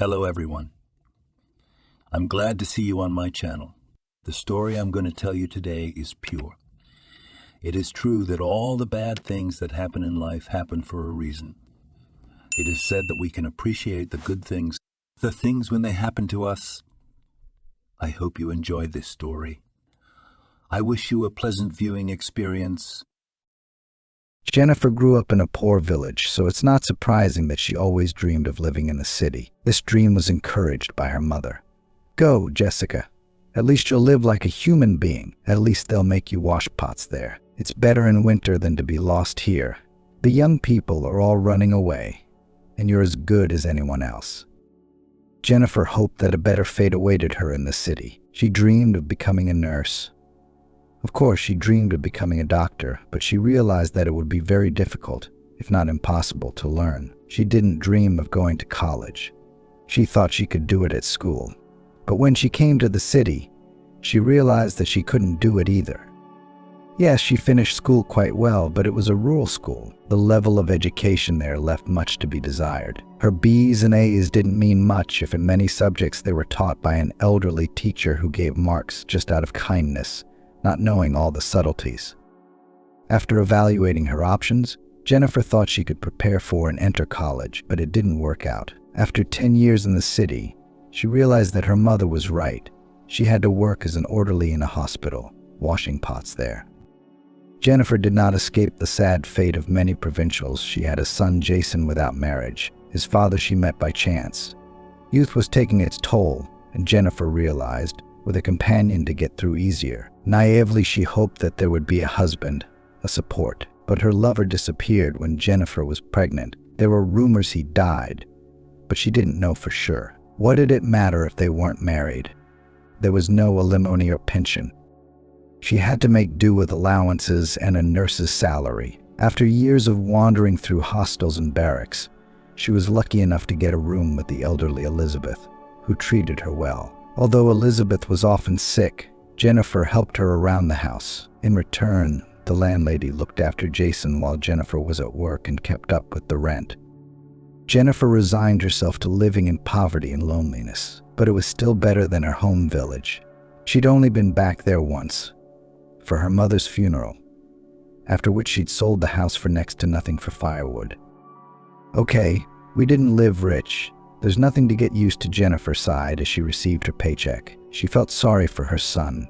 Hello everyone. I'm glad to see you on my channel. The story I'm going to tell you today is pure. It is true that all the bad things that happen in life happen for a reason. It is said that we can appreciate the good things, the things when they happen to us. I hope you enjoy this story. I wish you a pleasant viewing experience. Jennifer grew up in a poor village, so it's not surprising that she always dreamed of living in the city. This dream was encouraged by her mother. "Go, Jessica. At least you'll live like a human being. At least they'll make you wash pots there. It's better in winter than to be lost here. The young people are all running away, and you're as good as anyone else." Jennifer hoped that a better fate awaited her in the city. She dreamed of becoming a nurse. Of course, she dreamed of becoming a doctor, but she realized that it would be very difficult, if not impossible, to learn. She didn't dream of going to college. She thought she could do it at school. But when she came to the city, she realized that she couldn't do it either. Yes, she finished school quite well, but it was a rural school. The level of education there left much to be desired. Her B's and A's didn't mean much if in many subjects they were taught by an elderly teacher who gave marks just out of kindness, not knowing all the subtleties. After evaluating her options, Jennifer thought she could prepare for and enter college, but it didn't work out. After 10 years in the city, she realized that her mother was right. She had to work as an orderly in a hospital, washing pots there. Jennifer did not escape the sad fate of many provincials. She had a son, Jason, without marriage. His father she met by chance. Youth was taking its toll, and Jennifer realized, with a companion to get through easier. Naively, she hoped that there would be a husband, a support. But her lover disappeared when Jennifer was pregnant. There were rumors he died, but she didn't know for sure. What did it matter if they weren't married? There was no alimony or pension. She had to make do with allowances and a nurse's salary. After years of wandering through hostels and barracks, she was lucky enough to get a room with the elderly Elizabeth, who treated her well. Although Elizabeth was often sick, Jennifer helped her around the house. In return, the landlady looked after Jason while Jennifer was at work and kept up with the rent. Jennifer resigned herself to living in poverty and loneliness, but it was still better than her home village. She'd only been back there once, for her mother's funeral, after which she'd sold the house for next to nothing for firewood. Okay, we didn't live rich. There's nothing to get used to, Jennifer sighed as she received her paycheck. She felt sorry for her son.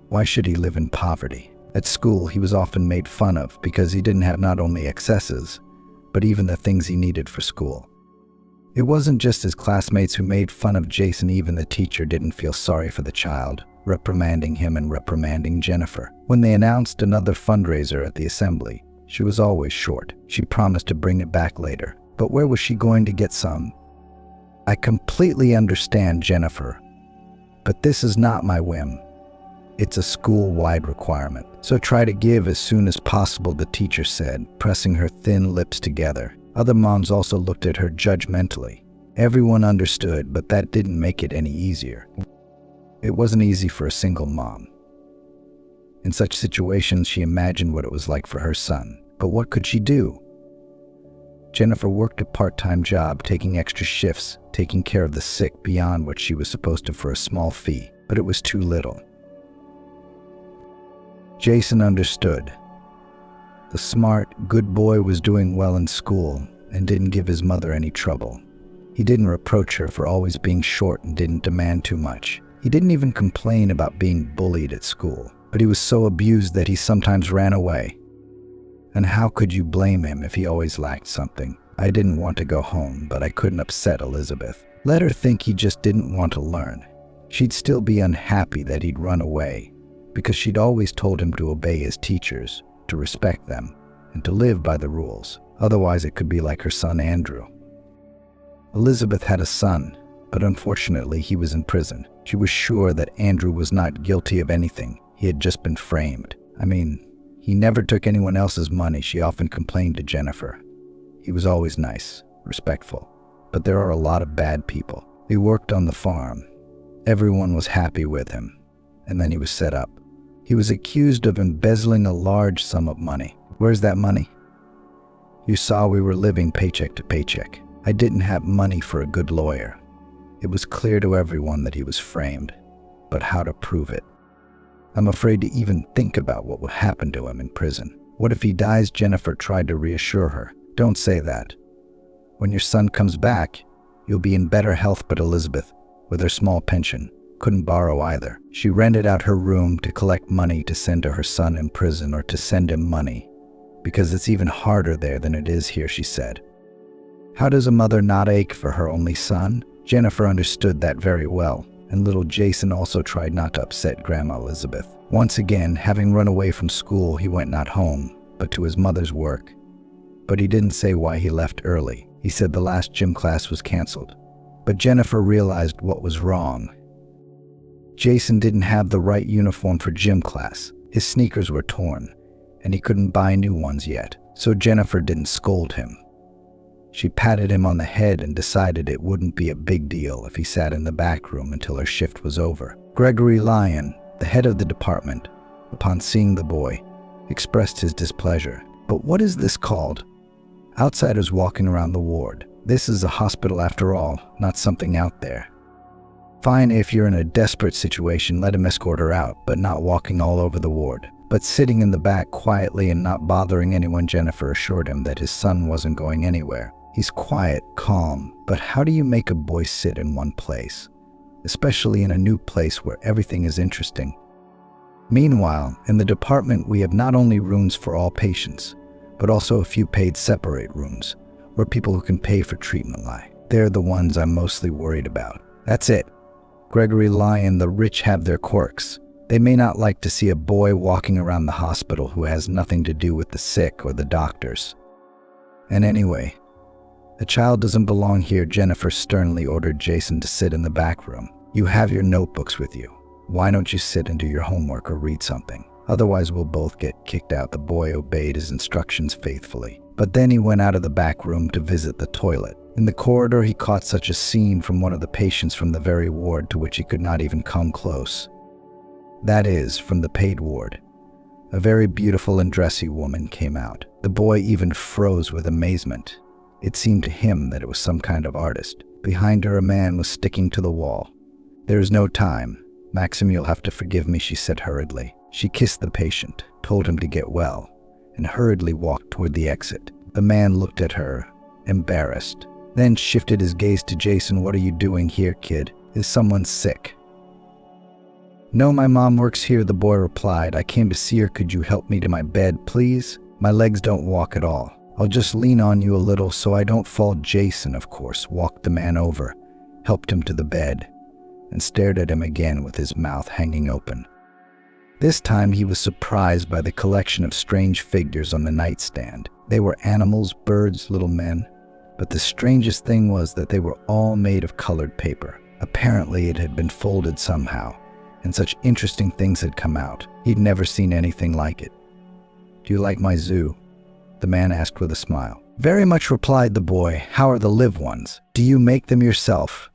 Why should he live in poverty? At school, he was often made fun of because he didn't have not only excesses, but even the things he needed for school. It wasn't just his classmates who made fun of Jason. Even the teacher didn't feel sorry for the child, reprimanding him and reprimanding Jennifer. When they announced another fundraiser at the assembly, she was always short. She promised to bring it back later, but where was she going to get some? "I completely understand, Jennifer, but this is not my whim. It's a school-wide requirement. So try to give as soon as possible," the teacher said, pressing her thin lips together. Other moms also looked at her judgmentally. Everyone understood, but that didn't make it any easier. It wasn't easy for a single mom. In such situations, she imagined what it was like for her son. But what could she do? Jennifer worked a part-time job, taking extra shifts, taking care of the sick beyond what she was supposed to for a small fee, but it was too little. Jason understood. The smart, good boy was doing well in school and didn't give his mother any trouble. He didn't reproach her for always being short and didn't demand too much. He didn't even complain about being bullied at school, but he was so abused that he sometimes ran away. And how could you blame him if he always lacked something? I didn't want to go home, but I couldn't upset Elizabeth. Let her think he just didn't want to learn. She'd still be unhappy that he'd run away, because she'd always told him to obey his teachers, to respect them, and to live by the rules. Otherwise, it could be like her son Andrew. Elizabeth had a son, but unfortunately he was in prison. She was sure that Andrew was not guilty of anything. He had just been framed. He never took anyone else's money. She often complained to Jennifer. He was always nice, respectful, but there are a lot of bad people. He worked on the farm. Everyone was happy with him, and then he was set up. He was accused of embezzling a large sum of money. Where's that money? You saw we were living paycheck to paycheck. I didn't have money for a good lawyer. It was clear to everyone that he was framed, but how to prove it? I'm afraid to even think about what would happen to him in prison. What if he dies? Jennifer tried to reassure her. Don't say that. When your son comes back, you'll be in better health. But Elizabeth, with her small pension, couldn't borrow either. She rented out her room to collect money to send to her son in prison, or to send him money, because it's even harder there than it is here, she said. How does a mother not ache for her only son? Jennifer understood that very well, and little Jason also tried not to upset Grandma Elizabeth. Once again, having run away from school, he went not home, but to his mother's work. But he didn't say why he left early. He said the last gym class was canceled. But Jennifer realized what was wrong. Jason didn't have the right uniform for gym class. His sneakers were torn, and he couldn't buy new ones yet, so Jennifer didn't scold him. She patted him on the head and decided it wouldn't be a big deal if he sat in the back room until her shift was over. Gregory Lyon, the head of the department, upon seeing the boy, expressed his displeasure. But what is this called? Outsiders walking around the ward. This is a hospital after all, not something out there. Fine, if you're in a desperate situation, let him escort her out, but not walking all over the ward. But sitting in the back quietly and not bothering anyone, Jennifer assured him that his son wasn't going anywhere. He's quiet, calm, but how do you make a boy sit in one place? Especially in a new place where everything is interesting. Meanwhile, in the department we have not only rooms for all patients, but also a few paid separate rooms, where people who can pay for treatment lie. They're the ones I'm mostly worried about. That's it. Gregory Lyon, the rich have their quirks. They may not like to see a boy walking around the hospital who has nothing to do with the sick or the doctors. And anyway, the child doesn't belong here. Jennifer sternly ordered Jason to sit in the back room. You have your notebooks with you. Why don't you sit and do your homework or read something? Otherwise we'll both get kicked out. The boy obeyed his instructions faithfully. But then he went out of the back room to visit the toilet. In the corridor he caught such a scene from one of the patients from the very ward to which he could not even come close. That is, from the paid ward. A very beautiful and dressy woman came out. The boy even froze with amazement. It seemed to him that it was some kind of artist. Behind her a man was sticking to the wall. There is no time. Maxim, you'll have to forgive me, she said hurriedly. She kissed the patient, told him to get well, and hurriedly walked toward the exit. The man looked at her, embarrassed, then shifted his gaze to Jason. What are you doing here, kid? Is someone sick? No, my mom works here, the boy replied. I came to see her. Could you help me to my bed, please? My legs don't walk at all. I'll just lean on you a little so I don't fall. Jason, of course, walked the man over, helped him to the bed, and stared at him again with his mouth hanging open. This time he was surprised by the collection of strange figures on the nightstand. They were animals, birds, little men, but the strangest thing was that they were all made of colored paper. Apparently it had been folded somehow, and such interesting things had come out. He'd never seen anything like it. Do you like my zoo? The man asked with a smile. Very much, replied the boy. How are the live ones? Do you make them yourself?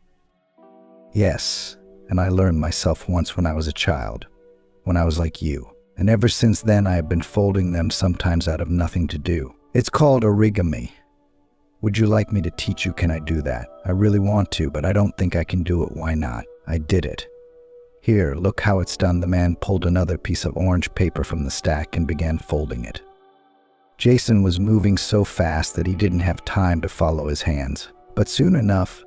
Yes, and I learned myself once when I was a child, when I was like you. And ever since then I have been folding them, sometimes out of nothing to do. It's called origami. Would you like me to teach you? Can I do that? I really want to, but I don't think I can do it. Why not? I did it. Here, look how it's done. The man pulled another piece of orange paper from the stack and began folding it. Jason was moving so fast that he didn't have time to follow his hands. But soon enough,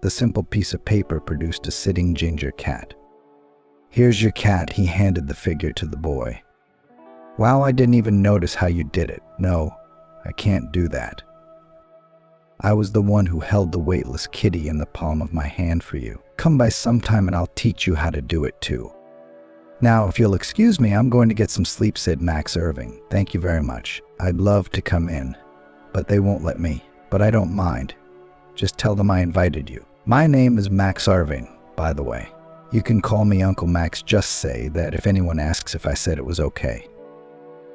the simple piece of paper produced a sitting ginger cat. Here's your cat, he handed the figure to the boy. Wow, I didn't even notice how you did it. No, I can't do that. I was the one who held the weightless kitty in the palm of my hand for you. Come by sometime and I'll teach you how to do it too. Now, if you'll excuse me, I'm going to get some sleep, said Max Irving. Thank you very much. I'd love to come in, but they won't let me. But I don't mind. Just tell them I invited you. My name is Max Irving, by the way. You can call me Uncle Max. Just say that if anyone asks if I said it was okay.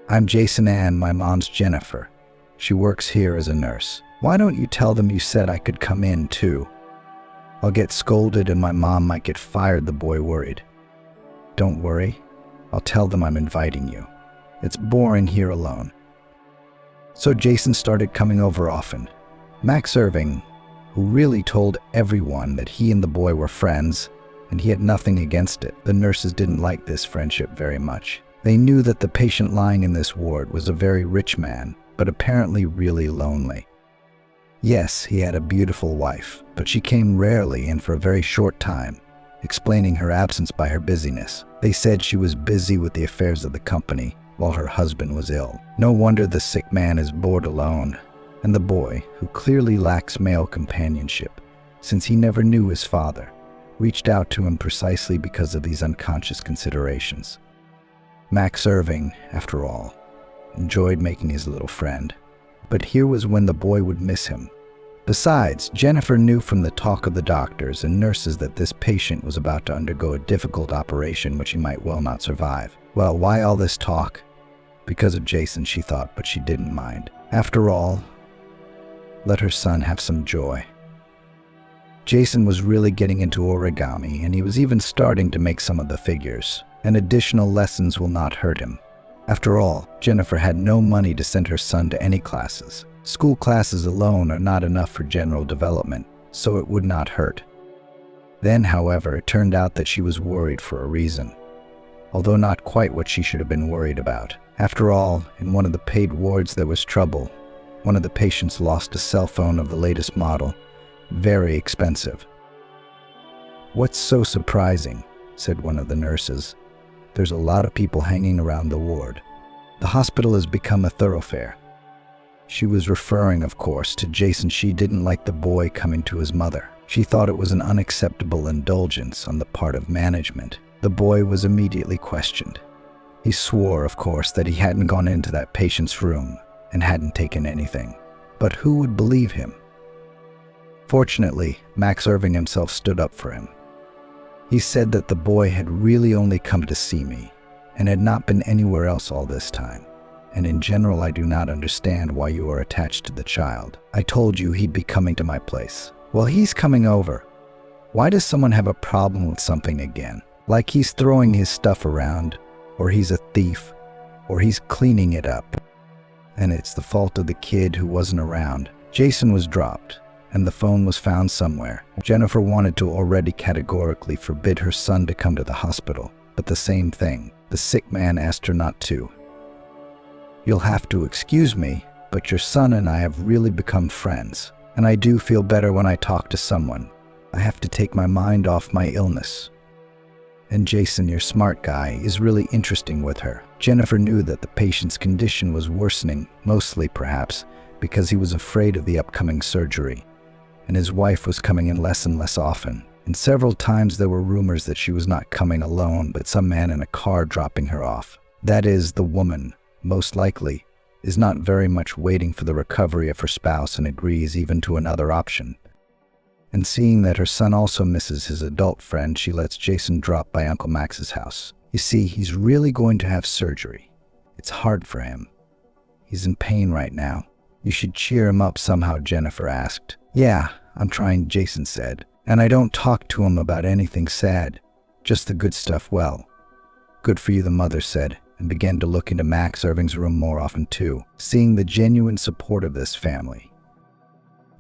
I'm Jason Ann. My mom's Jennifer. She works here as a nurse. Why don't you tell them you said I could come in too? I'll get scolded and my mom might get fired, the boy worried. Don't worry. I'll tell them I'm inviting you. It's boring here alone. So Jason started coming over often. Max Irving, who really told everyone that he and the boy were friends, and he had nothing against it. The nurses didn't like this friendship very much. They knew that the patient lying in this ward was a very rich man, but apparently really lonely. Yes, he had a beautiful wife, but she came rarely and for a very short time, explaining her absence by her busyness. They said she was busy with the affairs of the company while her husband was ill. No wonder the sick man is bored alone, and the boy, who clearly lacks male companionship, since he never knew his father, reached out to him precisely because of these unconscious considerations. Max Irving, after all, enjoyed making his little friend, but here was when the boy would miss him. Besides, Jennifer knew from the talk of the doctors and nurses that this patient was about to undergo a difficult operation which he might well not survive. Well, why all this talk? Because of Jason, she thought, but she didn't mind. After all, let her son have some joy. Jason was really getting into origami, and he was even starting to make some of the figures, and additional lessons will not hurt him. After all, Jennifer had no money to send her son to any classes. School classes alone are not enough for general development, so it would not hurt. Then, however, it turned out that she was worried for a reason, although not quite what she should have been worried about. After all, in one of the paid wards there was trouble. One of the patients lost a cell phone of the latest model, very expensive. "What's so surprising?" said one of the nurses. "There's a lot of people hanging around the ward. The hospital has become a thoroughfare." She was referring, of course, to Jason. She didn't like the boy coming to his mother. She thought it was an unacceptable indulgence on the part of management. The boy was immediately questioned. He swore, of course, that he hadn't gone into that patient's room and hadn't taken anything. But who would believe him? Fortunately, Max Irving himself stood up for him. He said that the boy had really only come to see me and had not been anywhere else all this time. And in general, I do not understand why you are attached to the child. I told you he'd be coming to my place. Well, he's coming over. Why does someone have a problem with something again? Like he's throwing his stuff around, or he's a thief, or he's cleaning it up. And it's the fault of the kid who wasn't around. Jason was dropped, and the phone was found somewhere. Jennifer wanted to already categorically forbid her son to come to the hospital, but the same thing. The sick man asked her not to. "You'll have to excuse me, but your son and I have really become friends, and I do feel better when I talk to someone. I have to take my mind off my illness. And Jason, your smart guy, is really interesting with her." Jennifer knew that the patient's condition was worsening, mostly perhaps because he was afraid of the upcoming surgery, and his wife was coming in less and less often. And several times there were rumors that she was not coming alone, but some man in a car dropping her off. That is, the woman, most likely, is not very much waiting for the recovery of her spouse and agrees even to another option. And seeing that her son also misses his adult friend, she lets Jason drop by Uncle Max's house. You see, he's really going to have surgery. It's hard for him. He's in pain right now. You should cheer him up somehow, Jennifer asked. "Yeah, I'm trying," Jason said. "And I don't talk to him about anything sad, just the good stuff." "Well, good for you," the mother said, and began to look into Max Irving's room more often too, seeing the genuine support of this family.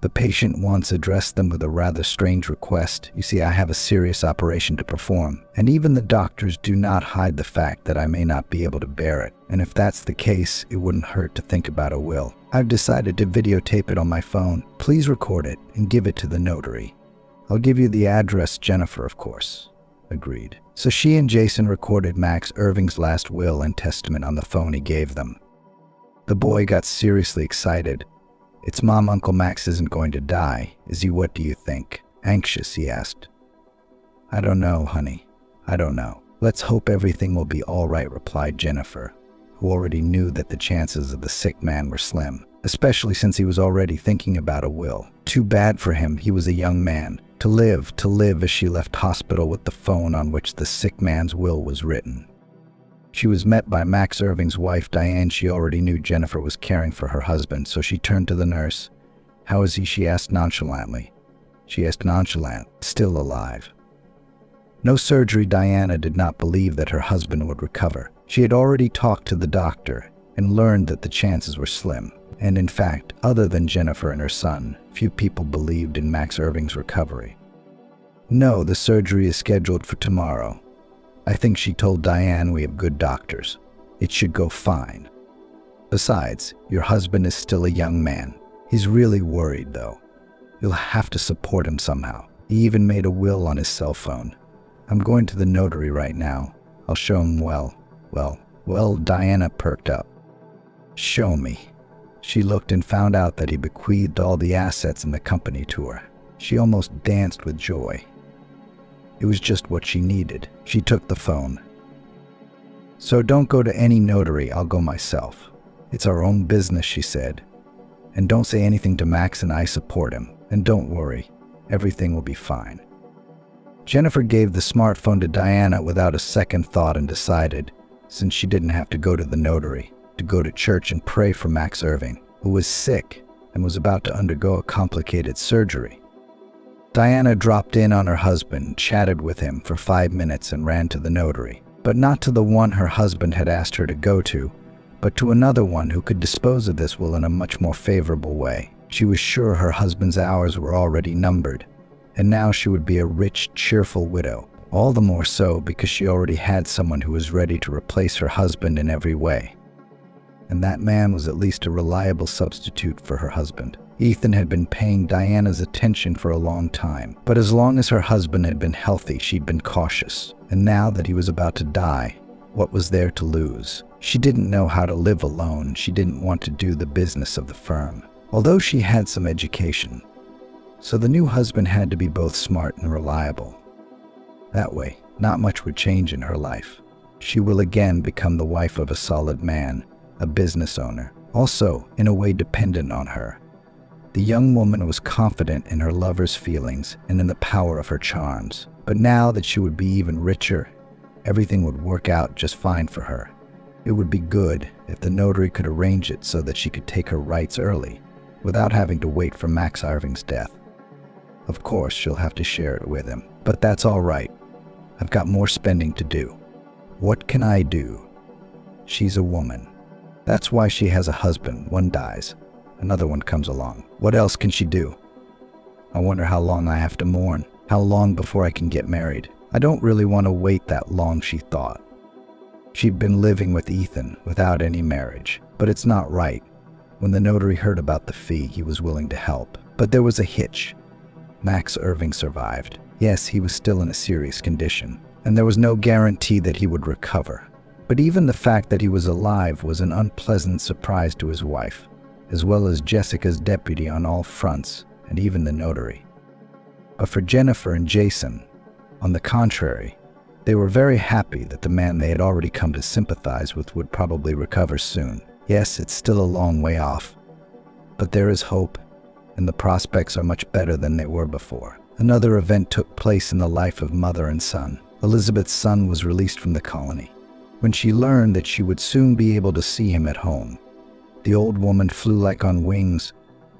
The patient once addressed them with a rather strange request. "You see, I have a serious operation to perform, and even the doctors do not hide the fact that I may not be able to bear it. And if that's the case, it wouldn't hurt to think about a will. I've decided to videotape it on my phone. Please record it and give it to the notary. I'll give you the address." Jennifer, of course, agreed. So she and Jason recorded Max Irving's last will and testament on the phone he gave them. The boy got seriously excited. "It's Mom, Uncle Max isn't going to die, is he? What do you think?" Anxious, he asked. "I don't know, honey. I don't know. Let's hope everything will be all right," replied Jennifer, who already knew that the chances of the sick man were slim, especially since he was already thinking about a will. Too bad for him, he was a young man. To live as she left hospital with the phone on which the sick man's will was written. She was met by Max Irving's wife, Diane. She already knew Jennifer was caring for her husband, so she turned to the nurse. "How is he?" she asked nonchalantly. "Still alive." No surgery. Diana did not believe that her husband would recover. She had already talked to the doctor and learned that the chances were slim. And in fact, other than Jennifer and her son, Few people believed in Max Irving's recovery. No, the surgery is scheduled for tomorrow. I think she told Diane we have good doctors. It should go fine. Besides, your husband is still a young man. He's really worried, though. You'll have to support him somehow. He even made a will on his cell phone. I'm going to the notary right now. I'll show him well, Diana perked up. Show me. She looked and found out that he bequeathed all the assets in the company to her. She almost danced with joy. It was just what she needed. She took the phone. So don't go to any notary, I'll go myself. It's our own business, she said. And don't say anything to Max, and I support him. And don't worry, everything will be fine. Jennifer gave the smartphone to Diana without a second thought and decided, since she didn't have to go to the notary, to go to church and pray for Max Irving, who was sick and was about to undergo a complicated surgery. Diana dropped in on her husband, chatted with him for 5 minutes and ran to the notary, but not to the one her husband had asked her to go to, but to another one who could dispose of this will in a much more favorable way. She was sure her husband's hours were already numbered, and now she would be a rich, cheerful widow, all the more so because she already had someone who was ready to replace her husband in every way. And that man was at least a reliable substitute for her husband. Ethan had been paying Diana's attention for a long time, but as long as her husband had been healthy, she'd been cautious. And now that he was about to die, what was there to lose? She didn't know how to live alone. She didn't want to do the business of the firm, although she had some education. So the new husband had to be both smart and reliable. That way, not much would change in her life. She will again become the wife of a solid man, a business owner, also in a way dependent on her. The young woman was confident in her lover's feelings and in the power of her charms. But now that she would be even richer, everything would work out just fine for her. It would be good if the notary could arrange it so that she could take her rights early, without having to wait for Max Irving's death. Of course, she'll have to share it with him, but that's all right. I've got more spending to do. What can I do? She's a woman. That's why she has a husband. One dies, another one comes along. What else can she do? I wonder how long I have to mourn. How long before I can get married? I don't really want to wait that long, she thought. She'd been living with Ethan without any marriage, but it's not right. When the notary heard about the fee, he was willing to help. But there was a hitch. Max Irving survived. Yes, he was still in a serious condition, and there was no guarantee that he would recover. But even the fact that he was alive was an unpleasant surprise to his wife, as well as Jessica's deputy on all fronts, and even the notary. But for Jennifer and Jason, on the contrary, they were very happy that the man they had already come to sympathize with would probably recover soon. Yes, it's still a long way off, but there is hope, and the prospects are much better than they were before. Another event took place in the life of mother and son. Elizabeth's son was released from the colony. When she learned that she would soon be able to see him at home, the old woman flew like on wings,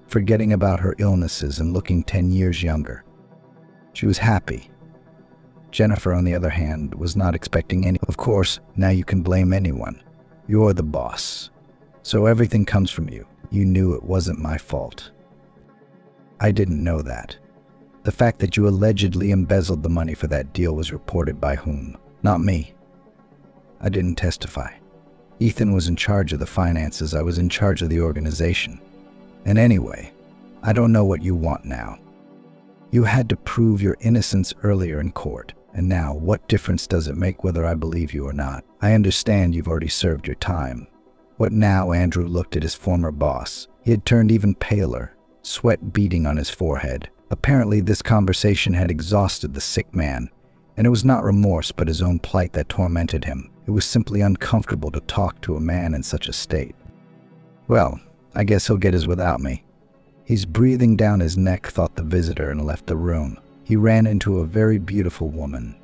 forgetting about her illnesses and looking 10 years younger. She was happy. Jennifer, on the other hand, was not expecting any. Of course, now you can blame anyone. You're the boss. So everything comes from you. You knew it wasn't my fault. I didn't know that. The fact that you allegedly embezzled the money for that deal was reported by whom? Not me. I didn't testify. Ethan was in charge of the finances. I was in charge of the organization. And anyway, I don't know what you want now. You had to prove your innocence earlier in court. And now, what difference does it make whether I believe you or not? I understand you've already served your time. What now? Andrew looked at his former boss. He had turned even paler, sweat beading on his forehead. Apparently, this conversation had exhausted the sick man, and it was not remorse but his own plight that tormented him. It was simply uncomfortable to talk to a man in such a state. Well, I guess he'll get his without me. He's breathing down his neck, thought the visitor, and left the room. He ran into a very beautiful woman,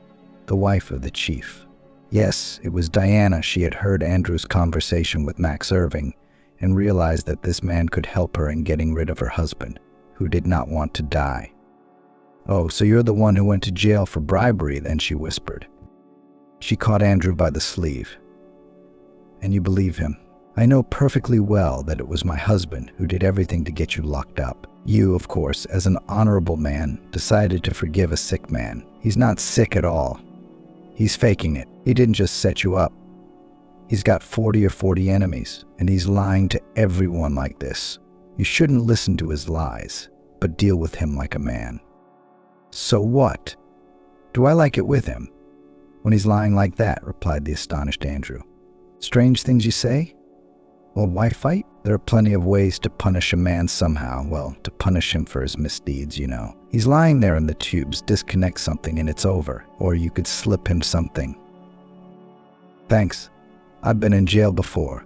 the wife of the chief. Yes, it was Diana. She had heard Andrew's conversation with Max Irving and realized that this man could help her in getting rid of her husband, who did not want to die. Oh, so you're the one who went to jail for bribery, then, she whispered. She caught Andrew by the sleeve. And you believe him? I know perfectly well that it was my husband who did everything to get you locked up. You, of course, as an honorable man, decided to forgive a sick man. He's not sick at all. He's faking it. He didn't just set you up. He's got 40 enemies, and he's lying to everyone like this. You shouldn't listen to his lies, but deal with him like a man. So what? Do I like it with him? When he's lying like that, replied the astonished Andrew. Strange things you say? Well, why fight? There are plenty of ways to punish a man somehow. Well, to punish him for his misdeeds, you know. He's lying there in the tubes, disconnect something and it's over. Or you could slip him something. Thanks. I've been in jail before.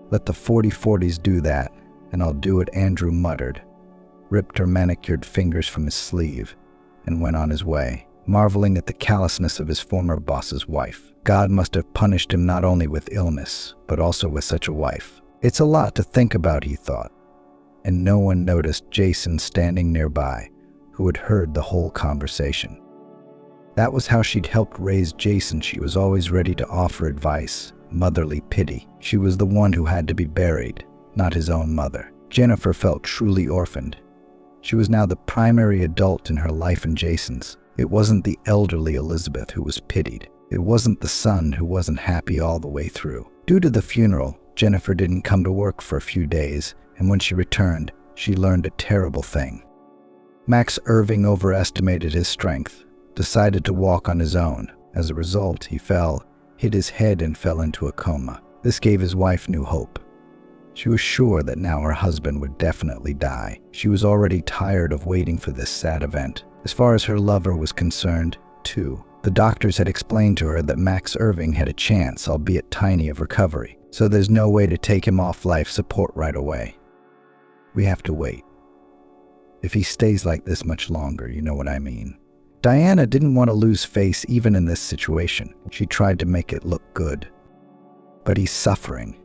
Let the 40s do that, and I'll do it, Andrew muttered, ripped her manicured fingers from his sleeve, and went on his way, marveling at the callousness of his former boss's wife. God must have punished him not only with illness, but also with such a wife. It's a lot to think about, he thought, and no one noticed Jason standing nearby, who had heard the whole conversation. That was how she'd helped raise Jason. She was always ready to offer advice, motherly pity. She was the one who had to be buried, not his own mother. Jennifer felt truly orphaned. She was now the primary adult in her life and Jason's. It wasn't the elderly Elizabeth who was pitied. It wasn't the son who wasn't happy all the way through. Due to the funeral, Jennifer didn't come to work for a few days, and when she returned, she learned a terrible thing. Max Irving overestimated his strength, decided to walk on his own. As a result, he fell, hit his head, and fell into a coma. This gave his wife new hope. She was sure that now her husband would definitely die. She was already tired of waiting for this sad event. As far as her lover was concerned, too, the doctors had explained to her that Max Irving had a chance, albeit tiny, of recovery, so there's no way to take him off life support right away. We have to wait. If he stays like this much longer, you know what I mean. Diana didn't want to lose face even in this situation. She tried to make it look good. But he's suffering.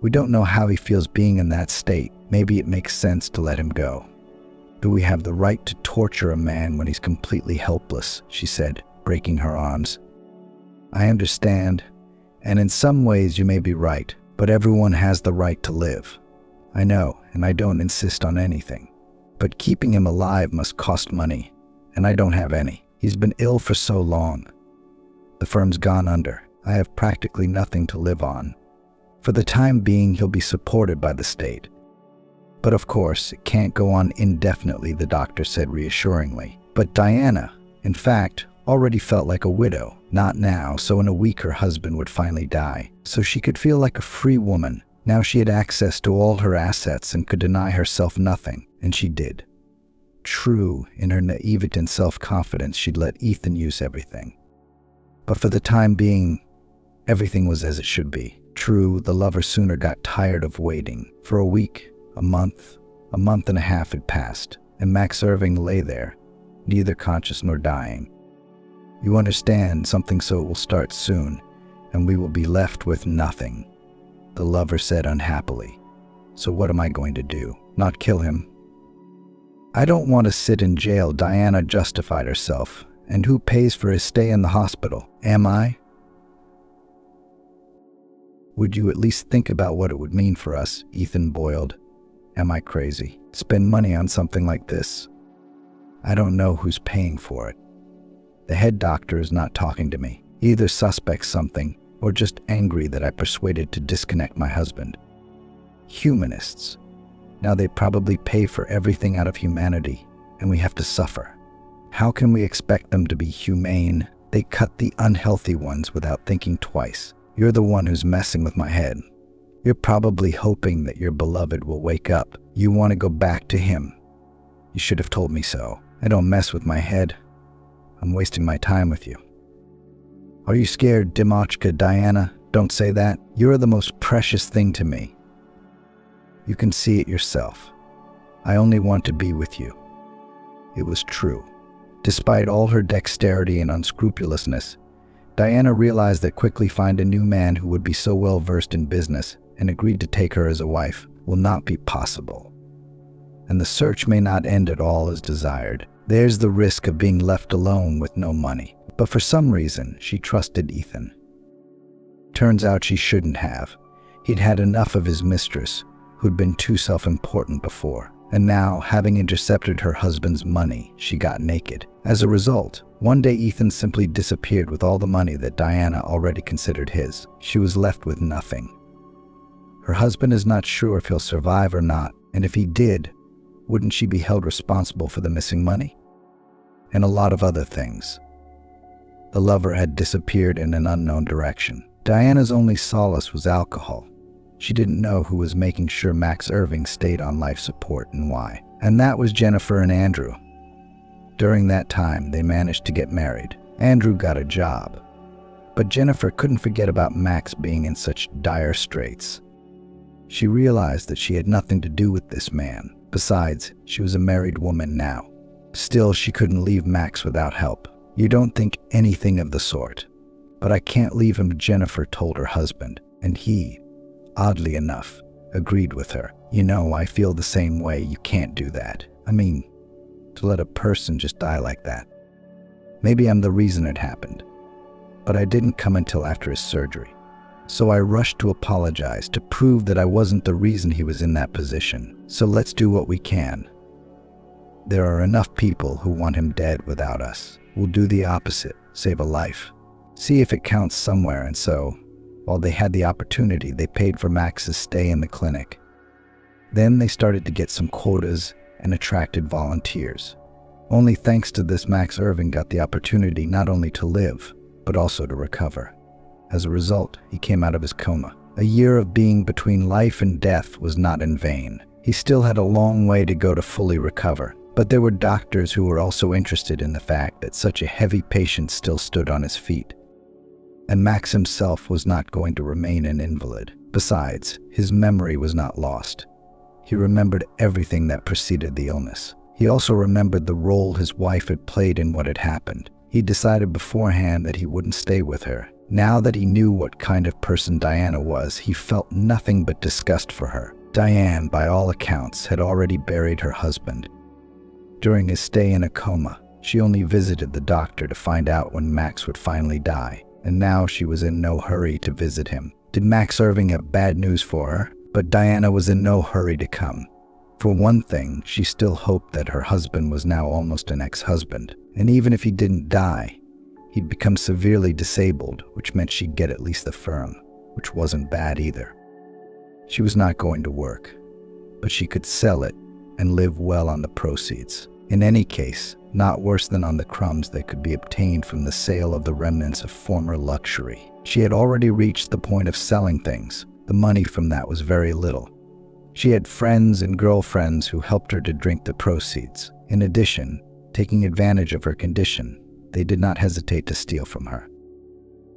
We don't know how he feels being in that state. Maybe it makes sense to let him go. Do we have the right to torture a man when he's completely helpless? She said, breaking her arms. I understand, and in some ways you may be right, but everyone has the right to live. I know, and I don't insist on anything. But keeping him alive must cost money, and I don't have any. He's been ill for so long. The firm's gone under. I have practically nothing to live on. For the time being, he'll be supported by the state. But of course, it can't go on indefinitely, the doctor said reassuringly. But Diana, in fact, already felt like a widow. Not now, so in a week her husband would finally die. So she could feel like a free woman. Now she had access to all her assets and could deny herself nothing, and she did. True, in her naivete and self-confidence, she'd let Ethan use everything. But for the time being, everything was as it should be. True, the lover sooner got tired of waiting. For a week, a month and a half had passed, and Max Irving lay there, neither conscious nor dying. You understand, something so will start soon, and we will be left with nothing, the lover said unhappily. So what am I going to do? Not kill him? I don't want to sit in jail, Diana justified herself. And who pays for his stay in the hospital? Am I? Would you at least think about what it would mean for us? Ethan boiled. Am I crazy? Spend money on something like this? I don't know who's paying for it. The head doctor is not talking to me. He either suspects something or just angry that I persuaded to disconnect my husband. Humanists. Now they probably pay for everything out of humanity, and we have to suffer. How can we expect them to be humane? They cut the unhealthy ones without thinking twice. You're the one who's messing with my head. You're probably hoping that your beloved will wake up. You want to go back to him. You should have told me so. I don't mess with my head. I'm wasting my time with you. Are you scared, Dimochka? Diana, don't say that. You're the most precious thing to me. You can see it yourself. I only want to be with you. It was true. Despite all her dexterity and unscrupulousness, Diana realized that quickly find a new man who would be so well versed in business and agreed to take her as a wife will not be possible. And the search may not end at all as desired. There's the risk of being left alone with no money. But for some reason, she trusted Ethan. Turns out she shouldn't have. He'd had enough of his mistress, who'd been too self-important before. And now, having intercepted her husband's money, she got naked. As a result, one day Ethan simply disappeared with all the money that Diana already considered his. She was left with nothing. Her husband is not sure if he'll survive or not, and if he did, wouldn't she be held responsible for the missing money? And a lot of other things. The lover had disappeared in an unknown direction. Diana's only solace was alcohol. She didn't know who was making sure Max Irving stayed on life support and why. And that was Jennifer and Andrew. During that time, they managed to get married. Andrew got a job. But Jennifer couldn't forget about Max being in such dire straits. She realized that she had nothing to do with this man. Besides, she was a married woman now. Still, she couldn't leave Max without help. "You don't think anything of the sort." "But I can't leave him," Jennifer told her husband, and he, oddly enough, agreed with her. "You know, I feel the same way. You can't do that. I mean, to let a person just die like that. Maybe I'm the reason it happened. But I didn't come until after his surgery. So I rushed to apologize, to prove that I wasn't the reason he was in that position. So let's do what we can. There are enough people who want him dead without us. We'll do the opposite, save a life. See if it counts somewhere." And so, while they had the opportunity, they paid for Max's stay in the clinic. Then they started to get some quotas and attracted volunteers. Only thanks to this, Max Irving got the opportunity not only to live, but also to recover. As a result, he came out of his coma. A year of being between life and death was not in vain. He still had a long way to go to fully recover. But there were doctors who were also interested in the fact that such a heavy patient still stood on his feet. And Max himself was not going to remain an invalid. Besides, his memory was not lost. He remembered everything that preceded the illness. He also remembered the role his wife had played in what had happened. He decided beforehand that he wouldn't stay with her. Now that he knew what kind of person Diana was, he felt nothing but disgust for her. Diane, by all accounts, had already buried her husband. During his stay in a coma, she only visited the doctor to find out when Max would finally die, and now she was in no hurry to visit him. Did Max Irving have bad news for her? But Diana was in no hurry to come. For one thing, she still hoped that her husband was now almost an ex-husband, and even if he didn't die, he'd become severely disabled, which meant she'd get at least the firm, which wasn't bad either. She was not going to work, but she could sell it and live well on the proceeds. In any case, not worse than on the crumbs that could be obtained from the sale of the remnants of former luxury. She had already reached the point of selling things. The money from that was very little. She had friends and girlfriends who helped her to drink the proceeds. In addition, taking advantage of her condition, they did not hesitate to steal from her.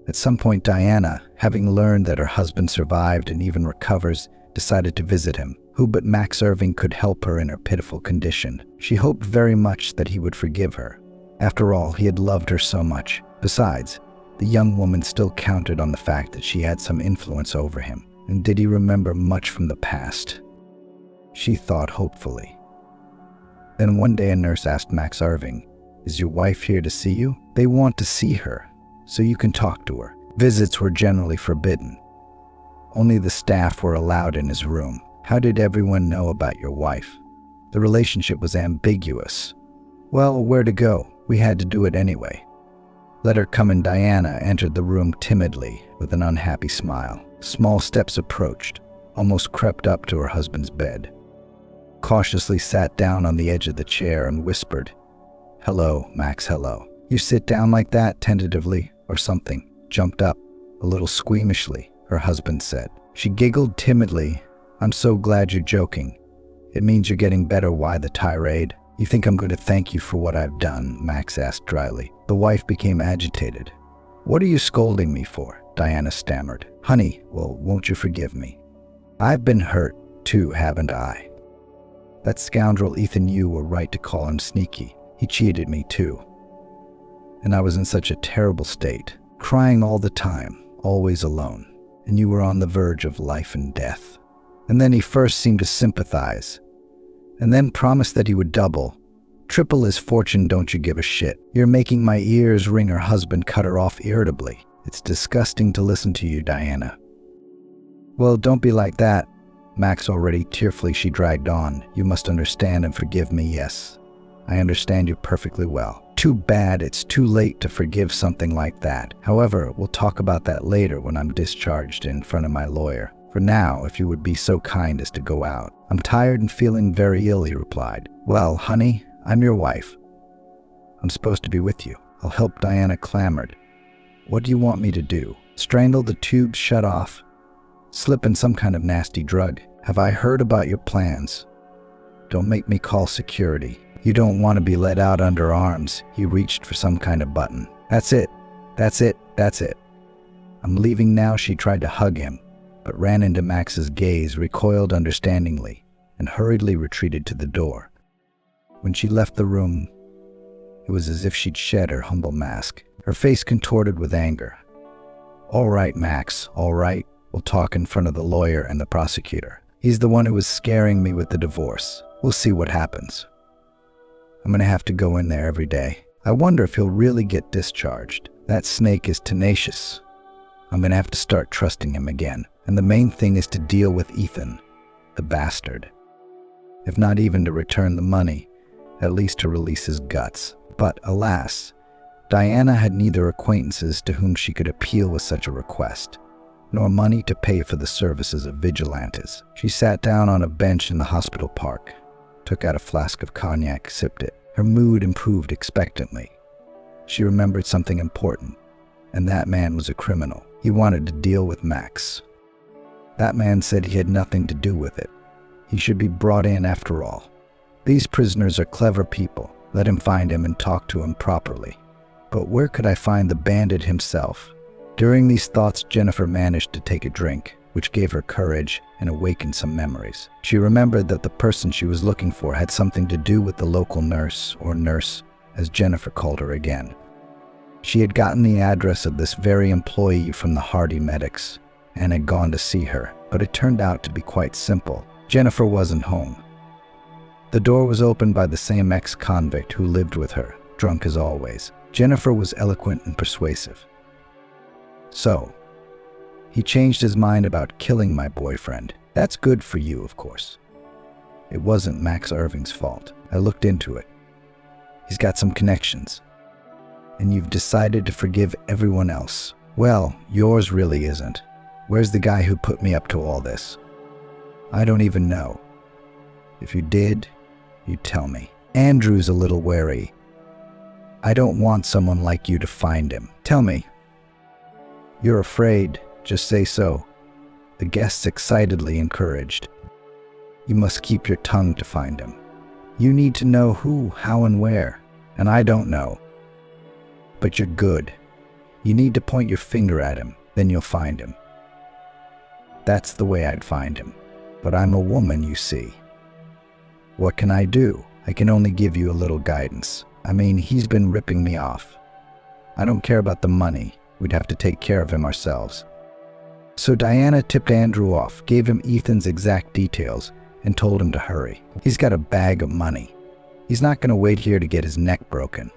At some point, Diana, having learned that her husband survived and even recovers, decided to visit him. Who but Max Irving could help her in her pitiful condition? She hoped very much that he would forgive her. After all, he had loved her so much. Besides, the young woman still counted on the fact that she had some influence over him. And did he remember much from the past? She thought hopefully. Then one day a nurse asked Max Irving, "Is your wife here to see you?" "They want to see her, so you can talk to her." Visits were generally forbidden. Only the staff were allowed in his room. "How did everyone know about your wife?" "The relationship was ambiguous." "Well, where to go? We had to do it anyway." "Let her come in." Diana entered the room timidly with an unhappy smile. Small steps approached, almost crept up to her husband's bed. Cautiously sat down on the edge of the chair and whispered, "Hello, Max, hello." "You sit down like that tentatively or something." Jumped up, a little squeamishly, her husband said. She giggled timidly. "I'm so glad you're joking. It means you're getting better." "Why the tirade?" "You think I'm going to thank you for what I've done?" Max asked dryly. The wife became agitated. "What are you scolding me for?" Diana stammered. "Honey, well, won't you forgive me? I've been hurt too, haven't I? That scoundrel Ethan, you were right to call him sneaky. He cheated me too. And I was in such a terrible state, crying all the time, always alone. And you were on the verge of life and death. And then he first seemed to sympathize, and then promised that he would double, triple his fortune. Don't you give a shit? You're making my ears ring." Her husband cut her off irritably. "It's disgusting to listen to you, Diana. Well, don't be like that. Max already tearfully she dragged on. You must understand and forgive me, yes. I understand you perfectly well. Too bad it's too late to forgive something like that. However, we'll talk about that later when I'm discharged in front of my lawyer. For now, if you would be so kind as to go out. I'm tired and feeling very ill, he replied. Well, honey, I'm your wife. I'm supposed to be with you. I'll help, Diana clamored. What do you want me to do? Strangle the tubes shut off? Slip in some kind of nasty drug? Have I heard about your plans? Don't make me call security. You don't want to be let out under arms. He reached for some kind of button. That's it. That's it. That's it. I'm leaving now. She tried to hug him, but ran into Max's gaze, recoiled understandingly, and hurriedly retreated to the door. When she left the room, it was as if she'd shed her humble mask, her face contorted with anger. All right, Max, all right. We'll talk in front of the lawyer and the prosecutor. He's the one who was scaring me with the divorce. We'll see what happens. I'm gonna have to go in there every day. I wonder if he'll really get discharged. That snake is tenacious. I'm gonna have to start trusting him again. And the main thing is to deal with Ethan, the bastard. If not even to return the money, at least to release his guts. But alas, Diana had neither acquaintances to whom she could appeal with such a request, nor money to pay for the services of vigilantes. She sat down on a bench in the hospital park, took out a flask of cognac, sipped it. Her mood improved expectantly. She remembered something important, and that man was a criminal. He wanted to deal with Max. That man said he had nothing to do with it. He should be brought in after all. These prisoners are clever people. Let him find him and talk to him properly. But where could I find the bandit himself? During these thoughts, Jennifer managed to take a drink, which gave her courage and awakened some memories. She remembered that the person she was looking for had something to do with the local nurse, or nurse, as Jennifer called her again. She had gotten the address of this very employee from the Hardy medics and had gone to see her, but it turned out to be quite simple. Jennifer wasn't home. The door was opened by the same ex-convict who lived with her, drunk as always. Jennifer was eloquent and persuasive. So, he changed his mind about killing my boyfriend. That's good for you, of course. It wasn't Max Irving's fault. I looked into it. He's got some connections. And you've decided to forgive everyone else. Well, yours really isn't. Where's the guy who put me up to all this? I don't even know. If you did, you'd tell me. Andrew's a little wary. I don't want someone like you to find him. Tell me. You're afraid. Just say so. The guests excitedly encouraged. You must keep your tongue to find him. You need to know who, how, and where. And I don't know. But you're good. You need to point your finger at him, then you'll find him. That's the way I'd find him. But I'm a woman, you see. What can I do? I can only give you a little guidance. I mean, he's been ripping me off. I don't care about the money. We'd have to take care of him ourselves. So Diana tipped Andrew off, gave him Ethan's exact details, and told him to hurry. He's got a bag of money. He's not going to wait here to get his neck broken.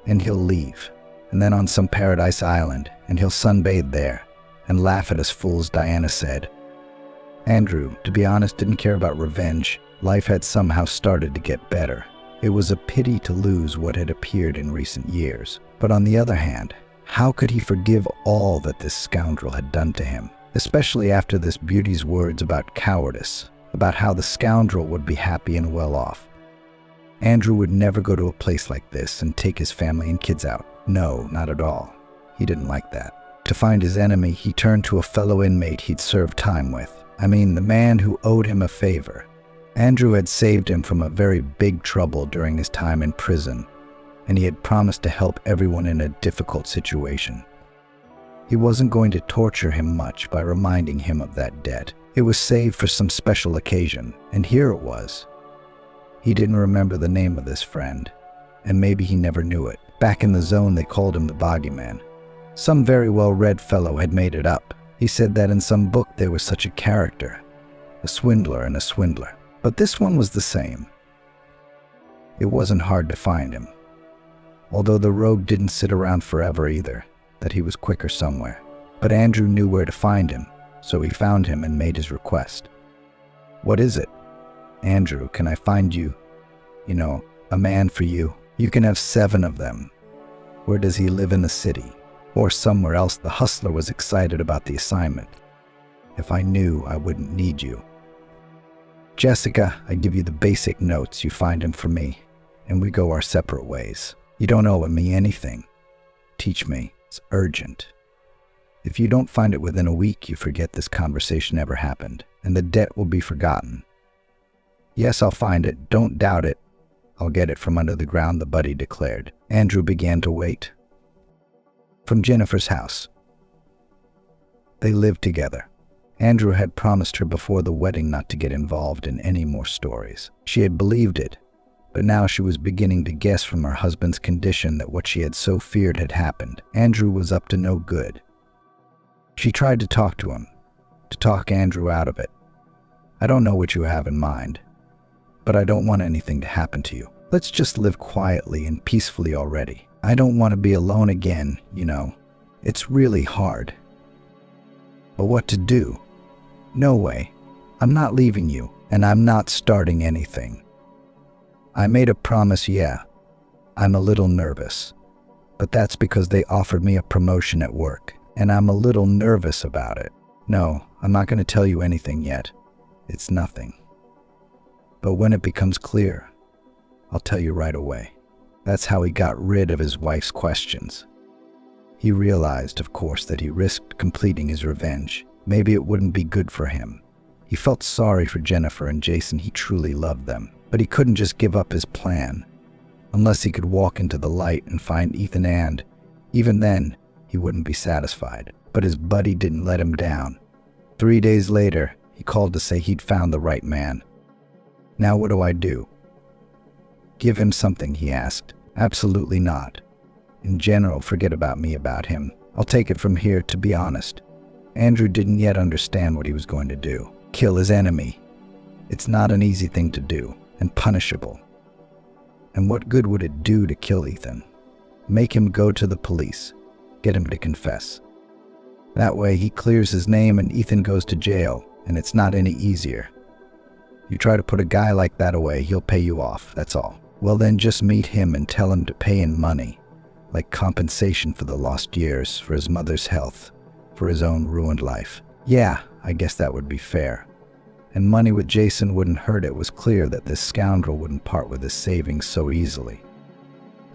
And he'll leave, and then on some paradise island, and he'll sunbathe there, and laugh at us fools, Diana said. Andrew, to be honest, didn't care about revenge. Life had somehow started to get better. It was a pity to lose what had appeared in recent years. But on the other hand, how could he forgive all that this scoundrel had done to him? Especially after this beauty's words about cowardice, about how the scoundrel would be happy and well off. Andrew would never go to a place like this and take his family and kids out. No, not at all. He didn't like that. To find his enemy, he turned to a fellow inmate he'd served time with. I mean, the man who owed him a favor. Andrew had saved him from a very big trouble during his time in prison, and he had promised to help everyone in a difficult situation. He wasn't going to torture him much by reminding him of that debt. It was saved for some special occasion, and here it was. He didn't remember the name of this friend, and maybe he never knew it. Back in the zone, they called him the Bogeyman. Some very well-read fellow had made it up. He said that in some book there was such a character, a swindler and a swindler. But this one was the same. It wasn't hard to find him. Although the rogue didn't sit around forever either, that he was quicker somewhere. But Andrew knew where to find him, so he found him and made his request. "What is it?" "Andrew, can I find you, a man for you? You can have 7 of them." "Where does he live in the city?" "Or somewhere else." The hustler was excited about the assignment. "If I knew, I wouldn't need you." "Jessica, I give you the basic notes. You find him for me, and we go our separate ways. You don't owe me anything. Teach me. It's urgent. If you don't find it within a week, you forget this conversation ever happened, and the debt will be forgotten." "Yes, I'll find it. Don't doubt it. I'll get it from under the ground," the buddy declared. Andrew began to wait. From Jennifer's house. They lived together. Andrew had promised her before the wedding not to get involved in any more stories. She had believed it, but now she was beginning to guess from her husband's condition that what she had so feared had happened. Andrew was up to no good. She tried to talk to him, to talk Andrew out of it. "I don't know what you have in mind, but I don't want anything to happen to you. Let's just live quietly and peacefully already. I don't want to be alone again, It's really hard." But what to do? "No way. I'm not leaving you, and I'm not starting anything. I made a promise, yeah. I'm a little nervous, but that's because they offered me a promotion at work, and I'm a little nervous about it. No, I'm not going to tell you anything yet. It's nothing. But when it becomes clear, I'll tell you right away." That's how he got rid of his wife's questions. He realized, of course, that he risked completing his revenge. Maybe it wouldn't be good for him. He felt sorry for Jennifer and Jason. He truly loved them. But he couldn't just give up his plan. Unless he could walk into the light and find Ethan, and even then, he wouldn't be satisfied. But his buddy didn't let him down. 3 days later, he called to say he'd found the right man. "Now what do I do?" "Give him something," he asked. "Absolutely not. In general, forget about me about him. I'll take it from here, to be honest." Andrew didn't yet understand what he was going to do. Kill his enemy. It's not an easy thing to do, and punishable. And what good would it do to kill Ethan? Make him go to the police. Get him to confess. That way he clears his name and Ethan goes to jail, and it's not any easier. You try to put a guy like that away, he'll pay you off, that's all. Well then just meet him and tell him to pay in money, like compensation for the lost years, for his mother's health, for his own ruined life. Yeah, I guess that would be fair. And money with Jason wouldn't hurt. It was clear that this scoundrel wouldn't part with his savings so easily.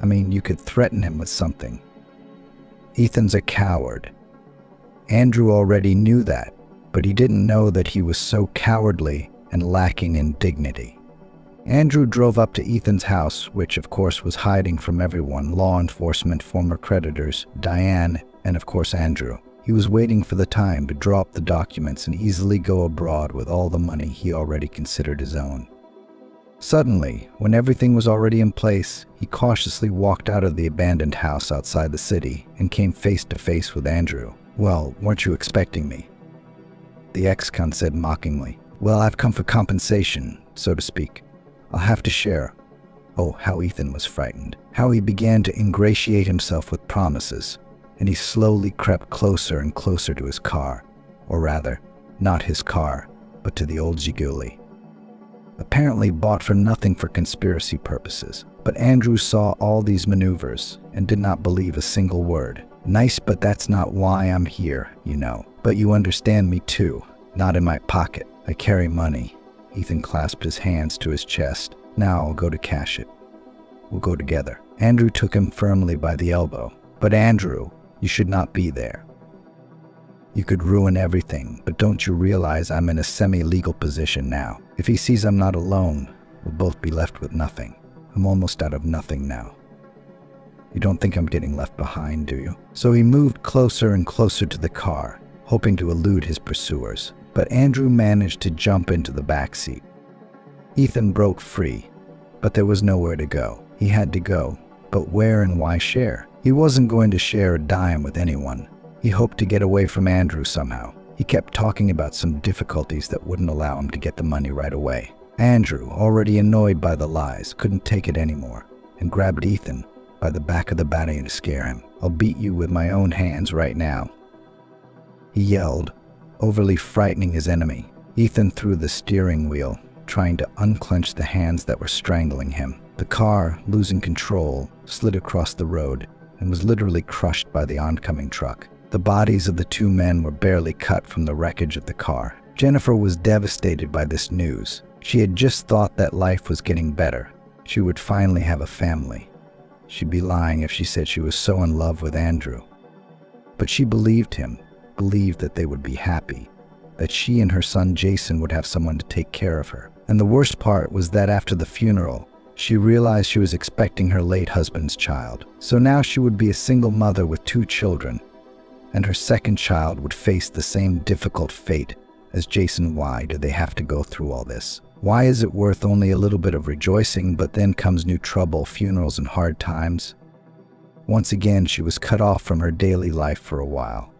I mean, you could threaten him with something. Ethan's a coward. Andrew already knew that, but he didn't know that he was so cowardly and lacking in dignity. Andrew drove up to Ethan's house, which of course was hiding from everyone, law enforcement, former creditors, Diane, and of course Andrew. He was waiting for the time to draw up the documents and easily go abroad with all the money he already considered his own. Suddenly, when everything was already in place, he cautiously walked out of the abandoned house outside the city and came face to face with Andrew. "Well, weren't you expecting me?" The ex-con said mockingly. "Well, I've come for compensation, so to speak. I'll have to share." Oh, how Ethan was frightened. How he began to ingratiate himself with promises. And he slowly crept closer and closer to his car. Or rather, not his car, but to the old Zhiguli. Apparently bought for nothing for conspiracy purposes. But Andrew saw all these maneuvers and did not believe a single word. "Nice, but that's not why I'm here, But you understand me too. Not in my pocket. I carry money." Ethan clasped his hands to his chest. "Now I'll go to cash it. We'll go together." Andrew took him firmly by the elbow. "But Andrew, you should not be there. You could ruin everything, but don't you realize I'm in a semi-legal position now? If he sees I'm not alone, we'll both be left with nothing. I'm almost out of nothing now. You don't think I'm getting left behind, do you?" So he moved closer and closer to the car, hoping to elude his pursuers. But Andrew managed to jump into the back seat. Ethan broke free, but there was nowhere to go. He had to go, but where and why share? He wasn't going to share a dime with anyone. He hoped to get away from Andrew somehow. He kept talking about some difficulties that wouldn't allow him to get the money right away. Andrew, already annoyed by the lies, couldn't take it anymore and grabbed Ethan by the back of the body to scare him. "I'll beat you with my own hands right now," he yelled, overly frightening his enemy. Ethan threw the steering wheel, trying to unclench the hands that were strangling him. The car, losing control, slid across the road and was literally crushed by the oncoming truck. The bodies of the two men were barely cut from the wreckage of the car. Jennifer was devastated by this news. She had just thought that life was getting better. She would finally have a family. She'd be lying if she said she was so in love with Andrew. But she believed him, believed that they would be happy, that she and her son Jason would have someone to take care of her. And the worst part was that after the funeral, she realized she was expecting her late husband's child. So now she would be a single mother with 2 children, and her second child would face the same difficult fate as Jason. Why do they have to go through all this? Why is it worth only a little bit of rejoicing, but then comes new trouble, funerals, and hard times? Once again, she was cut off from her daily life for a while,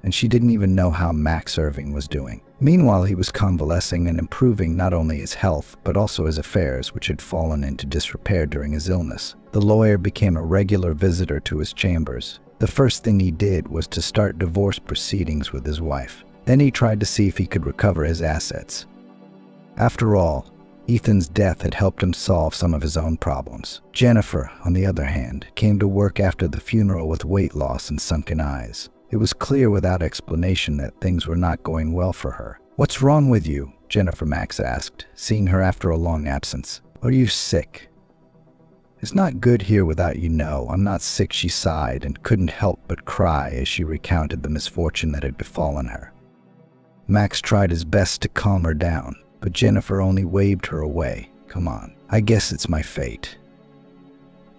and she didn't even know how Max Irving was doing. Meanwhile, he was convalescing and improving not only his health, but also his affairs, which had fallen into disrepair during his illness. The lawyer became a regular visitor to his chambers. The first thing he did was to start divorce proceedings with his wife. Then he tried to see if he could recover his assets. After all, Ethan's death had helped him solve some of his own problems. Jennifer, on the other hand, came to work after the funeral with weight loss and sunken eyes. It was clear without explanation that things were not going well for her. "What's wrong with you?" Jennifer Max asked, seeing her after a long absence. "Are you sick?" "It's not good here without you. No, I'm not sick," she sighed and couldn't help but cry as she recounted the misfortune that had befallen her. Max tried his best to calm her down, but Jennifer only waved her away. "Come on, I guess it's my fate.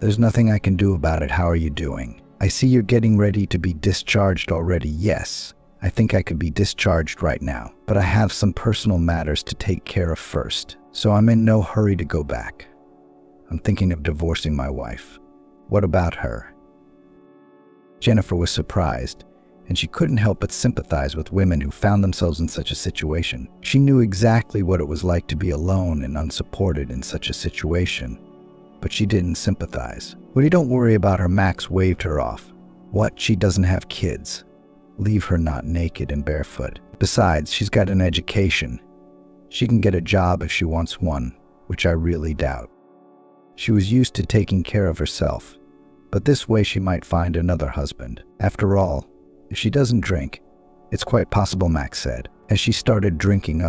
There's nothing I can do about it. How are you doing? I see you're getting ready to be discharged already." "Yes, I think I could be discharged right now, but I have some personal matters to take care of first, so I'm in no hurry to go back. I'm thinking of divorcing my wife." "What about her?" Jennifer was surprised, and she couldn't help but sympathize with women who found themselves in such a situation. She knew exactly what it was like to be alone and unsupported in such a situation, but she didn't sympathize. "Well, you don't worry about her," Max waved her off. "What? She doesn't have kids. Leave her not naked and barefoot. Besides, she's got an education. She can get a job if she wants one, which I really doubt. She was used to taking care of herself, but this way she might find another husband. After all, if she doesn't drink, it's quite possible," Max said. As she started drinking,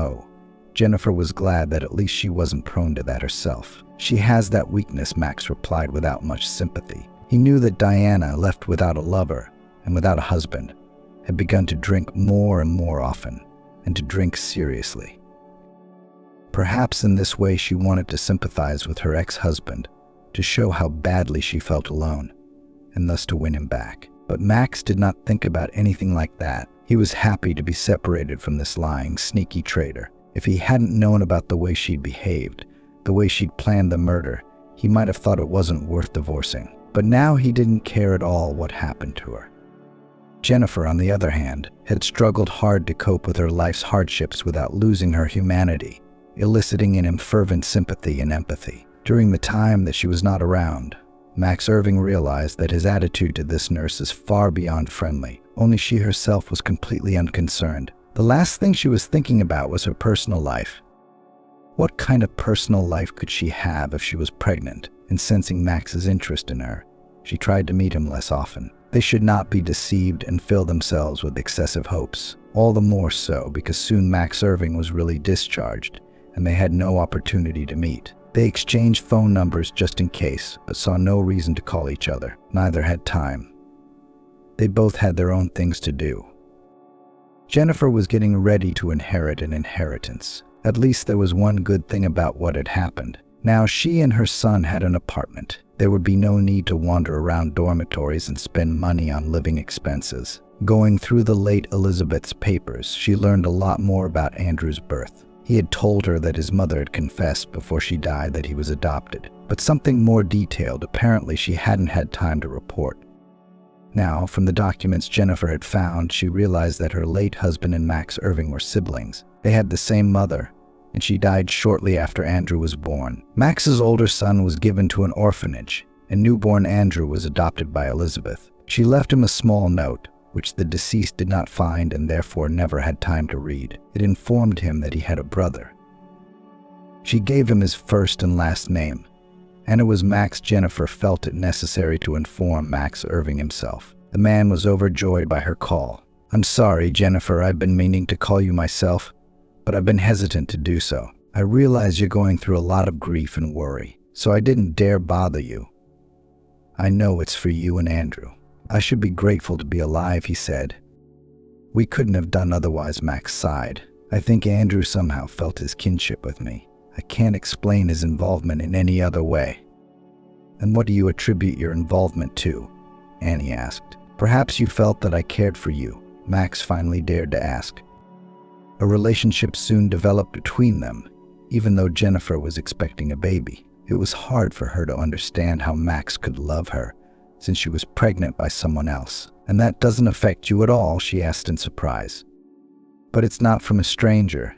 Jennifer was glad that at least she wasn't prone to that herself. "She has that weakness," Max replied without much sympathy. He knew that Diana, left without a lover and without a husband, had begun to drink more and more often, and to drink seriously. Perhaps in this way she wanted to sympathize with her ex-husband, to show how badly she felt alone, and thus to win him back. But Max did not think about anything like that. He was happy to be separated from this lying, sneaky traitor. If he hadn't known about the way she'd behaved, the way she'd planned the murder, he might have thought it wasn't worth divorcing. But now he didn't care at all what happened to her. Jennifer, on the other hand, had struggled hard to cope with her life's hardships without losing her humanity, eliciting in him fervent sympathy and empathy. During the time that she was not around, Max Irving realized that his attitude to this nurse is far beyond friendly. Only she herself was completely unconcerned. The last thing she was thinking about was her personal life. What kind of personal life could she have if she was pregnant? And sensing Max's interest in her, she tried to meet him less often. They should not be deceived and fill themselves with excessive hopes. All the more so because soon Max Irving was really discharged, and they had no opportunity to meet. They exchanged phone numbers just in case, but saw no reason to call each other. Neither had time. They both had their own things to do. Jennifer was getting ready to inherit an inheritance. At least there was one good thing about what had happened. Now she and her son had an apartment. There would be no need to wander around dormitories and spend money on living expenses. Going through the late Elizabeth's papers, she learned a lot more about Andrew's birth. He had told her that his mother had confessed before she died that he was adopted, but something more detailed apparently she hadn't had time to report. Now, from the documents Jennifer had found, she realized that her late husband and Max Irving were siblings. They had the same mother, and she died shortly after Andrew was born. Max's older son was given to an orphanage, and newborn Andrew was adopted by Elizabeth. She left him a small note, which the deceased did not find and therefore never had time to read. It informed him that he had a brother. She gave him his first and last name, and it was Max. Jennifer felt it necessary to inform Max Irving himself. The man was overjoyed by her call. "I'm sorry, Jennifer, I've been meaning to call you myself, but I've been hesitant to do so. I realize you're going through a lot of grief and worry, so I didn't dare bother you. I know it's for you and Andrew. I should be grateful to be alive," he said. "We couldn't have done otherwise," Max sighed. "I think Andrew somehow felt his kinship with me. I can't explain his involvement in any other way." "And what do you attribute your involvement to?" Annie asked. "Perhaps you felt that I cared for you," Max finally dared to ask. A relationship soon developed between them, even though Jennifer was expecting a baby. It was hard for her to understand how Max could love her, since she was pregnant by someone else. "And that doesn't affect you at all?" she asked in surprise. "But it's not from a stranger.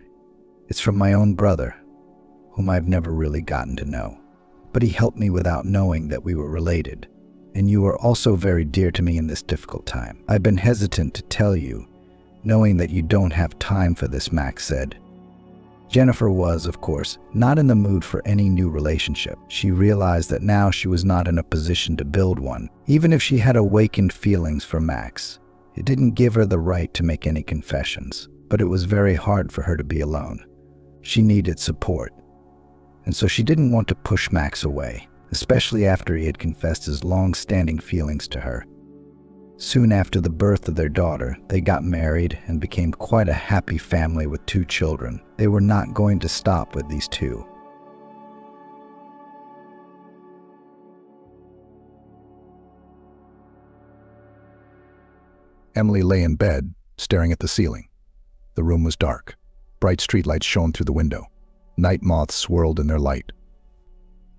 It's from my own brother, whom I've never really gotten to know. But he helped me without knowing that we were related. And you are also very dear to me in this difficult time. I've been hesitant to tell you, knowing that you don't have time for this," Max said. Jennifer was, of course, not in the mood for any new relationship. She realized that now she was not in a position to build one, even if she had awakened feelings for Max. It didn't give her the right to make any confessions, but it was very hard for her to be alone. She needed support, and so she didn't want to push Max away, especially after he had confessed his long-standing feelings to her. Soon after the birth of their daughter, they got married and became quite a happy family with 2 children. They were not going to stop with these 2. Emily lay in bed, staring at the ceiling. The room was dark. Bright streetlights shone through the window. Night moths swirled in their light.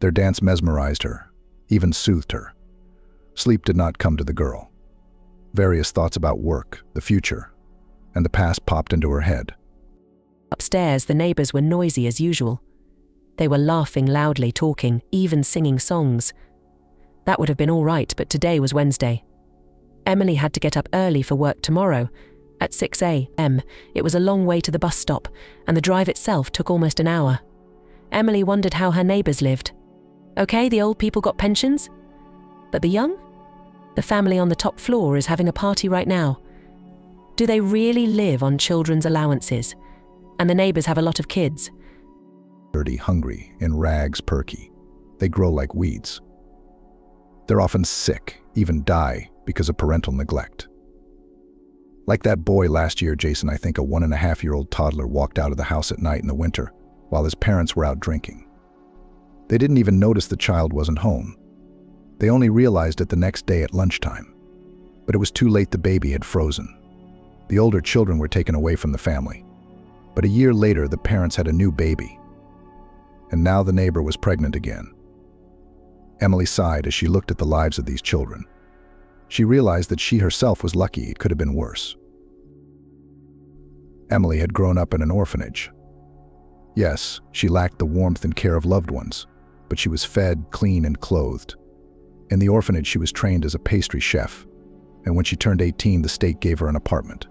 Their dance mesmerized her, even soothed her. Sleep did not come to the girl. Various thoughts about work, the future, and the past popped into her head. Upstairs, the neighbors were noisy as usual. They were laughing loudly, talking, even singing songs. That would have been all right, but today was Wednesday. Emily had to get up early for work tomorrow, at 6 a.m. It was a long way to the bus stop, and the drive itself took almost an hour. Emily wondered how her neighbors lived. Okay, the old people got pensions, but the young? The family on the top floor is having a party right now. Do they really live on children's allowances? And the neighbors have a lot of kids. Dirty, hungry, in rags, perky. They grow like weeds. They're often sick, even die, because of parental neglect. Like that boy last year, Jason, I think a 1.5-year-old toddler walked out of the house at night in the winter while his parents were out drinking. They didn't even notice the child wasn't home. They only realized it the next day at lunchtime. But it was too late. The baby had frozen. The older children were taken away from the family. But a year later, the parents had a new baby. And now the neighbor was pregnant again. Emily sighed as she looked at the lives of these children. She realized that she herself was lucky. It could have been worse. Emily had grown up in an orphanage. Yes, she lacked the warmth and care of loved ones, but she was fed, clean, and clothed. In the orphanage, she was trained as a pastry chef, and when she turned 18, the state gave her an apartment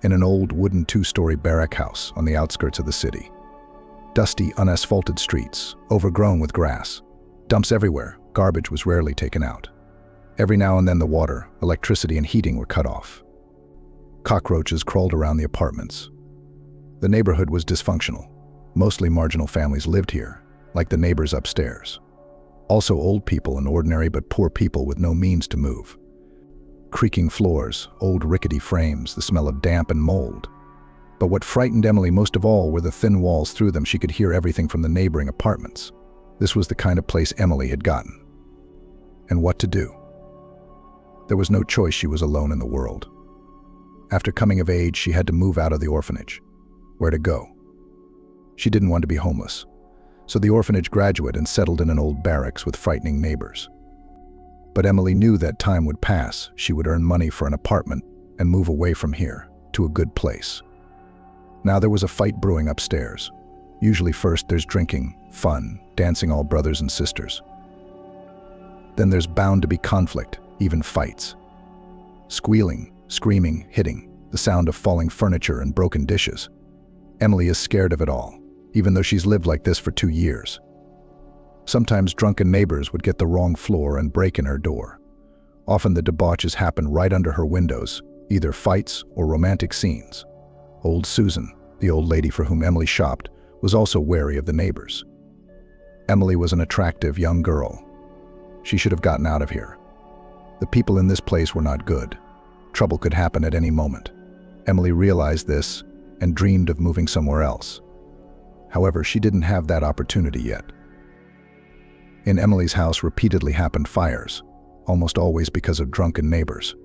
in an old wooden 2-story barrack house on the outskirts of the city. Dusty, unasphalted streets, overgrown with grass, dumps everywhere. Garbage was rarely taken out. Every now and then the water, electricity, and heating were cut off. Cockroaches crawled around the apartments. The neighborhood was dysfunctional. Mostly marginal families lived here, like the neighbors upstairs. Also old people and ordinary but poor people with no means to move. Creaking floors, old rickety frames, the smell of damp and mold. But what frightened Emily most of all were the thin walls. Through them she could hear everything from the neighboring apartments. This was the kind of place Emily had gotten. And what to do? There was no choice. She was alone in the world. After coming of age, she had to move out of the orphanage. Where to go? She didn't want to be homeless. So the orphanage graduate and settled in an old barracks with frightening neighbors. But Emily knew that time would pass. She would earn money for an apartment and move away from here to a good place. Now there was a fight brewing upstairs. Usually first there's drinking, fun, dancing, all brothers and sisters. Then there's bound to be conflict, even fights. Squealing, screaming, hitting, the sound of falling furniture and broken dishes. Emily is scared of it all, even though she's lived like this for 2 years. Sometimes drunken neighbors would get the wrong floor and break in her door. Often the debauches happen right under her windows, either fights or romantic scenes. Old Susan, the old lady for whom Emily shopped, was also wary of the neighbors. Emily was an attractive young girl. She should have gotten out of here. The people in this place were not good. Trouble could happen at any moment. Emily realized this and dreamed of moving somewhere else. However, she didn't have that opportunity yet. In Emily's house repeatedly happened fires, almost always because of drunken neighbors.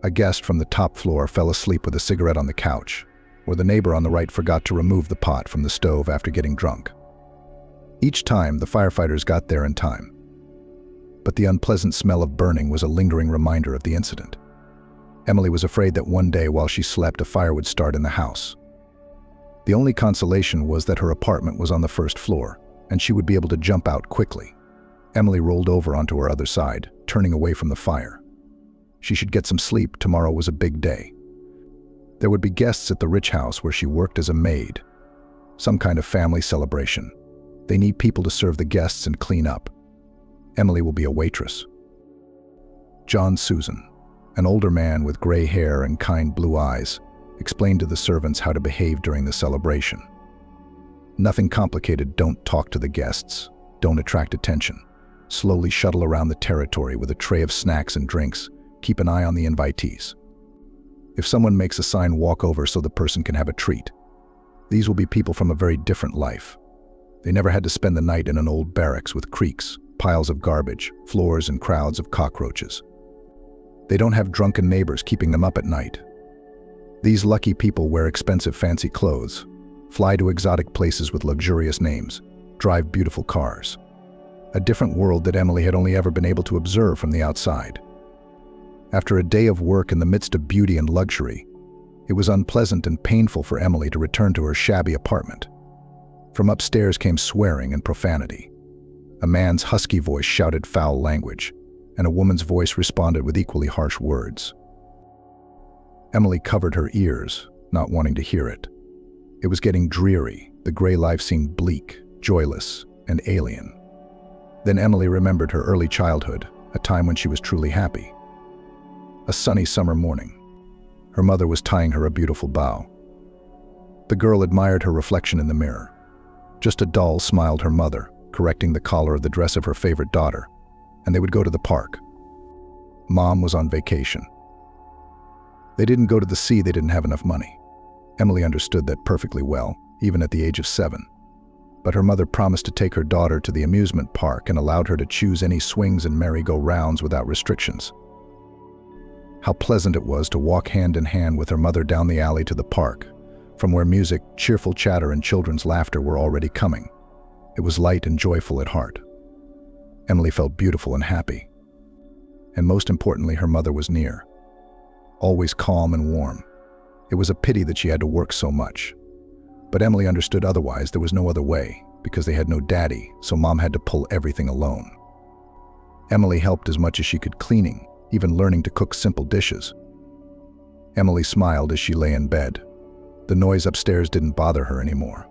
A guest from the top floor fell asleep with a cigarette on the couch, or the neighbor on the right forgot to remove the pot from the stove after getting drunk. Each time, the firefighters got there in time. But the unpleasant smell of burning was a lingering reminder of the incident. Emily was afraid that one day while she slept, a fire would start in the house. The only consolation was that her apartment was on the first floor, and she would be able to jump out quickly. Emily rolled over onto her other side, turning away from the fire. She should get some sleep. Tomorrow was a big day. There would be guests at the rich house where she worked as a maid. Some kind of family celebration. They need people to serve the guests and clean up. Emily will be a waitress. John Susan, an older man with gray hair and kind blue eyes, explained to the servants how to behave during the celebration. Nothing complicated. Don't talk to the guests. Don't attract attention. Slowly shuttle around the territory with a tray of snacks and drinks. Keep an eye on the invitees. If someone makes a sign, walk over so the person can have a treat. These will be people from a very different life. They never had to spend the night in an old barracks with creaks, piles of garbage, floors, and crowds of cockroaches. They don't have drunken neighbors keeping them up at night. These lucky people wear expensive fancy clothes, fly to exotic places with luxurious names, drive beautiful cars. A different world that Emily had only ever been able to observe from the outside. After a day of work in the midst of beauty and luxury, it was unpleasant and painful for Emily to return to her shabby apartment. From upstairs came swearing and profanity. A man's husky voice shouted foul language, and a woman's voice responded with equally harsh words. Emily covered her ears, not wanting to hear it. It was getting dreary. The gray life seemed bleak, joyless, and alien. Then Emily remembered her early childhood, a time when she was truly happy. A sunny summer morning. Her mother was tying her a beautiful bow. The girl admired her reflection in the mirror. Just a doll, smiled her mother, correcting the collar of the dress of her favorite daughter, and they would go to the park. Mom was on vacation. They didn't go to the sea. They didn't have enough money. Emily understood that perfectly well, even at the age of 7. But her mother promised to take her daughter to the amusement park and allowed her to choose any swings and merry-go-rounds without restrictions. How pleasant it was to walk hand in hand with her mother down the alley to the park, from where music, cheerful chatter, and children's laughter were already coming. It was light and joyful at heart. Emily felt beautiful and happy. And most importantly, her mother was near, always calm and warm. It was a pity that she had to work so much. But Emily understood otherwise. There was no other way, because they had no daddy, so Mom had to pull everything alone. Emily helped as much as she could, cleaning, even learning to cook simple dishes. Emily smiled as she lay in bed. The noise upstairs didn't bother her anymore.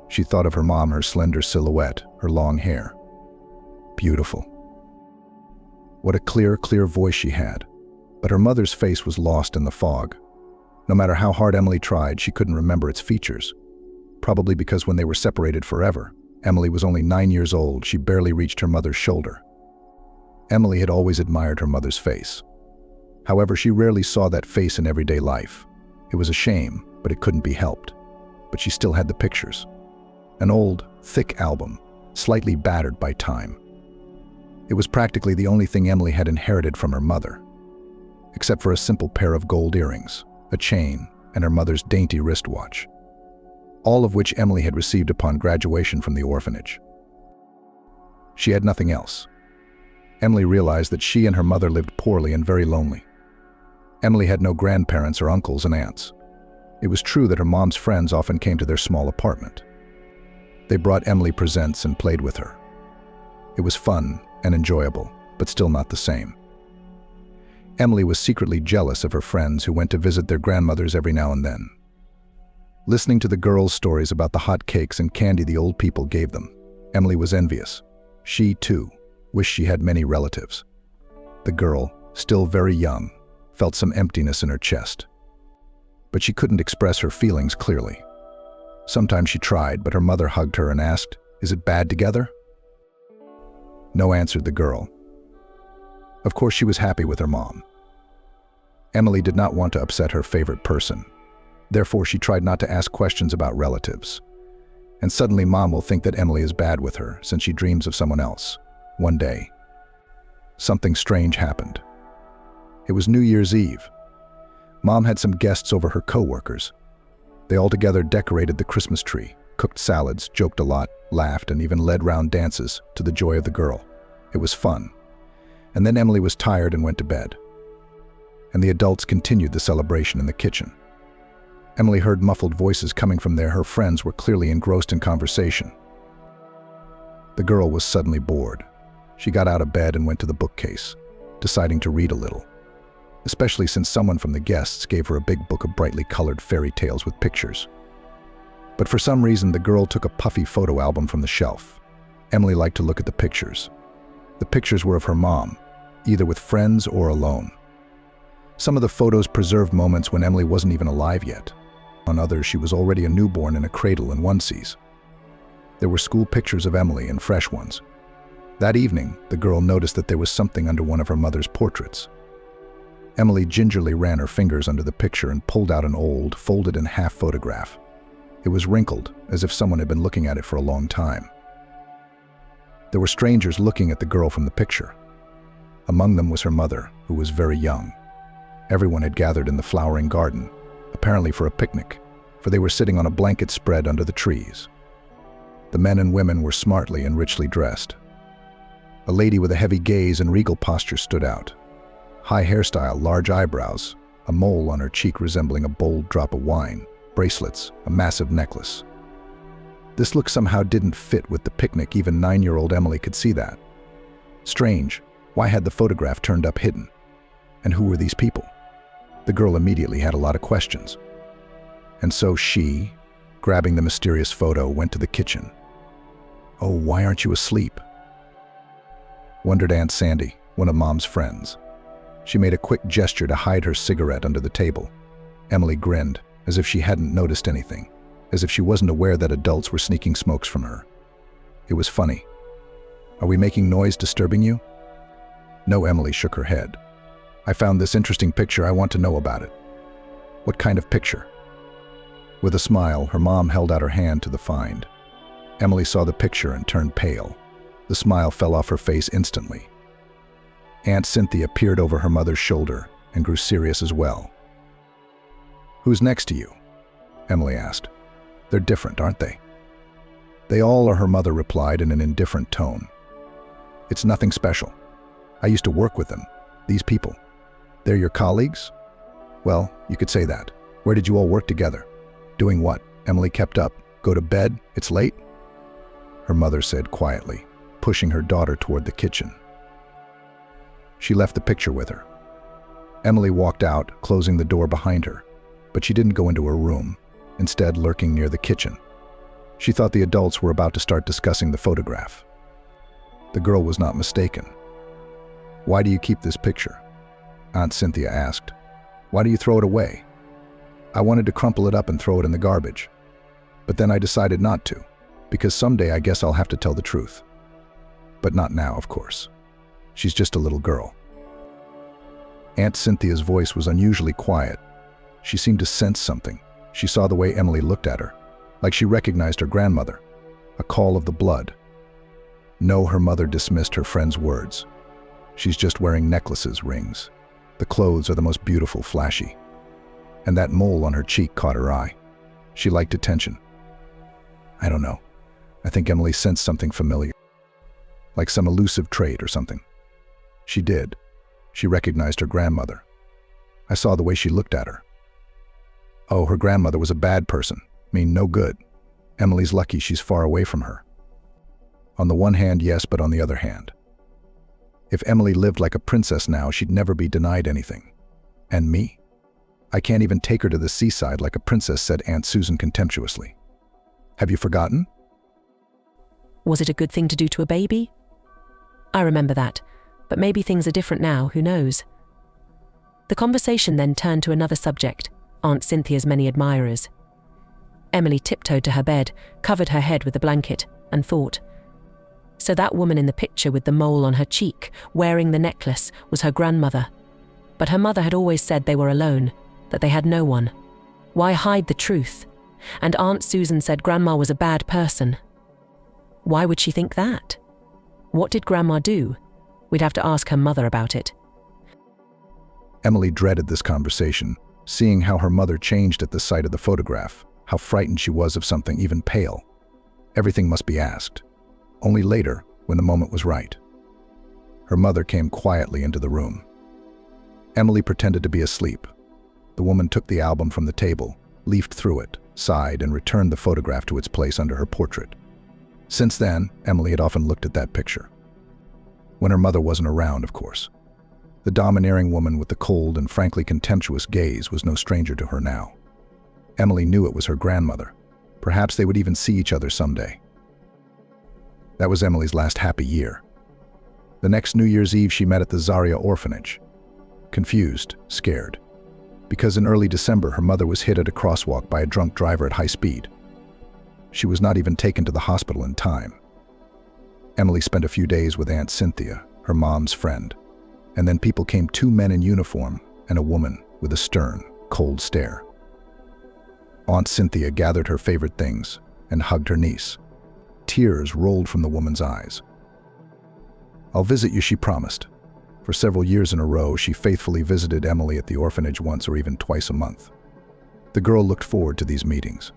She thought of her mom, her slender silhouette, her long hair. Beautiful. What a clear voice she had. But her mother's face was lost in the fog. No matter how hard Emily tried, she couldn't remember its features. Probably because when they were separated forever, Emily was only 9 years old. She barely reached her mother's shoulder. Emily had always admired her mother's face. However, she rarely saw that face in everyday life. It was a shame, but it couldn't be helped. But she still had the pictures. An old, thick album, slightly battered by time. It was practically the only thing Emily had inherited from her mother, except for a simple pair of gold earrings, a chain, and her mother's dainty wristwatch, all of which Emily had received upon graduation from the orphanage. She had nothing else. Emily realized that she and her mother lived poorly and very lonely. Emily had no grandparents or uncles and aunts. It was true that her mom's friends often came to their small apartment. They brought Emily presents and played with her. It was fun and enjoyable, but still not the same. Emily was secretly jealous of her friends who went to visit their grandmothers every now and then. Listening to the girls' stories about the hot cakes and candy the old people gave them, Emily was envious. She, too, wished she had many relatives. The girl, still very young, felt some emptiness in her chest. But she couldn't express her feelings clearly. Sometimes she tried, but her mother hugged her and asked, "Is it bad together?" No, answered the girl. Of course she was happy with her mom. Emily did not want to upset her favorite person. Therefore, she tried not to ask questions about relatives. And suddenly Mom will think that Emily is bad with her since she dreams of someone else. One day, something strange happened. It was New Year's Eve. Mom had some guests over, her co-workers. They all together decorated the Christmas tree, cooked salads, joked a lot, laughed, and even led round dances to the joy of the girl. It was fun. And then Emily was tired and went to bed. And the adults continued the celebration in the kitchen. Emily heard muffled voices coming from there. Her friends were clearly engrossed in conversation. The girl was suddenly bored. She got out of bed and went to the bookcase, deciding to read a little, especially since someone from the guests gave her a big book of brightly colored fairy tales with pictures. But for some reason, the girl took a puffy photo album from the shelf. Emily liked to look at the pictures. The pictures were of her mom, either with friends or alone. Some of the photos preserved moments when Emily wasn't even alive yet. On others, she was already a newborn in a cradle and onesies. There were school pictures of Emily and fresh ones. That evening, the girl noticed that there was something under one of her mother's portraits. Emily gingerly ran her fingers under the picture and pulled out an old, folded in half photograph. It was wrinkled, as if someone had been looking at it for a long time. There were strangers looking at the girl from the picture. Among them was her mother, who was very young. Everyone had gathered in the flowering garden, apparently for a picnic, for they were sitting on a blanket spread under the trees. The men and women were smartly and richly dressed. A lady with a heavy gaze and regal posture stood out. High hairstyle, large eyebrows, a mole on her cheek resembling a bold drop of wine, bracelets, a massive necklace. This look somehow didn't fit with the picnic. Even 9-year-old Emily could see that. Strange, why had the photograph turned up hidden? And who were these people? The girl immediately had a lot of questions. And so she, grabbing the mysterious photo, went to the kitchen. "Oh, why aren't you asleep?" wondered Aunt Sandy, one of Mom's friends. She made a quick gesture to hide her cigarette under the table. Emily grinned, as if she hadn't noticed anything, as if she wasn't aware that adults were sneaking smokes from her. It was funny. "Are we making noise disturbing you?" No, Emily shook her head. "I found this interesting picture. I want to know about it." "What kind of picture?" With a smile, her mom held out her hand to the find. Emily saw the picture and turned pale. The smile fell off her face instantly. Aunt Cynthia peered over her mother's shoulder and grew serious as well. "Who's next to you?" Emily asked. "They're different, aren't they?" "They all are," her mother replied in an indifferent tone. "It's nothing special. I used to work with them, these people. They're your colleagues?" "Well, you could say that. Where did you all work together?" "Doing what?" Emily kept up. "Go to bed? It's late?" Her mother said quietly, pushing her daughter toward the kitchen. She left the picture with her. Emily walked out, closing the door behind her, but she didn't go into her room, instead lurking near the kitchen. She thought the adults were about to start discussing the photograph. The girl was not mistaken. "Why do you keep this picture?" Aunt Cynthia asked. "Why do you throw it away?" "I wanted to crumple it up and throw it in the garbage. But then I decided not to, because someday I guess I'll have to tell the truth. But not now, of course. She's just a little girl." Aunt Cynthia's voice was unusually quiet. She seemed to sense something. She saw the way Emily looked at her, like she recognized her grandmother. A call of the blood. No, her mother dismissed her friend's words. "She's just wearing necklaces, rings. The clothes are the most beautiful, flashy." And that mole on her cheek caught her eye. She liked attention. I don't know. I think Emily sensed something familiar, like some elusive trait or something. She did. She recognized her grandmother. I saw the way she looked at her. Oh, her grandmother was a bad person. No good. Emily's lucky she's far away from her. On the one hand, yes, but on the other hand. If Emily lived like a princess now, she'd never be denied anything. And me? I can't even take her to the seaside like a princess, said Aunt Susan contemptuously. Have you forgotten? Was it a good thing to do to a baby? I remember that, but maybe things are different now, who knows? The conversation then turned to another subject, Aunt Cynthia's many admirers. Emily tiptoed to her bed, covered her head with a blanket, and thought. So that woman in the picture with the mole on her cheek, wearing the necklace, was her grandmother. But her mother had always said they were alone, that they had no one. Why hide the truth? And Aunt Susan said Grandma was a bad person. Why would she think that? What did Grandma do? We'd have to ask her mother about it. Emily dreaded this conversation, seeing how her mother changed at the sight of the photograph, how frightened she was of something, even pale. Everything must be asked. Only later, when the moment was right. Her mother came quietly into the room. Emily pretended to be asleep. The woman took the album from the table, leafed through it, sighed, and returned the photograph to its place under her portrait. Since then, Emily had often looked at that picture. When her mother wasn't around, of course. The domineering woman with the cold and frankly contemptuous gaze was no stranger to her now. Emily knew it was her grandmother. Perhaps they would even see each other someday. That was Emily's last happy year. The next New Year's Eve she met at the Zaria orphanage. Confused, scared. Because in early December her mother was hit at a crosswalk by a drunk driver at high speed. She was not even taken to the hospital in time. Emily spent a few days with Aunt Cynthia, her mom's friend. And then people came, 2 men in uniform and a woman with a stern, cold stare. Aunt Cynthia gathered her favorite things and hugged her niece. Tears rolled from the woman's eyes. "I'll visit you," she promised. For several years in a row, she faithfully visited Emily at the orphanage once or even twice a month. The girl looked forward to these meetings.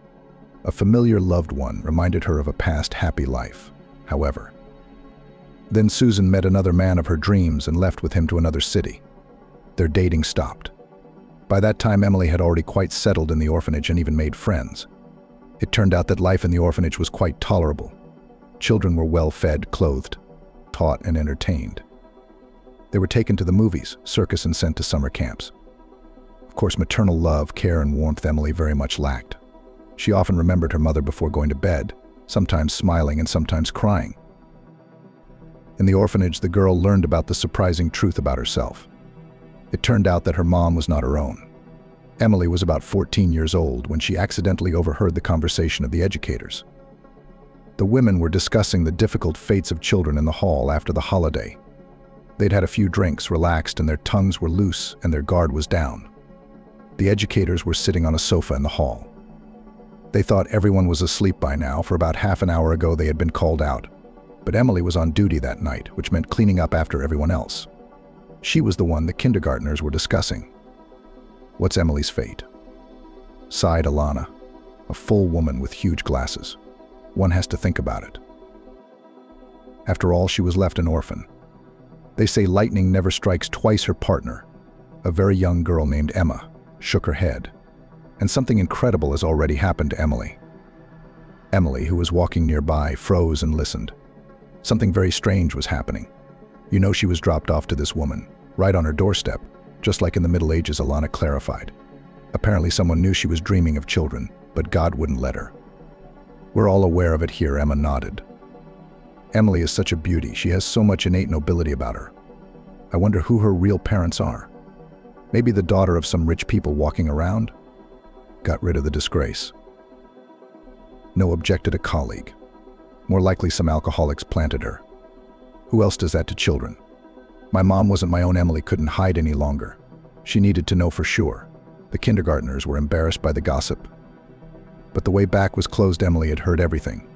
A familiar loved one reminded her of a past happy life, however. Then Susan met another man of her dreams and left with him to another city. Their dating stopped. By that time, Emily had already quite settled in the orphanage and even made friends. It turned out that life in the orphanage was quite tolerable. Children were well fed, clothed, taught, and entertained. They were taken to the movies, circus, and sent to summer camps. Of course, maternal love, care, and warmth Emily very much lacked. She often remembered her mother before going to bed, sometimes smiling and sometimes crying. In the orphanage, the girl learned about the surprising truth about herself. It turned out that her mom was not her own. Emily was about 14 years old when she accidentally overheard the conversation of the educators. The women were discussing the difficult fates of children in the hall after the holiday. They'd had a few drinks, relaxed, and their tongues were loose and their guard was down. The educators were sitting on a sofa in the hall. They thought everyone was asleep by now, for about half an hour ago they had been called out. But Emily was on duty that night, which meant cleaning up after everyone else. She was the one the kindergartners were discussing. What's Emily's fate? Sighed Alana, a full woman with huge glasses. One has to think about it. After all, she was left an orphan. They say lightning never strikes twice her partner. A very young girl named Emma shook her head. And something incredible has already happened to Emily. Emily, who was walking nearby, froze and listened. Something very strange was happening. You know, she was dropped off to this woman, right on her doorstep, just like in the Middle Ages, Alana clarified. Apparently someone knew she was dreaming of children, but God wouldn't let her. We're all aware of it here, Emma nodded. Emily is such a beauty. She has so much innate nobility about her. I wonder who her real parents are. Maybe the daughter of some rich people walking around? Got rid of the disgrace. No, objected a colleague. More likely some alcoholics planted her. Who else does that to children? My mom wasn't my own. Emily couldn't hide any longer. She needed to know for sure. The kindergartners were embarrassed by the gossip. But the way back was closed. Emily had heard everything.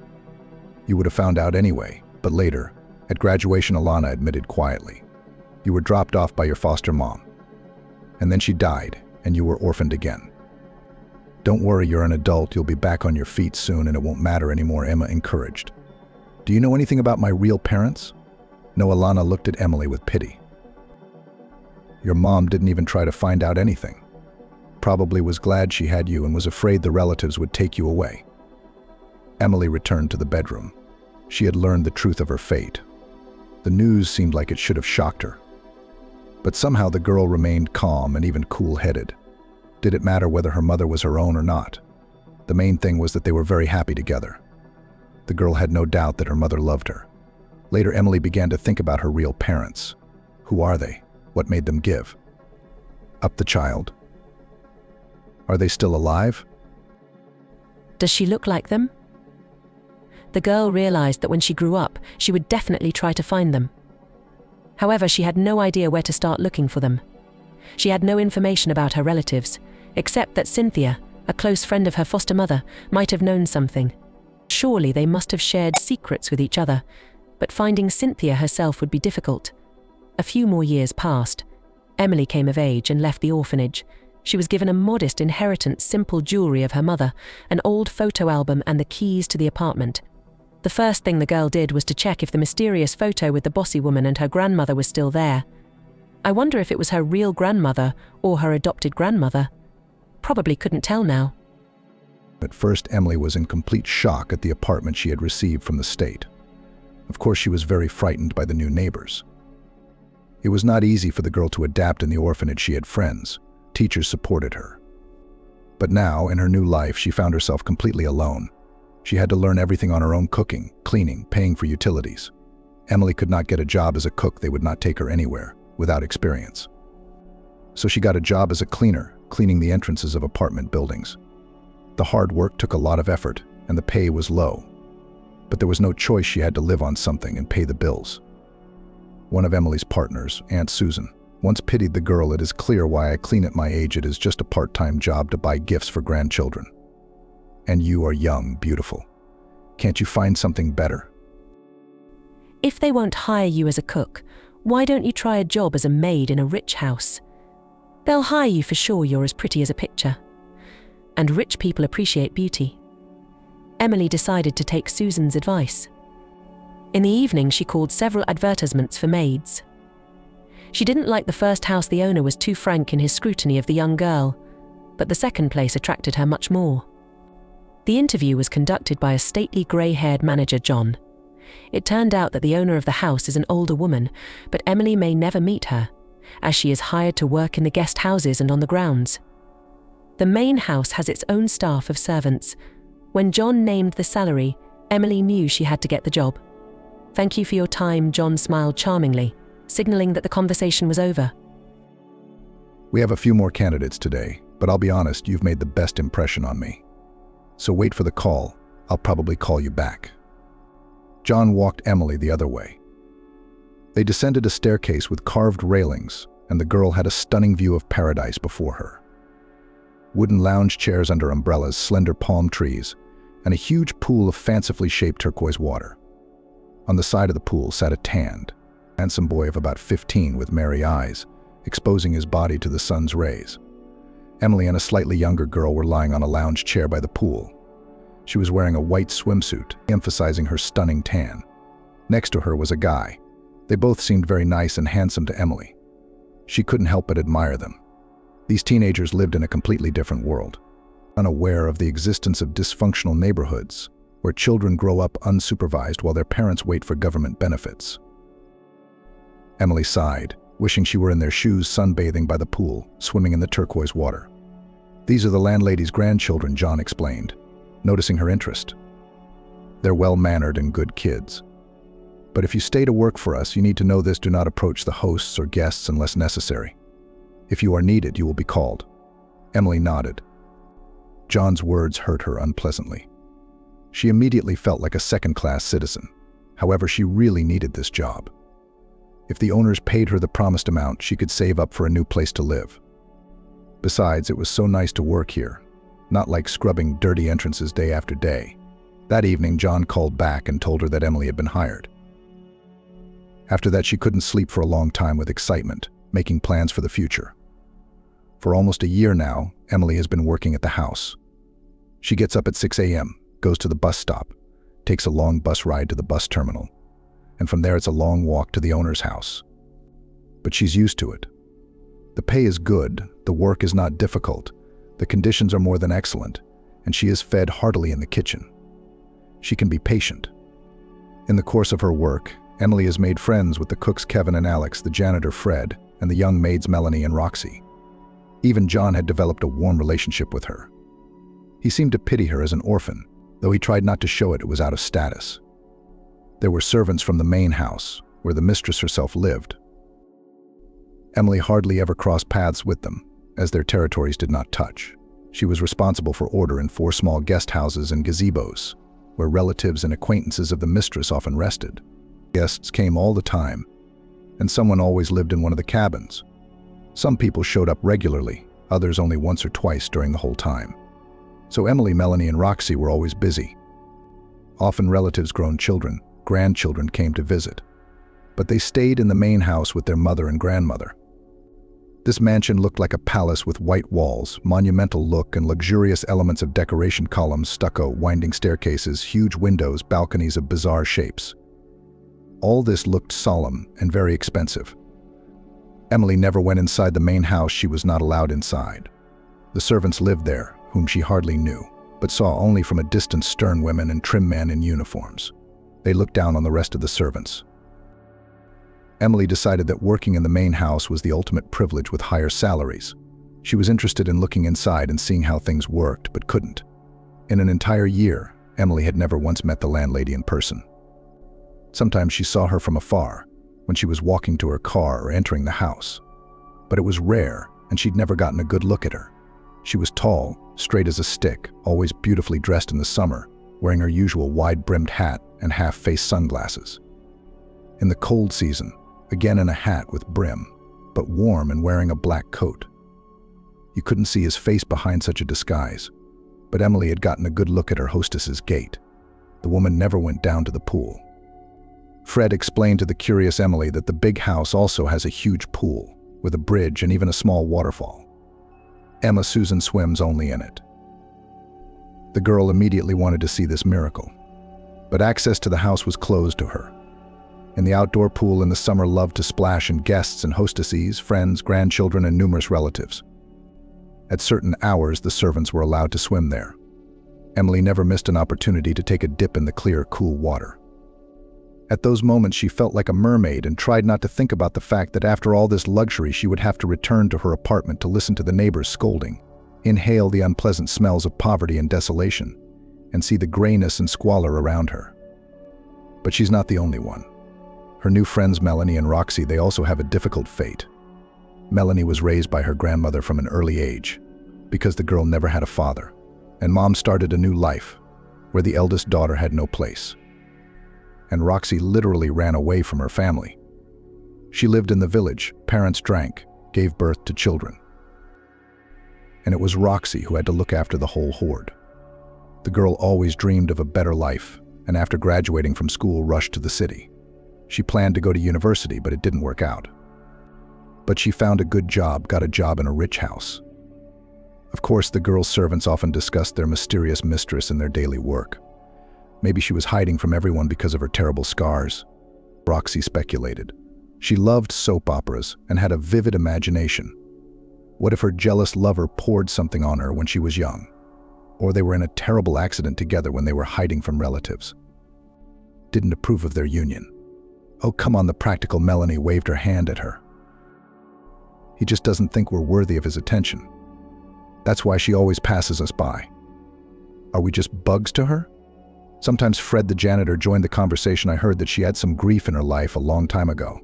You would have found out anyway, but later, at graduation, Alana admitted quietly. You were dropped off by your foster mom. And then she died, and you were orphaned again. Don't worry, you're an adult. You'll be back on your feet soon, and it won't matter anymore, Emma encouraged. Do you know anything about my real parents? No, Alana looked at Emily with pity. Your mom didn't even try to find out anything. Probably was glad she had you and was afraid the relatives would take you away. Emily returned to the bedroom. She had learned the truth of her fate. The news seemed like it should have shocked her. But somehow the girl remained calm and even cool-headed. Did it matter whether her mother was her own or not? The main thing was that they were very happy together. The girl had no doubt that her mother loved her. Later, Emily began to think about her real parents. Who are they? What made them give up the child? Are they still alive? Does she look like them? The girl realized that when she grew up, she would definitely try to find them. However, she had no idea where to start looking for them. She had no information about her relatives, except that Cynthia, a close friend of her foster mother, might have known something. Surely they must have shared secrets with each other, but finding Cynthia herself would be difficult. A few more years passed. Emily came of age and left the orphanage. She was given a modest inheritance, simple jewelry of her mother, an old photo album and the keys to the apartment. The first thing the girl did was to check if the mysterious photo with the bossy woman and her grandmother was still there. I wonder if it was her real grandmother or her adopted grandmother. Probably couldn't tell now. At first, Emily was in complete shock at the apartment she had received from the state. Of course, she was very frightened by the new neighbors. It was not easy for the girl to adapt in the orphanage. She had friends. Teachers supported her. But now, in her new life, she found herself completely alone. She had to learn everything on her own: cooking, cleaning, paying for utilities. Emily could not get a job as a cook. They would not take her anywhere without experience. So she got a job as a cleaner, cleaning the entrances of apartment buildings. The hard work took a lot of effort, and the pay was low. But there was no choice. She had to live on something and pay the bills. One of Emily's partners, Aunt Susan, once pitied the girl. "It is clear why I clean at my age. It is just a part-time job to buy gifts for grandchildren. And you are young, beautiful. Can't you find something better?" If they won't hire you as a cook, why don't you try a job as a maid in a rich house? They'll hire you for sure. You're as pretty as a picture. And rich people appreciate beauty. Emily decided to take Susan's advice. In the evening, she called several advertisements for maids. She didn't like the first house. The owner was too frank in his scrutiny of the young girl, but the second place attracted her much more. The interview was conducted by a stately grey-haired manager, John. It turned out that the owner of the house is an older woman, but Emily may never meet her, as she is hired to work in the guest houses and on the grounds. The main house has its own staff of servants. When John named the salary, Emily knew she had to get the job. "Thank you for your time," John smiled charmingly, signaling that the conversation was over. "We have a few more candidates today, but I'll be honest, you've made the best impression on me. So wait for the call. I'll probably call you back." John walked Emily the other way. They descended a staircase with carved railings, and the girl had a stunning view of paradise before her. Wooden lounge chairs under umbrellas, slender palm trees, and a huge pool of fancifully shaped turquoise water. On the side of the pool sat a tanned, handsome boy of about 15 with merry eyes, exposing his body to the sun's rays. Emily and a slightly younger girl were lying on a lounge chair by the pool. She was wearing a white swimsuit, emphasizing her stunning tan. Next to her was a guy. They both seemed very nice and handsome to Emily. She couldn't help but admire them. These teenagers lived in a completely different world, unaware of the existence of dysfunctional neighborhoods, where children grow up unsupervised while their parents wait for government benefits. Emily sighed, wishing she were in their shoes, sunbathing by the pool, swimming in the turquoise water. "These are the landlady's grandchildren," John explained, noticing her interest. "They're well-mannered and good kids. But if you stay to work for us, you need to know this: do not approach the hosts or guests unless necessary. If you are needed, you will be called." Emily nodded. John's words hurt her unpleasantly. She immediately felt like a second-class citizen. However, she really needed this job. If the owners paid her the promised amount, she could save up for a new place to live. Besides, it was so nice to work here, not like scrubbing dirty entrances day after day. That evening, John called back and told her that Emily had been hired. After that, she couldn't sleep for a long time with excitement, making plans for the future. For almost a year now, Emily has been working at the house. She gets up at 6 a.m., goes to the bus stop, takes a long bus ride to the bus terminal, and from there it's a long walk to the owner's house. But she's used to it. The pay is good, the work is not difficult, the conditions are more than excellent, and she is fed heartily in the kitchen. She can be patient. In the course of her work, Emily has made friends with the cooks Kevin and Alex, the janitor Fred, and the young maids Melanie and Roxy. Even John had developed a warm relationship with her. He seemed to pity her as an orphan, though he tried not to show it was out of status. There were servants from the main house, where the mistress herself lived. Emily hardly ever crossed paths with them, as their territories did not touch. She was responsible for order in 4 small guest houses and gazebos, where relatives and acquaintances of the mistress often rested. Guests came all the time, and someone always lived in one of the cabins. Some people showed up regularly, others only once or twice during the whole time. So Emily, Melanie, and Roxy were always busy. Often relatives' grown children, grandchildren came to visit, but they stayed in the main house with their mother and grandmother. This mansion looked like a palace with white walls, monumental look, and luxurious elements of decoration: columns, stucco, winding staircases, huge windows, balconies of bizarre shapes. All this looked solemn and very expensive. Emily never went inside the main house. She was not allowed inside. The servants lived there, whom she hardly knew, but saw only from a distance stern women and trim men in uniforms. They looked down on the rest of the servants. Emily decided that working in the main house was the ultimate privilege with higher salaries. She was interested in looking inside and seeing how things worked, but couldn't. In an entire year, Emily had never once met the landlady in person. Sometimes she saw her from afar, when she was walking to her car or entering the house. But it was rare, and she'd never gotten a good look at her. She was tall, straight as a stick, always beautifully dressed in the summer, wearing her usual wide-brimmed hat and half-face sunglasses. In the cold season, again in a hat with brim, but warm and wearing a black coat. You couldn't see his face behind such a disguise, but Emily had gotten a good look at her hostess's gait. The woman never went down to the pool. Fred explained to the curious Emily that the big house also has a huge pool, with a bridge and even a small waterfall. Emma Susan swims only in it. The girl immediately wanted to see this miracle, but access to the house was closed to her. In the outdoor pool in the summer loved to splash in guests and hostesses, friends, grandchildren, and numerous relatives. At certain hours, the servants were allowed to swim there. Emily never missed an opportunity to take a dip in the clear, cool water. At those moments, she felt like a mermaid and tried not to think about the fact that after all this luxury, she would have to return to her apartment to listen to the neighbors scolding, inhale the unpleasant smells of poverty and desolation, and see the grayness and squalor around her. But she's not the only one. Her new friends Melanie and Roxy, they also have a difficult fate. Melanie was raised by her grandmother from an early age, because the girl never had a father, and Mom started a new life, where the eldest daughter had no place. And Roxy literally ran away from her family. She lived in the village, parents drank, gave birth to children. And it was Roxy who had to look after the whole horde. The girl always dreamed of a better life, and after graduating from school rushed to the city. She planned to go to university, but it didn't work out. But she found a good job, got a job in a rich house. Of course, the girl's servants often discussed their mysterious mistress and their daily work. Maybe she was hiding from everyone because of her terrible scars. Roxy speculated. She loved soap operas and had a vivid imagination. What if her jealous lover poured something on her when she was young? Or they were in a terrible accident together when they were hiding from relatives? Didn't approve of their union. Oh, come on, the practical Melanie waved her hand at her. He just doesn't think we're worthy of his attention. That's why she always passes us by. Are we just bugs to her? Sometimes Fred the janitor joined the conversation. I heard that she had some grief in her life a long time ago.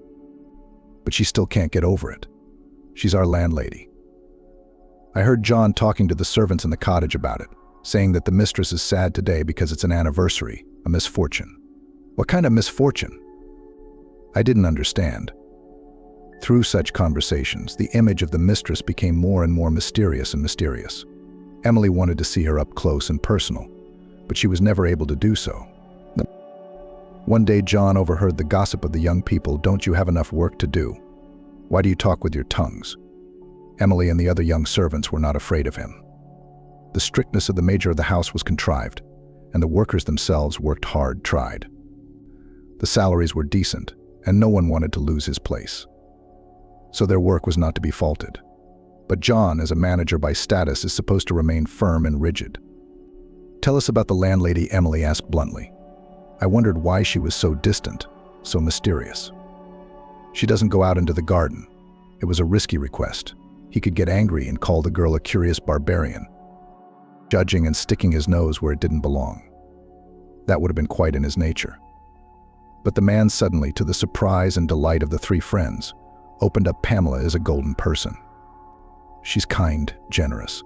But she still can't get over it. She's our landlady. I heard John talking to the servants in the cottage about it, saying that the mistress is sad today because it's an anniversary, a misfortune. What kind of misfortune? I didn't understand. Through such conversations, the image of the mistress became more and more mysterious and mysterious. Emily wanted to see her up close and personal, but she was never able to do so. One day, John overheard the gossip of the young people. Don't you have enough work to do? Why do you talk with your tongues? Emily and the other young servants were not afraid of him. The strictness of the major of the house was contrived, and the workers themselves worked hard, tried. The salaries were decent, and no one wanted to lose his place. So their work was not to be faulted. But John, as a manager by status, is supposed to remain firm and rigid. Tell us about the landlady, Emily asked bluntly. I wondered why she was so distant, so mysterious. She doesn't go out into the garden. It was a risky request. He could get angry and call the girl a curious barbarian, judging and sticking his nose where it didn't belong. That would have been quite in his nature. But the man suddenly, to the surprise and delight of the three friends, opened up Pamela as a golden person. She's kind, generous,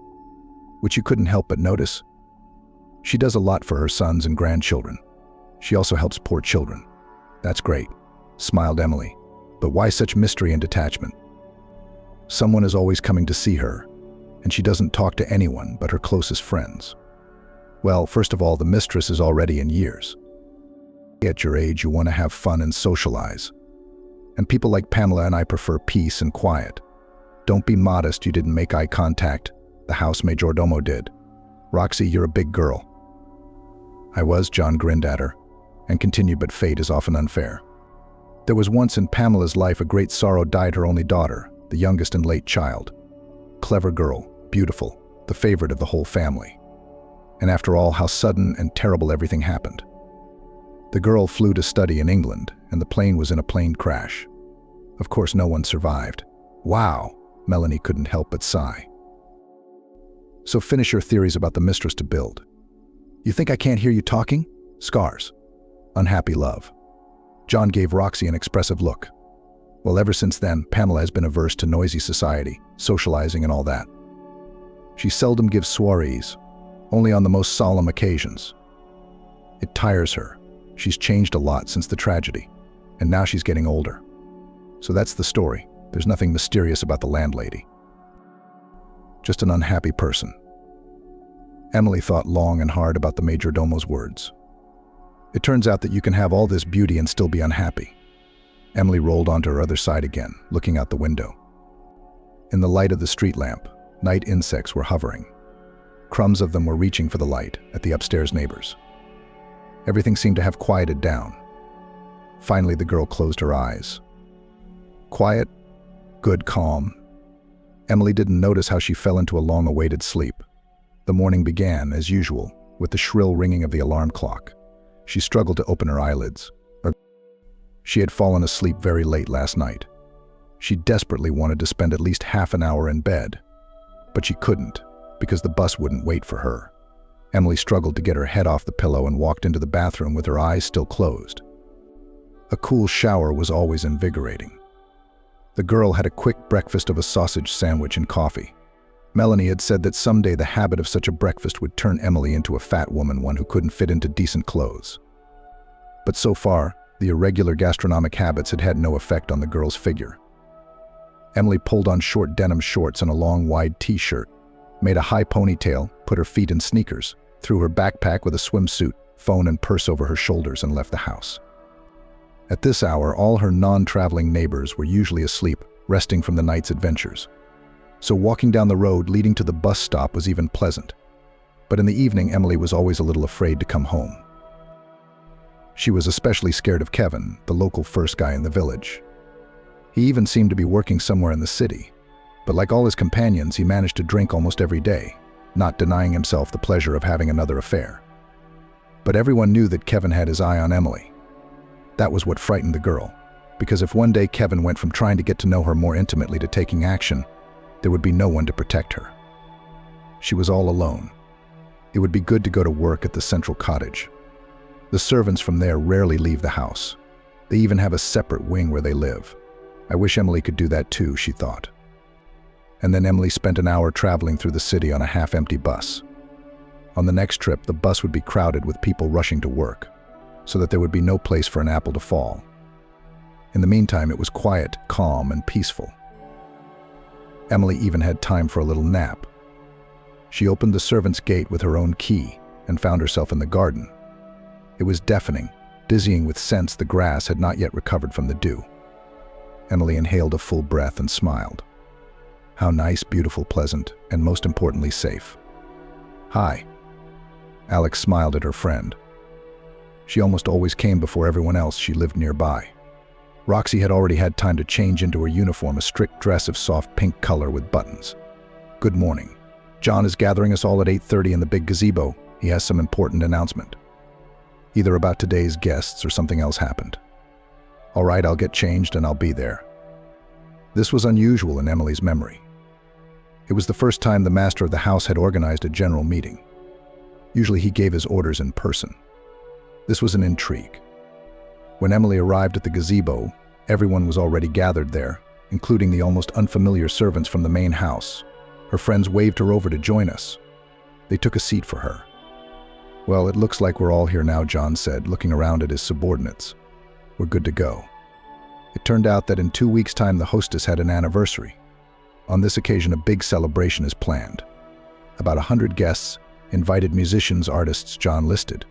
which you couldn't help but notice. She does a lot for her sons and grandchildren. She also helps poor children. That's great, smiled Emily. But why such mystery and detachment? Someone is always coming to see her, and she doesn't talk to anyone but her closest friends. Well, first of all, the mistress is already in years. At your age, you want to have fun and socialize. And people like Pamela and I prefer peace and quiet. Don't be modest you didn't make eye contact. The house majordomo did. Roxy, you're a big girl. I was, John grinned at her, and continued, but fate is often unfair. There was once in Pamela's life a great sorrow died her only daughter, the youngest and late child. Clever girl, beautiful, the favorite of the whole family. And after all, how sudden and terrible everything happened. The girl flew to study in England, and the plane was in a plane crash. Of course, no one survived. Wow, Melanie couldn't help but sigh. So finish your theories about the mistress to build. You think I can't hear you talking? Scars. Unhappy love. John gave Roxy an expressive look. Well, ever since then, Pamela has been averse to noisy society, socializing and all that. She seldom gives soirees, only on the most solemn occasions. It tires her. She's changed a lot since the tragedy, and now she's getting older. So that's the story. There's nothing mysterious about the landlady. Just an unhappy person. Emily thought long and hard about the majordomo's words. It turns out that you can have all this beauty and still be unhappy. Emily rolled onto her other side again, looking out the window. In the light of the street lamp, night insects were hovering. Crumbs of them were reaching for the light at the upstairs neighbors. Everything seemed to have quieted down. Finally, the girl closed her eyes. Quiet, good calm. Emily didn't notice how she fell into a long-awaited sleep. The morning began, as usual, with the shrill ringing of the alarm clock. She struggled to open her eyelids. She had fallen asleep very late last night. She desperately wanted to spend at least half an hour in bed, but she couldn't, because the bus wouldn't wait for her. Emily struggled to get her head off the pillow and walked into the bathroom with her eyes still closed. A cool shower was always invigorating. The girl had a quick breakfast of a sausage sandwich and coffee. Melanie had said that someday the habit of such a breakfast would turn Emily into a fat woman, one who couldn't fit into decent clothes. But so far, the irregular gastronomic habits had had no effect on the girl's figure. Emily pulled on short denim shorts and a long, wide t-shirt, made a high ponytail, put her feet in sneakers, threw her backpack with a swimsuit, phone and purse over her shoulders, and left the house. At this hour, all her non-traveling neighbors were usually asleep, resting from the night's adventures. So walking down the road leading to the bus stop was even pleasant. But in the evening, Emily was always a little afraid to come home. She was especially scared of Kevin, the local first guy in the village. He even seemed to be working somewhere in the city, but like all his companions, he managed to drink almost every day, not denying himself the pleasure of having another affair. But everyone knew that Kevin had his eye on Emily. That was what frightened the girl, because if one day Kevin went from trying to get to know her more intimately to taking action, there would be no one to protect her. She was all alone. It would be good to go to work at the central cottage. The servants from there rarely leave the house. They even have a separate wing where they live. I wish Emily could do that too, she thought. And then Emily spent an hour traveling through the city on a half-empty bus. On the next trip, the bus would be crowded with people rushing to work, so that there would be no place for an apple to fall. In the meantime, it was quiet, calm, and peaceful. Emily even had time for a little nap. She opened the servant's gate with her own key and found herself in the garden. It was deafening, dizzying with scents the grass had not yet recovered from the dew. Emily inhaled a full breath and smiled. How nice, beautiful, pleasant, and most importantly, safe. Hi. Alex smiled at her friend. She almost always came before everyone else. She lived nearby. Roxy had already had time to change into her uniform, a strict dress of soft pink color with buttons. Good morning. John is gathering us all at 8:30 in the big gazebo. He has some important announcement. Either about today's guests or something else happened. All right, I'll get changed and I'll be there. This was unusual in Emily's memory. It was the first time the master of the house had organized a general meeting. Usually he gave his orders in person. This was an intrigue. When Emily arrived at the gazebo, everyone was already gathered there, including the almost unfamiliar servants from the main house. Her friends waved her over to join us. They took a seat for her. Well, it looks like we're all here now, John said, looking around at his subordinates. We're good to go. It turned out that in 2 weeks' time the hostess had an anniversary. On this occasion, a big celebration is planned. About 100 guests, invited musicians, artists John listed,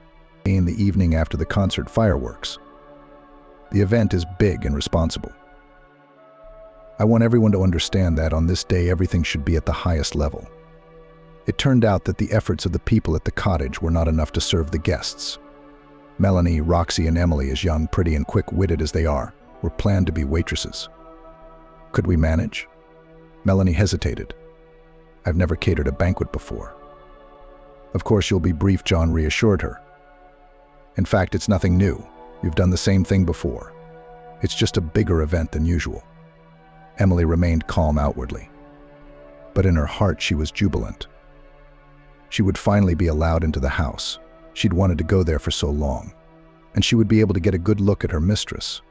in the evening after the concert fireworks. The event is big and responsible. I want everyone to understand that on this day everything should be at the highest level. It turned out that the efforts of the people at the cottage were not enough to serve the guests. Melanie, Roxy, and Emily, as young, pretty, and quick-witted as they are, were planned to be waitresses. Could we manage? Melanie hesitated. I've never catered a banquet before. Of course you'll be brief, John reassured her. In fact, it's nothing new. You've done the same thing before. It's just a bigger event than usual. Emily remained calm outwardly, but in her heart she was jubilant. She would finally be allowed into the house. She'd wanted to go there for so long, and she would be able to get a good look at her mistress.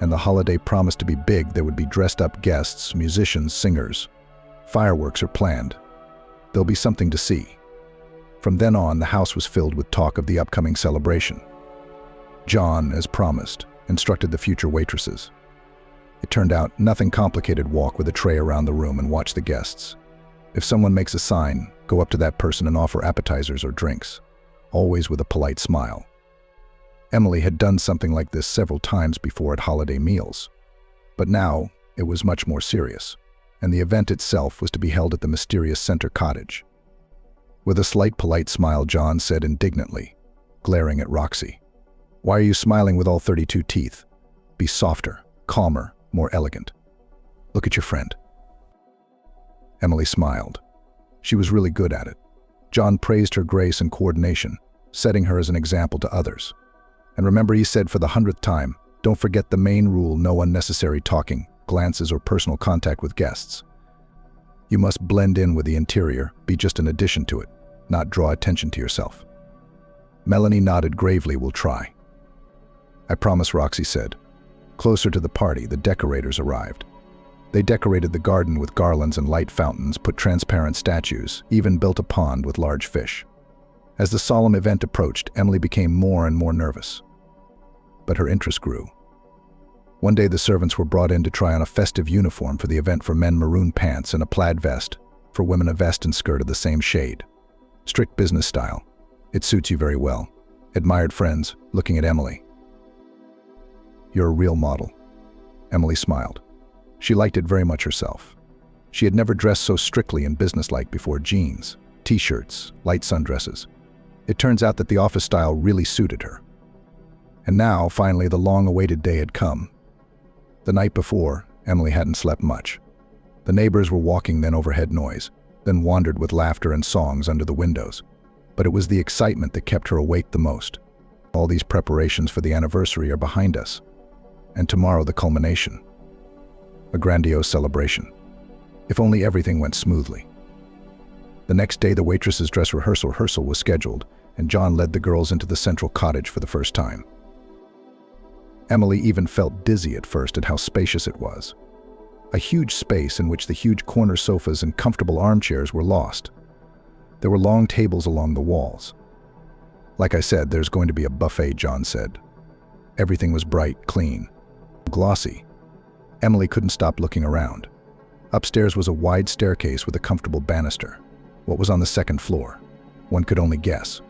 And the holiday promised to be big. There would be dressed-up guests, musicians, singers. Fireworks are planned. There'll be something to see. From then on, the house was filled with talk of the upcoming celebration. John, as promised, instructed the future waitresses. It turned out nothing complicated. Walk with a tray around the room and watch the guests. If someone makes a sign, go up to that person and offer appetizers or drinks, always with a polite smile. Emily had done something like this several times before at holiday meals, but now it was much more serious, and the event itself was to be held at the mysterious center cottage. With a slight polite smile, John said indignantly, glaring at Roxy, "Why are you smiling with all 32 teeth? Be softer, calmer, more elegant. Look at your friend." Emily smiled. She was really good at it. John praised her grace and coordination, setting her as an example to others. And remember, he said for the 100th time, don't forget the main rule: no unnecessary talking, glances, or personal contact with guests. You must blend in with the interior, be just an addition to it, not draw attention to yourself. Melanie nodded gravely. We'll try. I promise, Roxy said. Closer to the party, the decorators arrived. They decorated the garden with garlands and light fountains, put transparent statues, even built a pond with large fish. As the solemn event approached, Emily became more and more nervous. But her interest grew. One day the servants were brought in to try on a festive uniform for the event. For men, maroon pants and a plaid vest. For women, a vest and skirt of the same shade. Strict business style. It suits you very well, admired friends, looking at Emily. You're a real model. Emily smiled. She liked it very much herself. She had never dressed so strictly and businesslike before. Jeans, t-shirts, light sundresses. It turns out that the office style really suited her. And now, finally, the long-awaited day had come. The night before, Emily hadn't slept much. The neighbors were walking, then overhead noise, then wandered with laughter and songs under the windows. But it was the excitement that kept her awake the most. All these preparations for the anniversary are behind us. And tomorrow the culmination. A grandiose celebration. If only everything went smoothly. The next day the waitress's dress rehearsal was scheduled, and John led the girls into the central cottage for the first time. Emily even felt dizzy at first at how spacious it was. A huge space in which the huge corner sofas and comfortable armchairs were lost. There were long tables along the walls. Like I said, there's going to be a buffet, John said. Everything was bright, clean, glossy. Emily couldn't stop looking around. Upstairs was a wide staircase with a comfortable banister. What was on the second floor? One could only guess.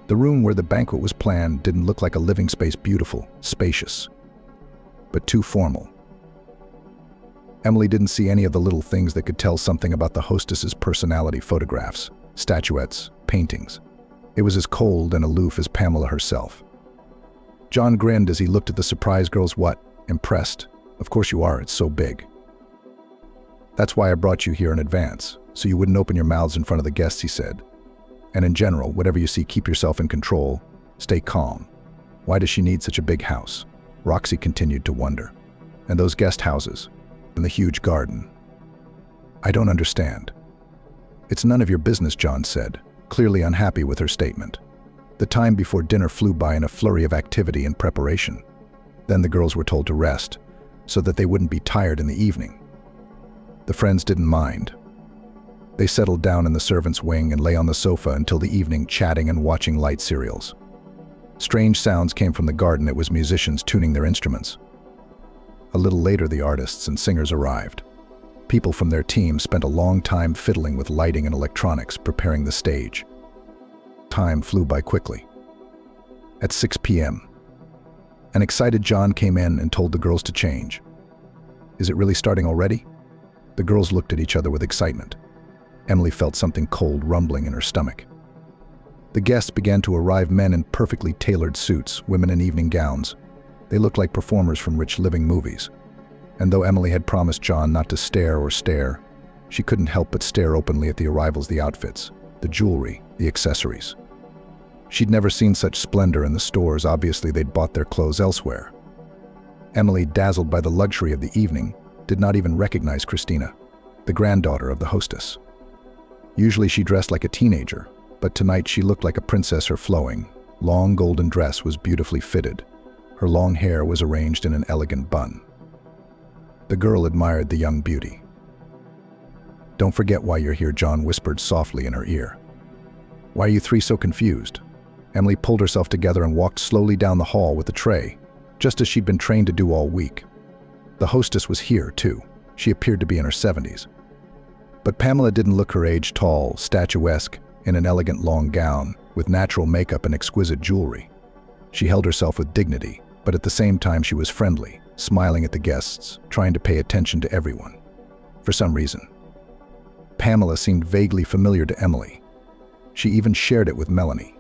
The room where the banquet was planned didn't look like a living space. Beautiful, spacious, but too formal. Emily didn't see any of the little things that could tell something about the hostess's personality: photographs, statuettes, paintings. It was as cold and aloof as Pamela herself. John grinned as he looked at the surprised girls. What? Impressed? Of course you are, it's so big. That's why I brought you here in advance, so you wouldn't open your mouths in front of the guests, he said. And in general, whatever you see, keep yourself in control, stay calm. Why does she need such a big house? Roxy continued to wonder. And those guest houses, and the huge garden. I don't understand. It's none of your business, John said, clearly unhappy with her statement. The time before dinner flew by in a flurry of activity and preparation. Then the girls were told to rest, so that they wouldn't be tired in the evening. The friends didn't mind. They settled down in the servants' wing and lay on the sofa until the evening, chatting and watching light serials. Strange sounds came from the garden. It was musicians tuning their instruments. A little later, the artists and singers arrived. People from their team spent a long time fiddling with lighting and electronics, preparing the stage. Time flew by quickly. At 6 p.m., an excited John came in and told the girls to change. Is it really starting already? The girls looked at each other with excitement. Emily felt something cold rumbling in her stomach. The guests began to arrive, men in perfectly tailored suits, women in evening gowns. They looked like performers from rich living movies. And though Emily had promised John not to stare, she couldn't help but stare openly at the arrivals, the outfits, the jewelry, the accessories. She'd never seen such splendor in the stores. Obviously, they'd bought their clothes elsewhere. Emily, dazzled by the luxury of the evening, did not even recognize Christina, the granddaughter of the hostess. Usually she dressed like a teenager, but tonight she looked like a princess. Her flowing, long golden dress was beautifully fitted. Her long hair was arranged in an elegant bun. The girl admired the young beauty. Don't forget why you're here, John whispered softly in her ear. Why are you three so confused? Emily pulled herself together and walked slowly down the hall with the tray, just as she'd been trained to do all week. The hostess was here, too. She appeared to be in her 70s. But Pamela didn't look her age, tall, statuesque, in an elegant long gown, with natural makeup and exquisite jewelry. She held herself with dignity, but at the same time she was friendly, smiling at the guests, trying to pay attention to everyone. For some reason, Pamela seemed vaguely familiar to Emily. She even shared it with Melanie.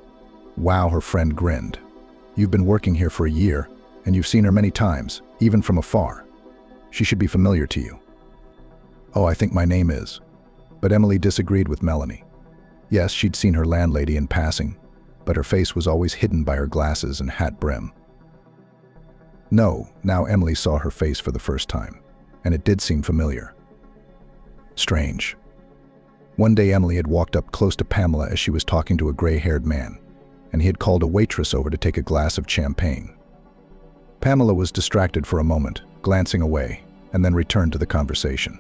Wow, her friend grinned. You've been working here for a year, and you've seen her many times, even from afar. She should be familiar to you. Oh, I think my name is. But Emily disagreed with Melanie. Yes, she'd seen her landlady in passing, but her face was always hidden by her glasses and hat brim. No, now Emily saw her face for the first time, and it did seem familiar. Strange. One day Emily had walked up close to Pamela as she was talking to a gray-haired man, and he had called a waitress over to take a glass of champagne. Pamela was distracted for a moment, glancing away, and then returned to the conversation.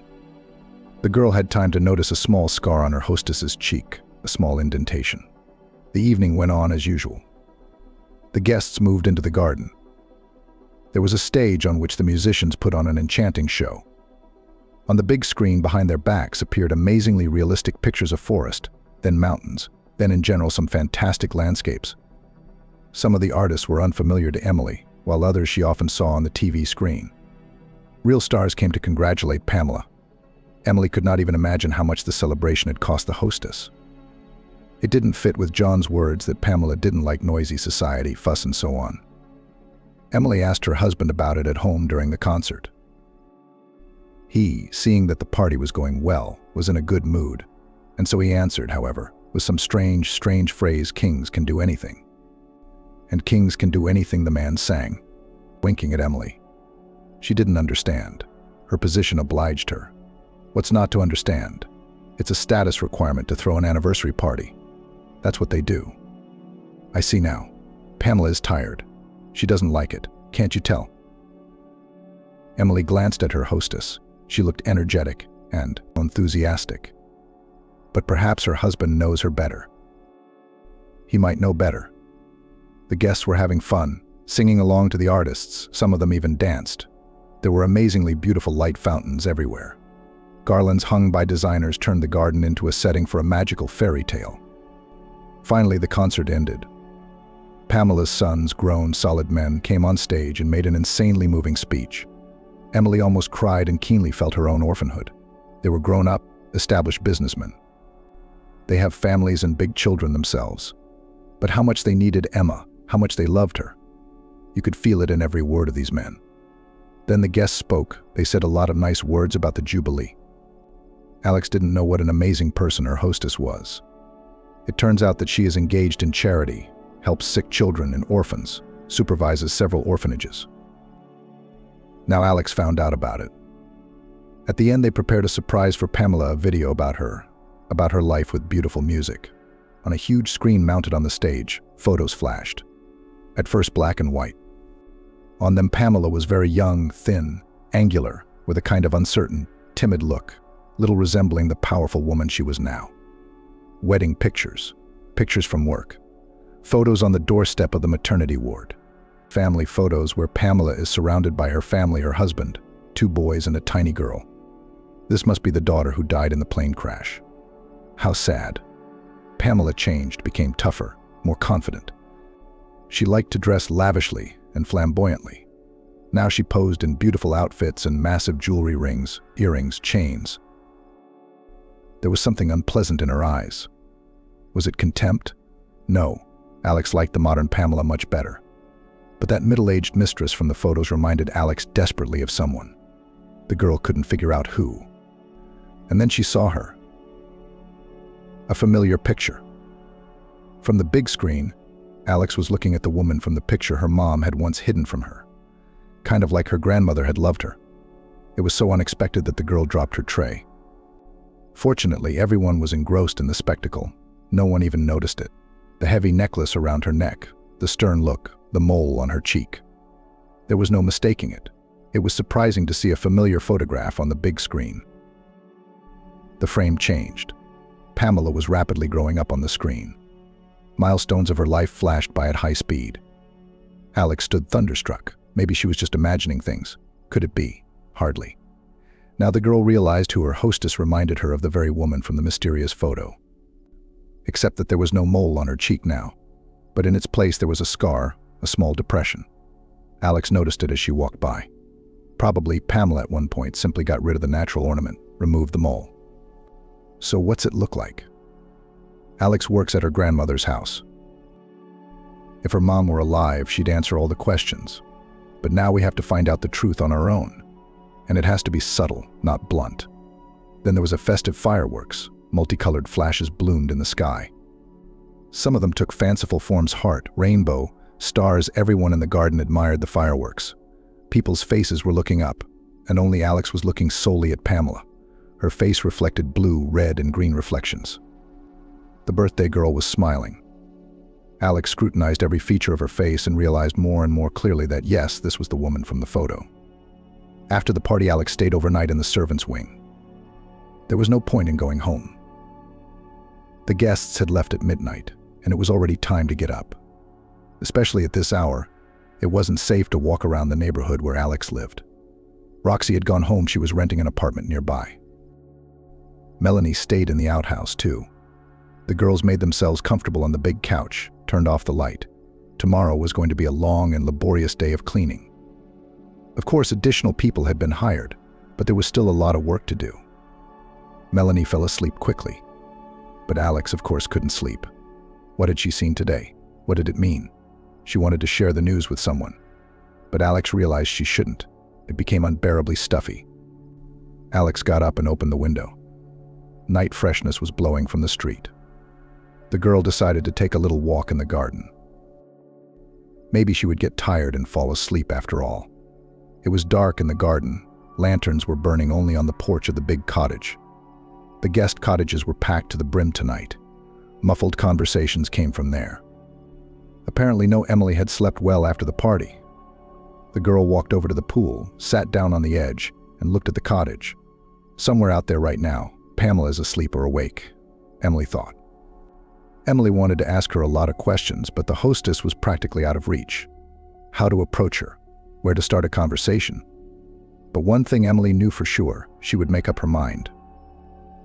The girl had time to notice a small scar on her hostess's cheek, a small indentation. The evening went on as usual. The guests moved into the garden. There was a stage on which the musicians put on an enchanting show. On the big screen behind their backs appeared amazingly realistic pictures of forest, then mountains, then in general some fantastic landscapes. Some of the artists were unfamiliar to Emily, while others she often saw on the TV screen. Real stars came to congratulate Pamela. Emily could not even imagine how much the celebration had cost the hostess. It didn't fit with John's words that Pamela didn't like noisy society, fuss and so on. Emily asked her husband about it at home during the concert. He, seeing that the party was going well, was in a good mood, and so he answered, however, with some strange phrase, "Kings can do anything." And kings can do anything, the man sang, winking at Emily. She didn't understand. Her position obliged her. What's not to understand? It's a status requirement to throw an anniversary party. That's what they do. I see now. Pamela is tired. She doesn't like it. Can't you tell? Emily glanced at her hostess. She looked energetic and enthusiastic. But perhaps her husband knows her better. He might know better. The guests were having fun, singing along to the artists. Some of them even danced. There were amazingly beautiful light fountains everywhere. Garlands hung by designers turned the garden into a setting for a magical fairy tale. Finally, the concert ended. Pamela's sons, grown, solid men, came on stage and made an insanely moving speech. Emily almost cried and keenly felt her own orphanhood. They were grown-up, established businessmen. They have families and big children themselves. But how much they needed Emma, how much they loved her. You could feel it in every word of these men. Then the guests spoke. They said a lot of nice words about the Jubilee. Alex didn't know what an amazing person her hostess was. It turns out that she is engaged in charity, helps sick children and orphans, supervises several orphanages. Now Alex found out about it. At the end, they prepared a surprise for Pamela, a video about her life with beautiful music. On a huge screen mounted on the stage, photos flashed. At first black and white. On them, Pamela was very young, thin, angular, with a kind of uncertain, timid look, little resembling the powerful woman she was now. Wedding pictures, pictures from work, photos on the doorstep of the maternity ward, family photos where Pamela is surrounded by her family, her husband, 2 boys and a tiny girl. This must be the daughter who died in the plane crash. How sad. Pamela changed, became tougher, more confident. She liked to dress lavishly and flamboyantly. Now she posed in beautiful outfits and massive jewelry, rings, earrings, chains. There was something unpleasant in her eyes. Was it contempt? No. Alex liked the modern Pamela much better. But that middle-aged mistress from the photos reminded Alex desperately of someone. The girl couldn't figure out who. And then she saw her. A familiar picture. From the big screen, Alex was looking at the woman from the picture her mom had once hidden from her. Kind of like her grandmother had loved her. It was so unexpected that the girl dropped her tray. Fortunately, everyone was engrossed in the spectacle. No one even noticed it. The heavy necklace around her neck, the stern look, the mole on her cheek. There was no mistaking it. It was surprising to see a familiar photograph on the big screen. The frame changed. Pamela was rapidly growing up on the screen. Milestones of her life flashed by at high speed. Alex stood thunderstruck. Maybe she was just imagining things. Could it be? Hardly. Now the girl realized who her hostess reminded her of, the very woman from the mysterious photo. Except that there was no mole on her cheek now. But in its place there was a scar, a small depression. Alex noticed it as she walked by. Probably Pamela at one point simply got rid of the natural ornament, removed the mole. So what's it look like? Alex works at her grandmother's house. If her mom were alive, she'd answer all the questions. But now we have to find out the truth on our own. And it has to be subtle, not blunt. Then there was a festive fireworks. Multicolored flashes bloomed in the sky. Some of them took fanciful forms: heart, rainbow, stars. Everyone in the garden admired the fireworks. People's faces were looking up, and only Alex was looking solely at Pamela. Her face reflected blue, red, and green reflections. The birthday girl was smiling. Alex scrutinized every feature of her face and realized more and more clearly that yes, this was the woman from the photo. After the party, Alex stayed overnight in the servants' wing. There was no point in going home. The guests had left at midnight, and it was already time to get up. Especially at this hour, it wasn't safe to walk around the neighborhood where Alex lived. Roxy had gone home. She was renting an apartment nearby. Melanie stayed in the outhouse too. The girls made themselves comfortable on the big couch, turned off the light. Tomorrow was going to be a long and laborious day of cleaning. Of course, additional people had been hired, but there was still a lot of work to do. Melanie fell asleep quickly. But Alex, of course, couldn't sleep. What had she seen today? What did it mean? She wanted to share the news with someone. But Alex realized she shouldn't. It became unbearably stuffy. Alex got up and opened the window. Night freshness was blowing from the street. The girl decided to take a little walk in the garden. Maybe she would get tired and fall asleep after all. It was dark in the garden. Lanterns were burning only on the porch of the big cottage. The guest cottages were packed to the brim tonight. Muffled conversations came from there. Apparently Emily had slept well after the party. The girl walked over to the pool, sat down on the edge, and looked at the cottage. Somewhere out there right now, Pamela is asleep or awake, Emily thought. Emily wanted to ask her a lot of questions, but the hostess was practically out of reach. How to approach her, where to start a conversation. But one thing Emily knew for sure: she would make up her mind.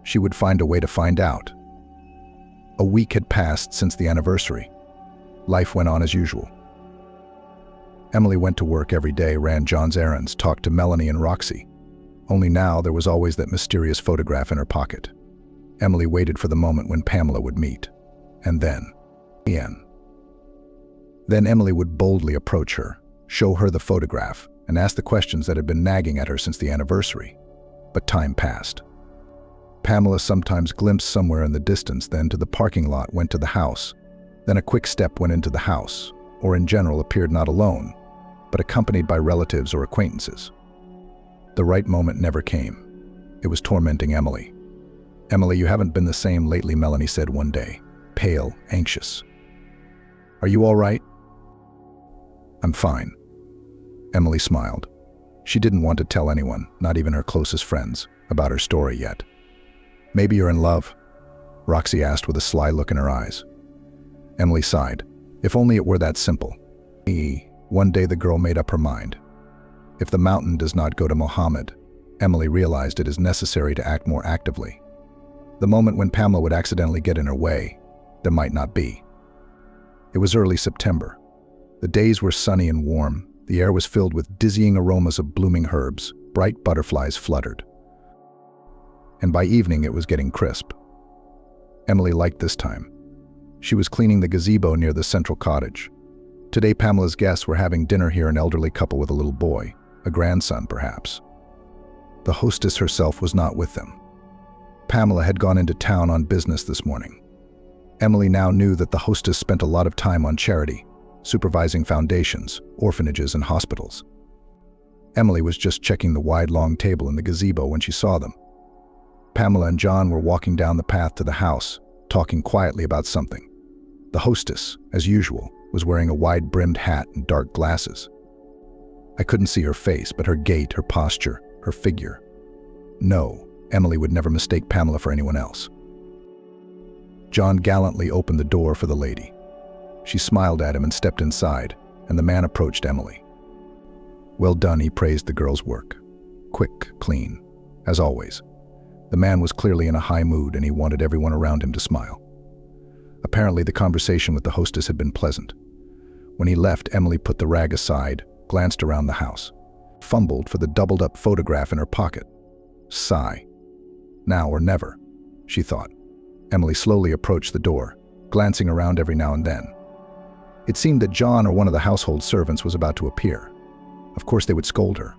She would find a way to find out. A week had passed since the anniversary. Life went on as usual. Emily went to work every day, ran John's errands, talked to Melanie and Roxy. Only now there was always that mysterious photograph in her pocket. Emily waited for the moment when Pamela would meet. And then Emily would boldly approach her, show her the photograph, and ask the questions that had been nagging at her since the anniversary. But time passed. Pamela sometimes glimpsed somewhere in the distance, then to the parking lot, went to the house. Then a quick step went into the house, or in general appeared not alone, but accompanied by relatives or acquaintances. The right moment never came. It was tormenting Emily. "Emily, you haven't been the same lately," Melanie said one day, pale, anxious. "Are you all right?" "I'm fine." Emily smiled. She didn't want to tell anyone, not even her closest friends, about her story yet. "Maybe you're in love?" Roxy asked with a sly look in her eyes. Emily sighed. If only it were that simple. One day the girl made up her mind. If the mountain does not go to Mohammed, Emily realized it is necessary to act more actively. The moment when Pamela would accidentally get in her way, there might not be. It was early September. The days were sunny and warm. The air was filled with dizzying aromas of blooming herbs. Bright butterflies fluttered. And by evening it was getting crisp. Emily liked this time. She was cleaning the gazebo near the central cottage. Today Pamela's guests were having dinner here, an elderly couple with a little boy, a grandson perhaps. The hostess herself was not with them. Pamela had gone into town on business this morning. Emily now knew that the hostess spent a lot of time on charity, supervising foundations, orphanages, and hospitals. Emily was just checking the wide, long table in the gazebo when she saw them. Pamela and John were walking down the path to the house, talking quietly about something. The hostess, as usual, was wearing a wide-brimmed hat and dark glasses. I couldn't see her face, but her gait, her posture, her figure. No, Emily would never mistake Pamela for anyone else. John gallantly opened the door for the lady. She smiled at him and stepped inside, and the man approached Emily. "Well done," he praised the girl's work. "Quick, clean, as always." The man was clearly in a high mood, and he wanted everyone around him to smile. Apparently, the conversation with the hostess had been pleasant. When he left, Emily put the rag aside, glanced around the house, fumbled for the doubled-up photograph in her pocket. Sigh. Now or never, she thought. Emily slowly approached the door, glancing around every now and then. It seemed that John or one of the household servants was about to appear. Of course, they would scold her.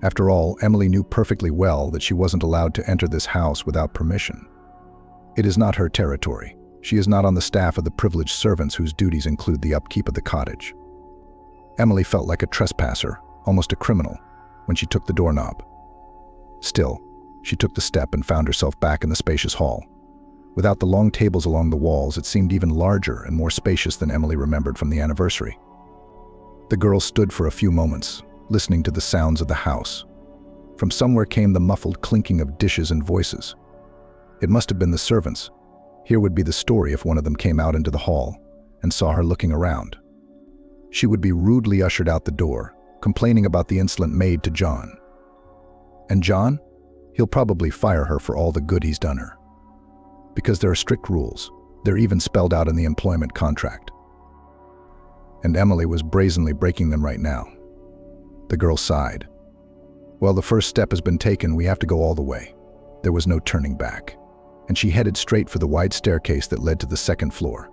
After all, Emily knew perfectly well that she wasn't allowed to enter this house without permission. It is not her territory. She is not on the staff of the privileged servants whose duties include the upkeep of the cottage. Emily felt like a trespasser, almost a criminal, when she took the doorknob. Still, she took the step and found herself back in the spacious hall. Without the long tables along the walls, it seemed even larger and more spacious than Emily remembered from the anniversary. The girl stood for a few moments, listening to the sounds of the house. From somewhere came the muffled clinking of dishes and voices. It must have been the servants. Here would be the story if one of them came out into the hall and saw her looking around. She would be rudely ushered out the door, complaining about the insolent maid to John. And John? He'll probably fire her for all the good he's done her. Because there are strict rules. They're even spelled out in the employment contract. And Emily was brazenly breaking them right now. The girl sighed. Well, the first step has been taken. We have to go all the way. There was no turning back, and she headed straight for the wide staircase that led to the second floor.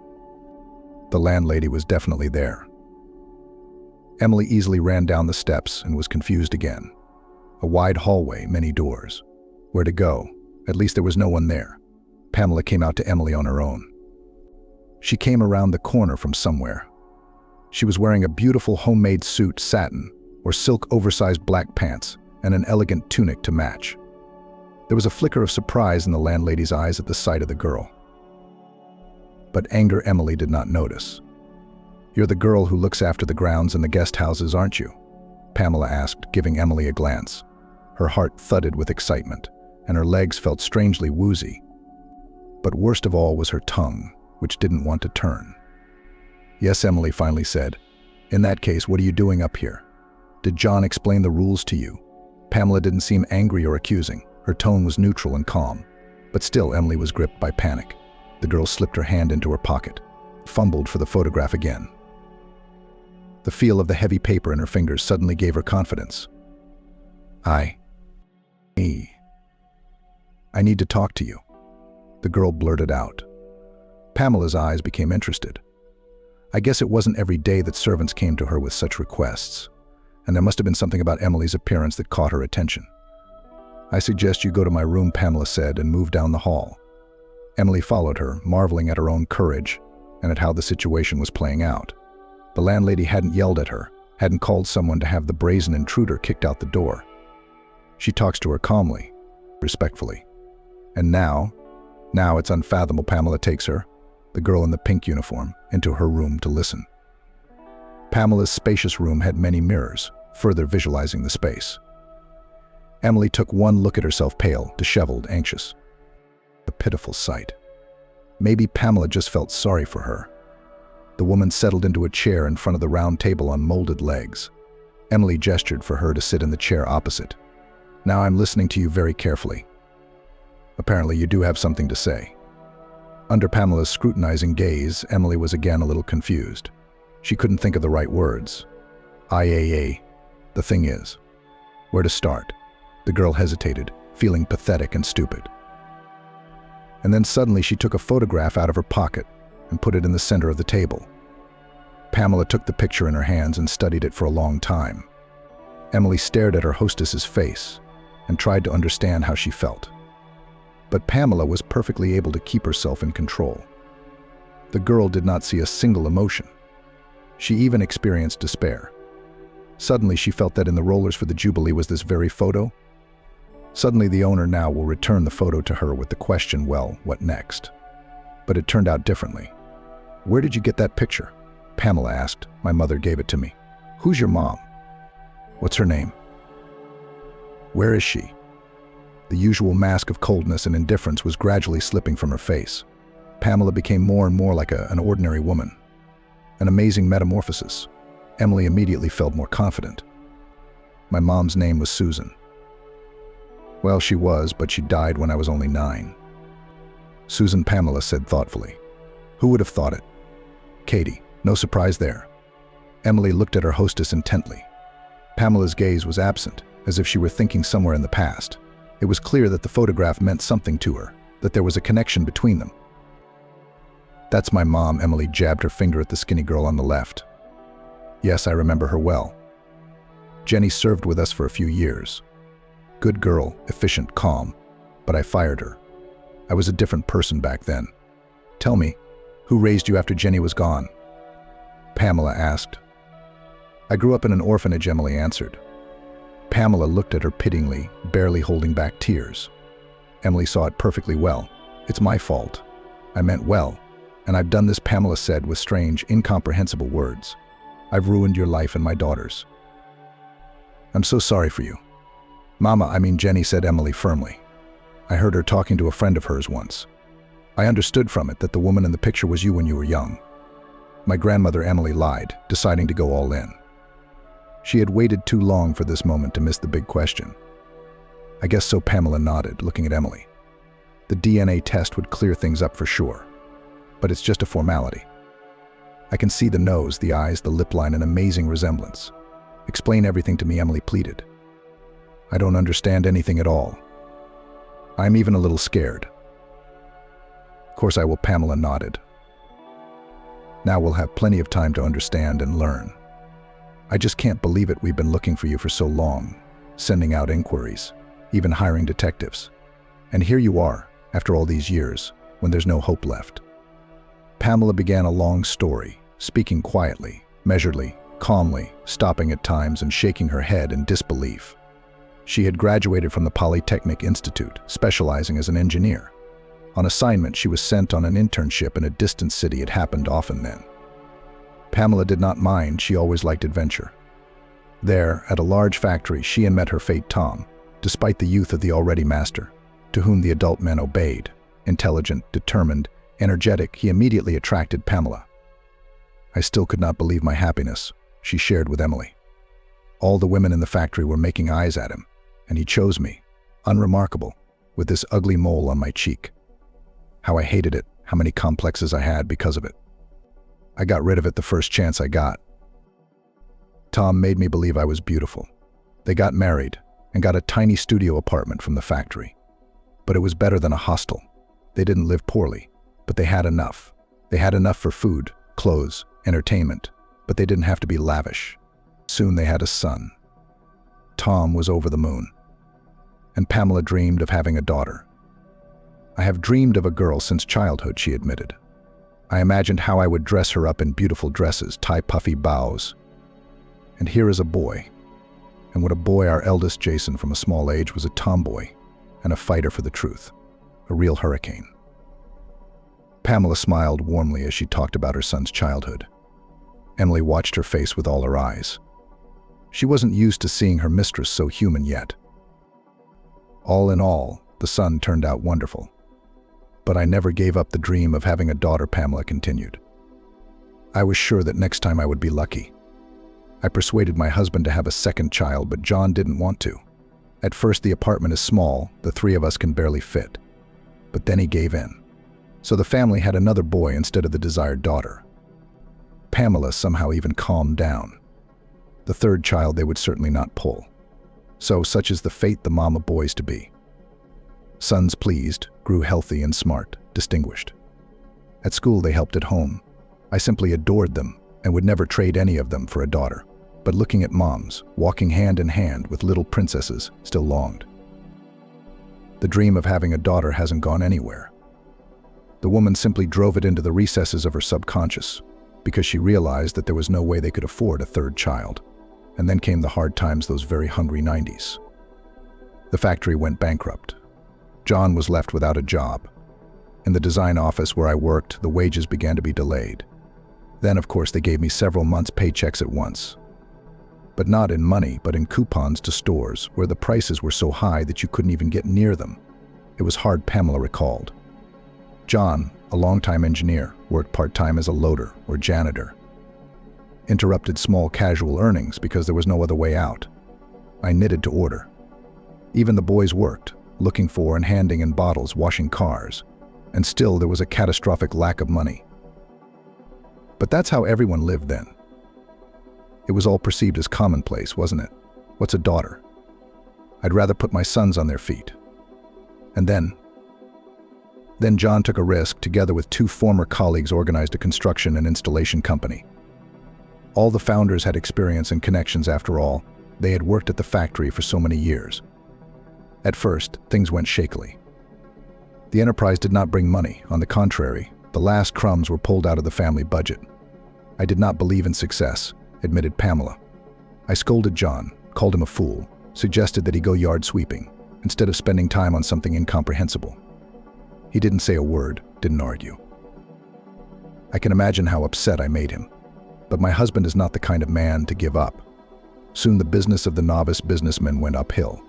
The landlady was definitely there. Emily easily ran down the steps and was confused again. A wide hallway, many doors. Where to go? At least there was no one there. Pamela came out to Emily on her own. She came around the corner from somewhere. She was wearing a beautiful homemade suit, satin, or silk oversized black pants, and an elegant tunic to match. There was a flicker of surprise in the landlady's eyes at the sight of the girl. But anger Emily did not notice. "You're the girl who looks after the grounds and the guest houses, aren't you?" Pamela asked, giving Emily a glance. Her heart thudded with excitement, and her legs felt strangely woozy. But worst of all was her tongue, which didn't want to turn. "Yes," Emily finally said. "In that case, what are you doing up here? Did John explain the rules to you?" Pamela didn't seem angry or accusing. Her tone was neutral and calm. But still, Emily was gripped by panic. The girl slipped her hand into her pocket, fumbled for the photograph again. The feel of the heavy paper in her fingers suddenly gave her confidence. I need to talk to you," the girl blurted out. Pamela's eyes became interested. I guess it wasn't every day that servants came to her with such requests, and there must have been something about Emily's appearance that caught her attention. "I suggest you go to my room," Pamela said, and moved down the hall. Emily followed her, marveling at her own courage and at how the situation was playing out. The landlady hadn't yelled at her, hadn't called someone to have the brazen intruder kicked out the door. She talks to her calmly, respectfully. And now it's unfathomable. Pamela takes her, the girl in the pink uniform, into her room to listen. Pamela's spacious room had many mirrors, further visualizing the space. Emily took one look at herself, pale, disheveled, anxious. A pitiful sight. Maybe Pamela just felt sorry for her. The woman settled into a chair in front of the round table on molded legs. Emily gestured for her to sit in the chair opposite. Now I'm listening to you very carefully. Apparently you do have something to say. Under Pamela's scrutinizing gaze, Emily was again a little confused. She couldn't think of the right words. The thing is. Where to start? The girl hesitated, feeling pathetic and stupid. And then suddenly she took a photograph out of her pocket and put it in the center of the table. Pamela took the picture in her hands and studied it for a long time. Emily stared at her hostess's face and tried to understand how she felt. But Pamela was perfectly able to keep herself in control. The girl did not see a single emotion. She even experienced despair. Suddenly she felt that in the rollers for the Jubilee was this very photo. Suddenly the owner now will return the photo to her with the question, well, what next? But it turned out differently. Where did you get that picture? Pamela asked. My mother gave it to me. Who's your mom? What's her name? Where is she? The usual mask of coldness and indifference was gradually slipping from her face. Pamela became more and more like an ordinary woman. An amazing metamorphosis. Emily immediately felt more confident. My mom's name was Susan. Well, she was, but she died when I was only 9. Susan, Pamela said thoughtfully. Who would have thought it? Katie, no surprise there. Emily looked at her hostess intently. Pamela's gaze was absent, as if she were thinking somewhere in the past. It was clear that the photograph meant something to her, that there was a connection between them. That's my mom, Emily jabbed her finger at the skinny girl on the left. Yes, I remember her well. Jenny served with us for a few years. Good girl, efficient, calm, but I fired her. I was a different person back then. Tell me, who raised you after Jenny was gone? Pamela asked. I grew up in an orphanage, Emily answered. Pamela looked at her pityingly, barely holding back tears. Emily saw it perfectly well. It's my fault. I meant well, and I've done this, Pamela said with strange, incomprehensible words. I've ruined your life and my daughter's. I'm so sorry for you. Jenny, said Emily firmly. I heard her talking to a friend of hers once. I understood from it that the woman in the picture was you when you were young. My grandmother, Emily, lied, deciding to go all in. She had waited too long for this moment to miss the big question. I guess so, Pamela nodded, looking at Emily. The DNA test would clear things up for sure, but it's just a formality. I can see the nose, the eyes, the lip line, an amazing resemblance. Explain everything to me, Emily pleaded. I don't understand anything at all. I'm even a little scared. Of course I will, Pamela nodded. Now we'll have plenty of time to understand and learn. I just can't believe it. We've been looking for you for so long, sending out inquiries, even hiring detectives. And here you are, after all these years, when there's no hope left. Pamela began a long story, speaking quietly, measuredly, calmly, stopping at times and shaking her head in disbelief. She had graduated from the Polytechnic Institute, specializing as an engineer. On assignment, she was sent on an internship in a distant city. It happened often then. Pamela did not mind. She always liked adventure. There, at a large factory, she met her fate, Tom, despite the youth of the already master, to whom the adult men obeyed. Intelligent, determined, energetic, he immediately attracted Pamela. I still could not believe my happiness, she shared with Emily. All the women in the factory were making eyes at him, and he chose me, unremarkable, with this ugly mole on my cheek. How I hated it, how many complexes I had because of it. I got rid of it the first chance I got. Tom made me believe I was beautiful. They got married and got a tiny studio apartment from the factory. But it was better than a hostel. They didn't live poorly, but they had enough. They had enough for food, clothes, entertainment, but they didn't have to be lavish. Soon they had a son. Tom was over the moon. And Pamela dreamed of having a daughter. I have dreamed of a girl since childhood, she admitted. I imagined how I would dress her up in beautiful dresses, tie puffy bows. And here is a boy. And what a boy our eldest, Jason, from a small age, was a tomboy and a fighter for the truth, a real hurricane. Pamela smiled warmly as she talked about her son's childhood. Emily watched her face with all her eyes. She wasn't used to seeing her mistress so human yet. All in all, the son turned out wonderful. But I never gave up the dream of having a daughter, Pamela continued. I was sure that next time I would be lucky. I persuaded my husband to have a second child, but John didn't want to. At first, the apartment is small, the three of us can barely fit. But then he gave in. So the family had another boy instead of the desired daughter. Pamela somehow even calmed down. The third child they would certainly not pull. So such is the fate the mama boys to be. Sons pleased, grew healthy and smart, distinguished. At school they helped at home. I simply adored them and would never trade any of them for a daughter. But looking at moms, walking hand in hand with little princesses, still longed. The dream of having a daughter hasn't gone anywhere. The woman simply drove it into the recesses of her subconscious because she realized that there was no way they could afford a third child. And then came the hard times, those very hungry 90s. The factory went bankrupt. John was left without a job. In the design office where I worked, the wages began to be delayed. Then, of course, they gave me several months' paychecks at once. But not in money, but in coupons to stores where the prices were so high that you couldn't even get near them. It was hard, Pamela recalled. John, a longtime engineer, worked part-time as a loader or janitor. Interrupted small casual earnings because there was no other way out. I knitted to order. Even the boys worked, looking for and handing in bottles, washing cars. And still there was a catastrophic lack of money. But that's how everyone lived then. It was all perceived as commonplace, wasn't it? What's a daughter? I'd rather put my sons on their feet. And then John took a risk. Together with two former colleagues, organized a construction and installation company. All the founders had experience and connections after all. They had worked at the factory for so many years. At first, things went shakily. The enterprise did not bring money. On the contrary, the last crumbs were pulled out of the family budget. I did not believe in success, admitted Pamela. I scolded John, called him a fool, suggested that he go yard sweeping, instead of spending time on something incomprehensible. He didn't say a word, didn't argue. I can imagine how upset I made him. But my husband is not the kind of man to give up. Soon the business of the novice businessman went uphill.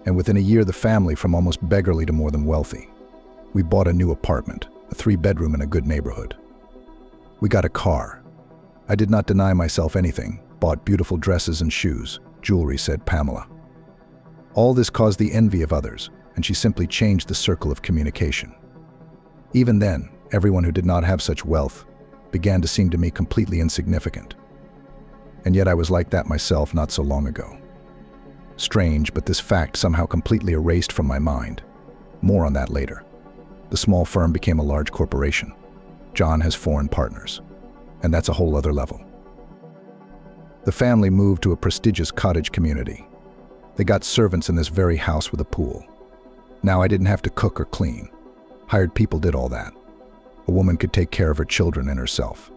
And within a year, the family from almost beggarly to more than wealthy. We bought a new apartment, a 3-bedroom in a good neighborhood. We got a car. I did not deny myself anything, bought beautiful dresses and shoes, jewelry, said Pamela. All this caused the envy of others, and she simply changed the circle of communication. Even then, everyone who did not have such wealth began to seem to me completely insignificant. And yet I was like that myself not so long ago. Strange, but this fact somehow completely erased from my mind. More on that later. The small firm became a large corporation. John has foreign partners. And that's a whole other level. The family moved to a prestigious cottage community. They got servants in this very house with a pool. Now I didn't have to cook or clean. Hired people did all that. A woman could take care of her children and herself.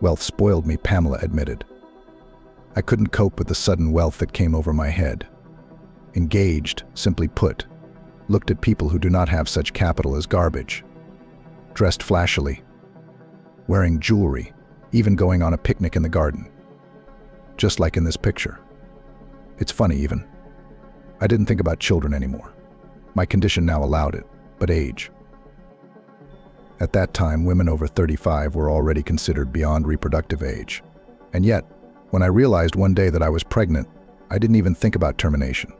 Wealth spoiled me, Pamela admitted. I couldn't cope with the sudden wealth that came over my head. Engaged, simply put, looked at people who do not have such capital as garbage. Dressed flashily, wearing jewelry, even going on a picnic in the garden. Just like in this picture. It's funny even. I didn't think about children anymore. My condition now allowed it, but age. At that time, women over 35 were already considered beyond reproductive age. And yet, when I realized one day that I was pregnant, I didn't even think about termination.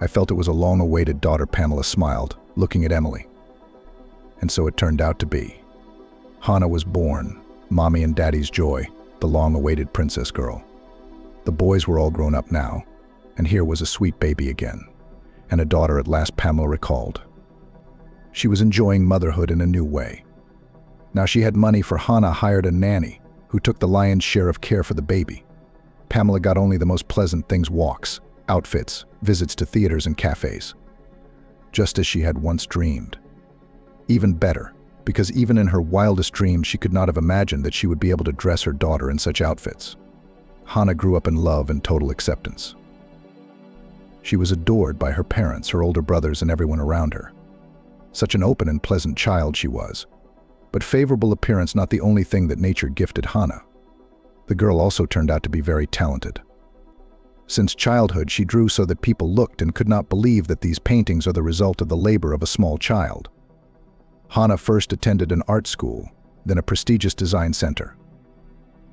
I felt it was a long-awaited daughter. Pamela smiled, looking at Emily. And so it turned out to be. Hannah was born, Mommy and Daddy's joy, the long-awaited princess girl. The boys were all grown up now, and here was a sweet baby again, and a daughter at last, Pamela recalled. She was enjoying motherhood in a new way. Now she had money, for Hannah hired a nanny who took the lion's share of care for the baby. Pamela got only the most pleasant things: walks, outfits, visits to theaters and cafes. Just as she had once dreamed. Even better, because even in her wildest dreams she could not have imagined that she would be able to dress her daughter in such outfits. Hannah grew up in love and total acceptance. She was adored by her parents, her older brothers, and everyone around her. Such an open and pleasant child she was. But favorable appearance not the only thing that nature gifted Hana. The girl also turned out to be very talented. Since childhood, she drew so that people looked and could not believe that these paintings are the result of the labor of a small child. Hana first attended an art school, then a prestigious design center.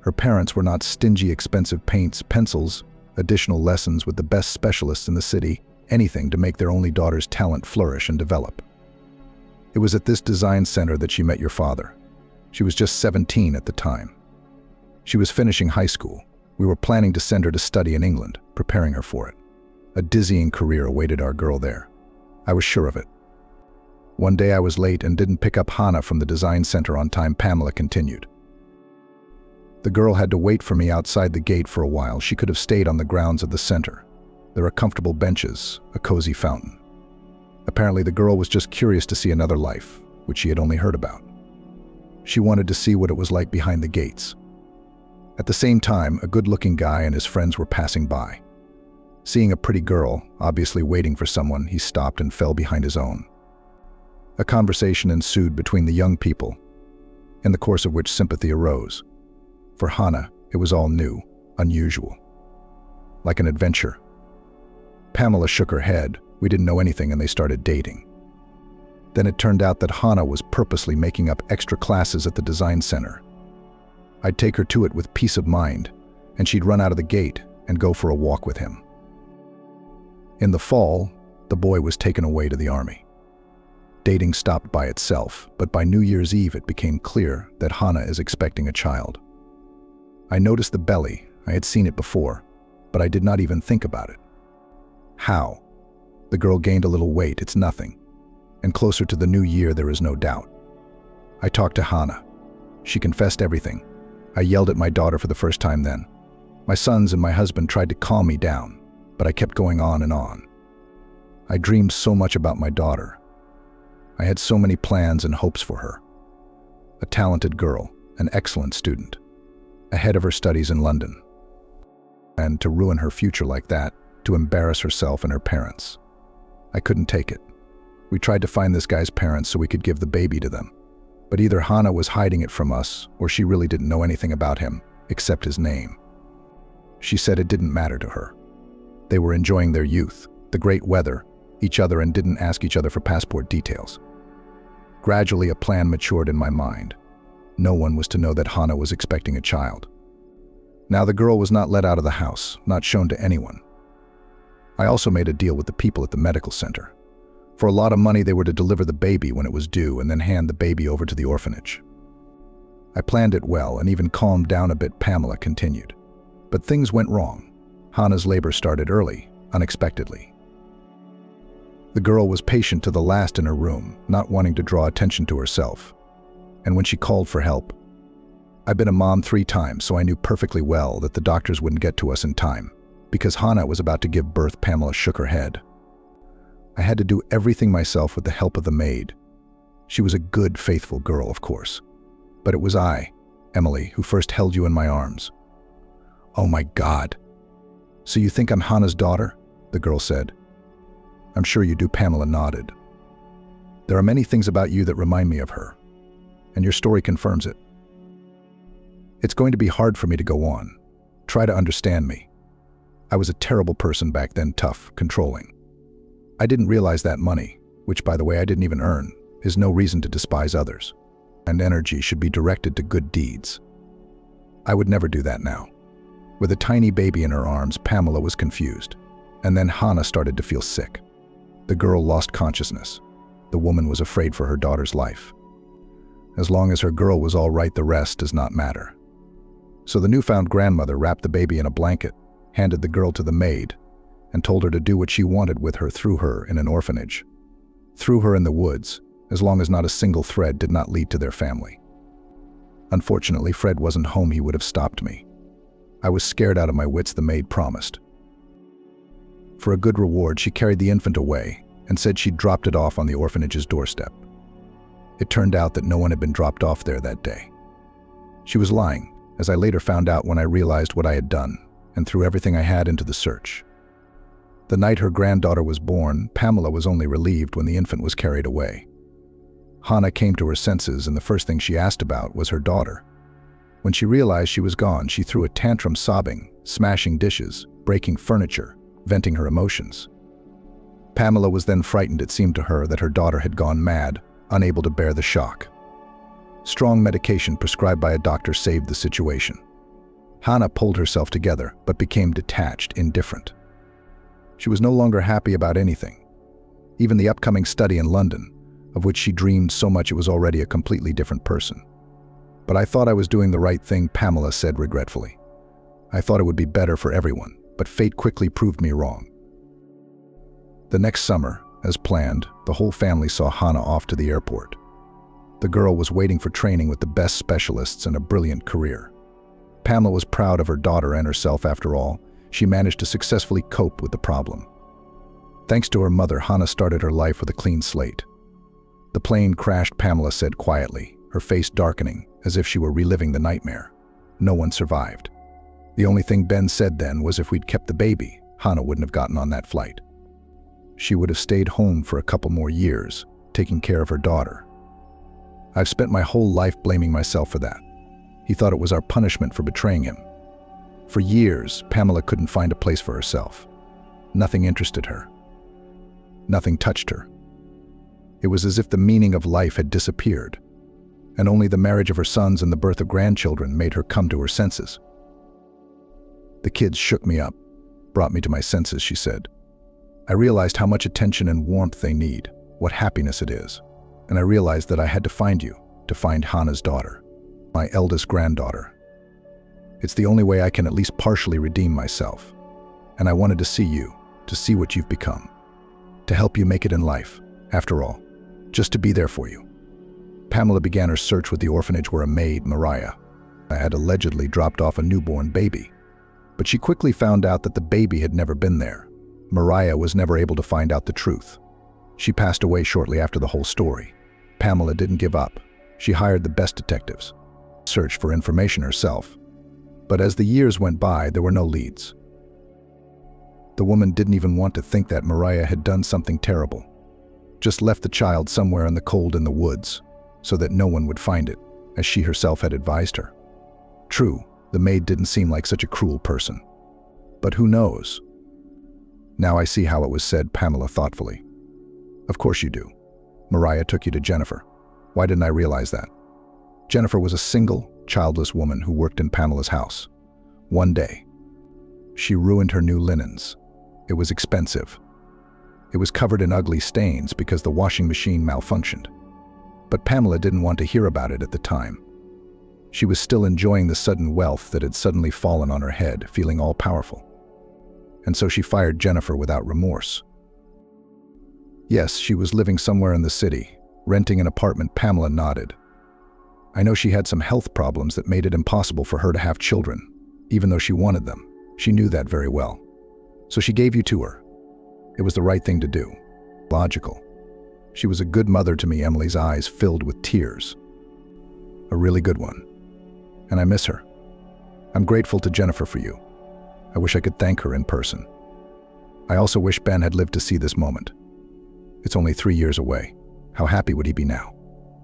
Her parents were not stingy, expensive paints, pencils, additional lessons with the best specialists in the city, anything to make their only daughter's talent flourish and develop. It was at this design center that she met your father. She was just 17 at the time. She was finishing high school. We were planning to send her to study in England, preparing her for it. A dizzying career awaited our girl there. I was sure of it. One day I was late and didn't pick up Hana from the design center on time. Pamela continued. The girl had to wait for me outside the gate for a while. She could have stayed on the grounds of the center. There are comfortable benches, a cozy fountain. Apparently the girl was just curious to see another life, which she had only heard about. She wanted to see what it was like behind the gates. At the same time, a good-looking guy and his friends were passing by. Seeing a pretty girl, obviously waiting for someone, he stopped and fell behind his own. A conversation ensued between the young people, in the course of which sympathy arose. For Hana, it was all new, unusual. Like an adventure. Pamela shook her head. We didn't know anything and they started dating. Then it turned out that Hana was purposely making up extra classes at the design center. I'd take her to it with peace of mind, and she'd run out of the gate and go for a walk with him. In the fall, the boy was taken away to the army. Dating stopped by itself, but by New Year's Eve it became clear that Hana is expecting a child. I noticed the belly. I had seen it before, but I did not even think about it. How? The girl gained a little weight, it's nothing. And closer to the new year, there is no doubt. I talked to Hana. She confessed everything. I yelled at my daughter for the first time then. My sons and my husband tried to calm me down, but I kept going on and on. I dreamed so much about my daughter. I had so many plans and hopes for her. A talented girl, an excellent student, ahead of her studies in London. And to ruin her future like that, to embarrass herself and her parents. I couldn't take it. We tried to find this guy's parents so we could give the baby to them. But either Hana was hiding it from us, or she really didn't know anything about him, except his name. She said it didn't matter to her. They were enjoying their youth, the great weather, each other, and didn't ask each other for passport details. Gradually, a plan matured in my mind. No one was to know that Hana was expecting a child. Now the girl was not let out of the house, not shown to anyone. I also made a deal with the people at the medical center. For a lot of money, they were to deliver the baby when it was due and then hand the baby over to the orphanage. I planned it well and even calmed down a bit. Pamela continued. But things went wrong. Hana's labor started early, unexpectedly. The girl was patient to the last in her room, not wanting to draw attention to herself. And when she called for help, I've been a mom 3 times, so I knew perfectly well that the doctors wouldn't get to us in time. Because Hana was about to give birth, Pamela shook her head. I had to do everything myself with the help of the maid. She was a good, faithful girl, of course. But it was I, Emily, who first held you in my arms. Oh my God. So you think I'm Hana's daughter? The girl said. I'm sure you do, Pamela nodded. There are many things about you that remind me of her, and your story confirms it. It's going to be hard for me to go on. Try to understand me. I was a terrible person back then, tough, controlling. I didn't realize that money, which by the way I didn't even earn, is no reason to despise others, and energy should be directed to good deeds. I would never do that now. With a tiny baby in her arms, Pamela was confused, and then Hana started to feel sick. The girl lost consciousness. The woman was afraid for her daughter's life. As long as her girl was all right, the rest does not matter. So the newfound grandmother wrapped the baby in a blanket, handed the girl to the maid, and told her to do what she wanted with her, threw her in an orphanage. Threw her in the woods, as long as not a single thread did not lead to their family. Unfortunately, Fred wasn't home. He would have stopped me. I was scared out of my wits, the maid promised. For a good reward, she carried the infant away and said she'd dropped it off on the orphanage's doorstep. It turned out that no one had been dropped off there that day. She was lying, as I later found out when I realized what I had done and threw everything I had into the search. The night her granddaughter was born, Pamela was only relieved when the infant was carried away. Hannah came to her senses, and the first thing she asked about was her daughter. When she realized she was gone, she threw a tantrum, sobbing, smashing dishes, breaking furniture, venting her emotions. Pamela was then frightened. It seemed to her that her daughter had gone mad, unable to bear the shock. Strong medication prescribed by a doctor saved the situation. Hannah pulled herself together, but became detached, indifferent. She was no longer happy about anything. Even the upcoming study in London, of which she dreamed so much, it was already a completely different person. "But I thought I was doing the right thing," Pamela said regretfully. "I thought it would be better for everyone, but fate quickly proved me wrong." The next summer, as planned, the whole family saw Hannah off to the airport. The girl was waiting for training with the best specialists and a brilliant career. Pamela was proud of her daughter and herself. After all, she managed to successfully cope with the problem. Thanks to her mother, Hannah started her life with a clean slate. "The plane crashed," Pamela said quietly, her face darkening, as if she were reliving the nightmare. "No one survived. The only thing Ben said then was if we'd kept the baby, Hannah wouldn't have gotten on that flight. She would have stayed home for a couple more years, taking care of her daughter. I've spent my whole life blaming myself for that. He thought it was our punishment for betraying him." For years, Pamela couldn't find a place for herself. Nothing interested her. Nothing touched her. It was as if the meaning of life had disappeared, and only the marriage of her sons and the birth of grandchildren made her come to her senses. "The kids shook me up, brought me to my senses," she said. "I realized how much attention and warmth they need, what happiness it is, and I realized that I had to find you, to find Hannah's daughter, my eldest granddaughter. It's the only way I can at least partially redeem myself. And I wanted to see you, to see what you've become, to help you make it in life, after all, just to be there for you." Pamela began her search with the orphanage where a maid, Mariah, had allegedly dropped off a newborn baby. But she quickly found out that the baby had never been there. Mariah was never able to find out the truth. She passed away shortly after the whole story. Pamela didn't give up. She hired the best detectives, searched for information herself. But as the years went by, there were no leads. The woman didn't even want to think that Mariah had done something terrible. Just left the child somewhere in the cold in the woods, so that no one would find it, as she herself had advised her. True, the maid didn't seem like such a cruel person. But who knows? "Now I see how it was said," Pamela thoughtfully. "Of course you do. Mariah took you to Jennifer. Why didn't I realize that?" Jennifer was a single, childless woman who worked in Pamela's house. One day, she ruined her new linens. It was expensive. It was covered in ugly stains because the washing machine malfunctioned. But Pamela didn't want to hear about it at the time. She was still enjoying the sudden wealth that had suddenly fallen on her head, feeling all-powerful. And so she fired Jennifer without remorse. Yes, she was living somewhere in the city, renting an apartment. Pamela nodded. "I know she had some health problems that made it impossible for her to have children, even though she wanted them. She knew that very well. So she gave you to her. It was the right thing to do. Logical. She was a good mother to me." Emily's eyes filled with tears. "A really good one. And I miss her. I'm grateful to Jennifer for you. I wish I could thank her in person. I also wish Ben had lived to see this moment. It's only 3 years away. How happy would he be now?"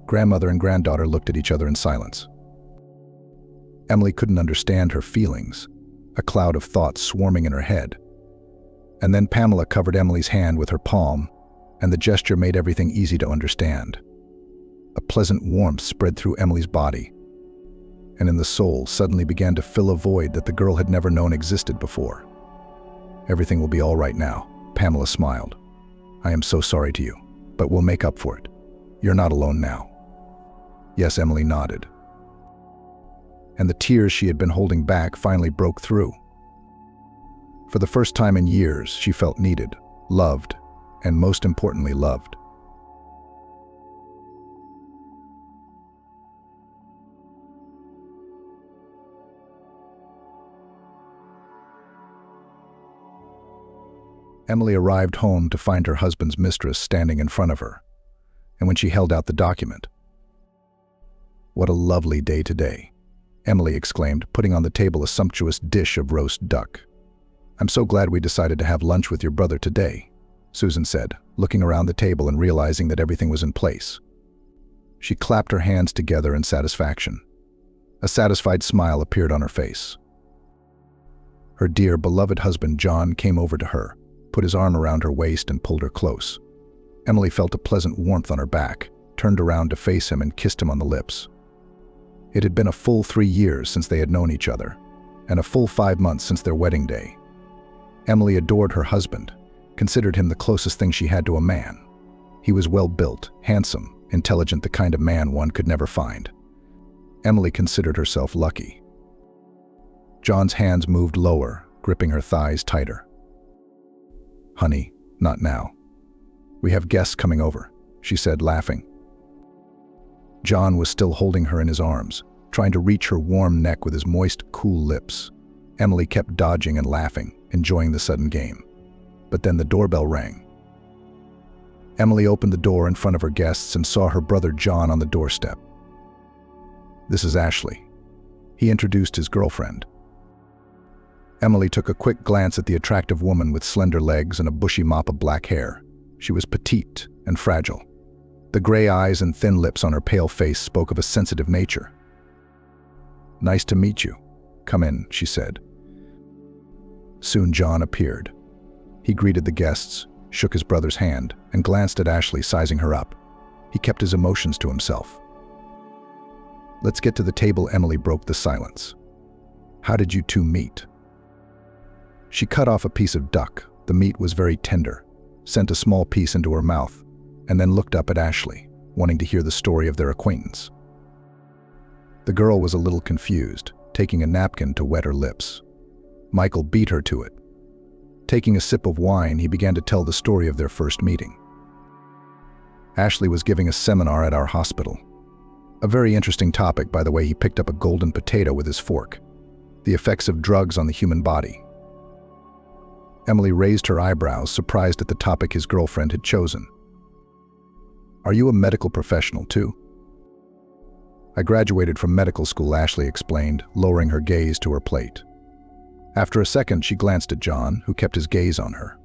Grandmother and granddaughter looked at each other in silence. Emily couldn't understand her feelings, a cloud of thoughts swarming in her head. And then Pamela covered Emily's hand with her palm, and the gesture made everything easy to understand. A pleasant warmth spread through Emily's body, and in the soul suddenly began to fill a void that the girl had never known existed before. "Everything will be all right now," Pamela smiled. "I am so sorry to you, but we'll make up for it. You're not alone now." "Yes," Emily nodded. And the tears she had been holding back finally broke through. For the first time in years, she felt needed, loved, and most importantly, loved. Emily arrived home to find her husband's mistress standing in front of her, and when she held out the document, "What a lovely day today," Emily exclaimed, putting on the table a sumptuous dish of roast duck. "I'm so glad we decided to have lunch with your brother today," Susan said, looking around the table and realizing that everything was in place. She clapped her hands together in satisfaction. A satisfied smile appeared on her face. Her dear, beloved husband, John, came over to her, put his arm around her waist and pulled her close. Emily felt a pleasant warmth on her back, turned around to face him and kissed him on the lips. It had been a full 3 years since they had known each other, and a full 5 months since their wedding day. Emily adored her husband, considered him the closest thing she had to a man. He was well-built, handsome, intelligent, the kind of man one could never find. Emily considered herself lucky. John's hands moved lower, gripping her thighs tighter. "Honey, not now. We have guests coming over," she said, laughing. John was still holding her in his arms, trying to reach her warm neck with his moist, cool lips. Emily kept dodging and laughing, enjoying the sudden game. But then the doorbell rang. Emily opened the door in front of her guests and saw her brother John on the doorstep. "This is Ashley." He introduced his girlfriend. Emily took a quick glance at the attractive woman with slender legs and a bushy mop of black hair. She was petite and fragile. The gray eyes and thin lips on her pale face spoke of a sensitive nature. "Nice to meet you. Come in," she said. Soon John appeared. He greeted the guests, shook his brother's hand, and glanced at Ashley, sizing her up. He kept his emotions to himself. "Let's get to the table," Emily broke the silence. "How did you two meet?" She cut off a piece of duck. The meat was very tender, sent a small piece into her mouth, and then looked up at Ashley, wanting to hear the story of their acquaintance. The girl was a little confused, taking a napkin to wet her lips. Michael beat her to it. Taking a sip of wine, he began to tell the story of their first meeting. Ashley was giving a seminar at our hospital. A very interesting topic, by the way. He picked up a golden potato with his fork. The effects of drugs on the human body. Emily raised her eyebrows, surprised at the topic his girlfriend had chosen. "Are you a medical professional too?" "I graduated from medical school," Ashley explained, lowering her gaze to her plate. After a second, she glanced at John, who kept his gaze on her.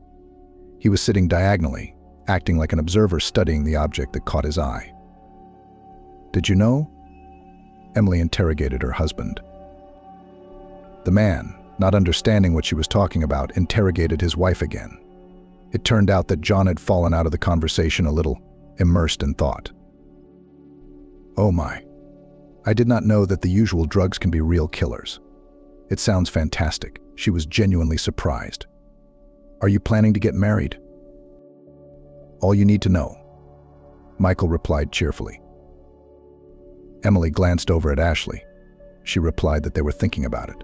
He was sitting diagonally, acting like an observer studying the object that caught his eye. "Did you know?" Emily interrogated her husband. The man, not understanding what she was talking about, interrogated his wife again. It turned out that John had fallen out of the conversation a little, immersed in thought. "Oh my. I did not know that the usual drugs can be real killers. It sounds fantastic." She was genuinely surprised. "Are you planning to get married?" "All you need to know," Michael replied cheerfully. Emily glanced over at Ashley. She replied that they were thinking about it.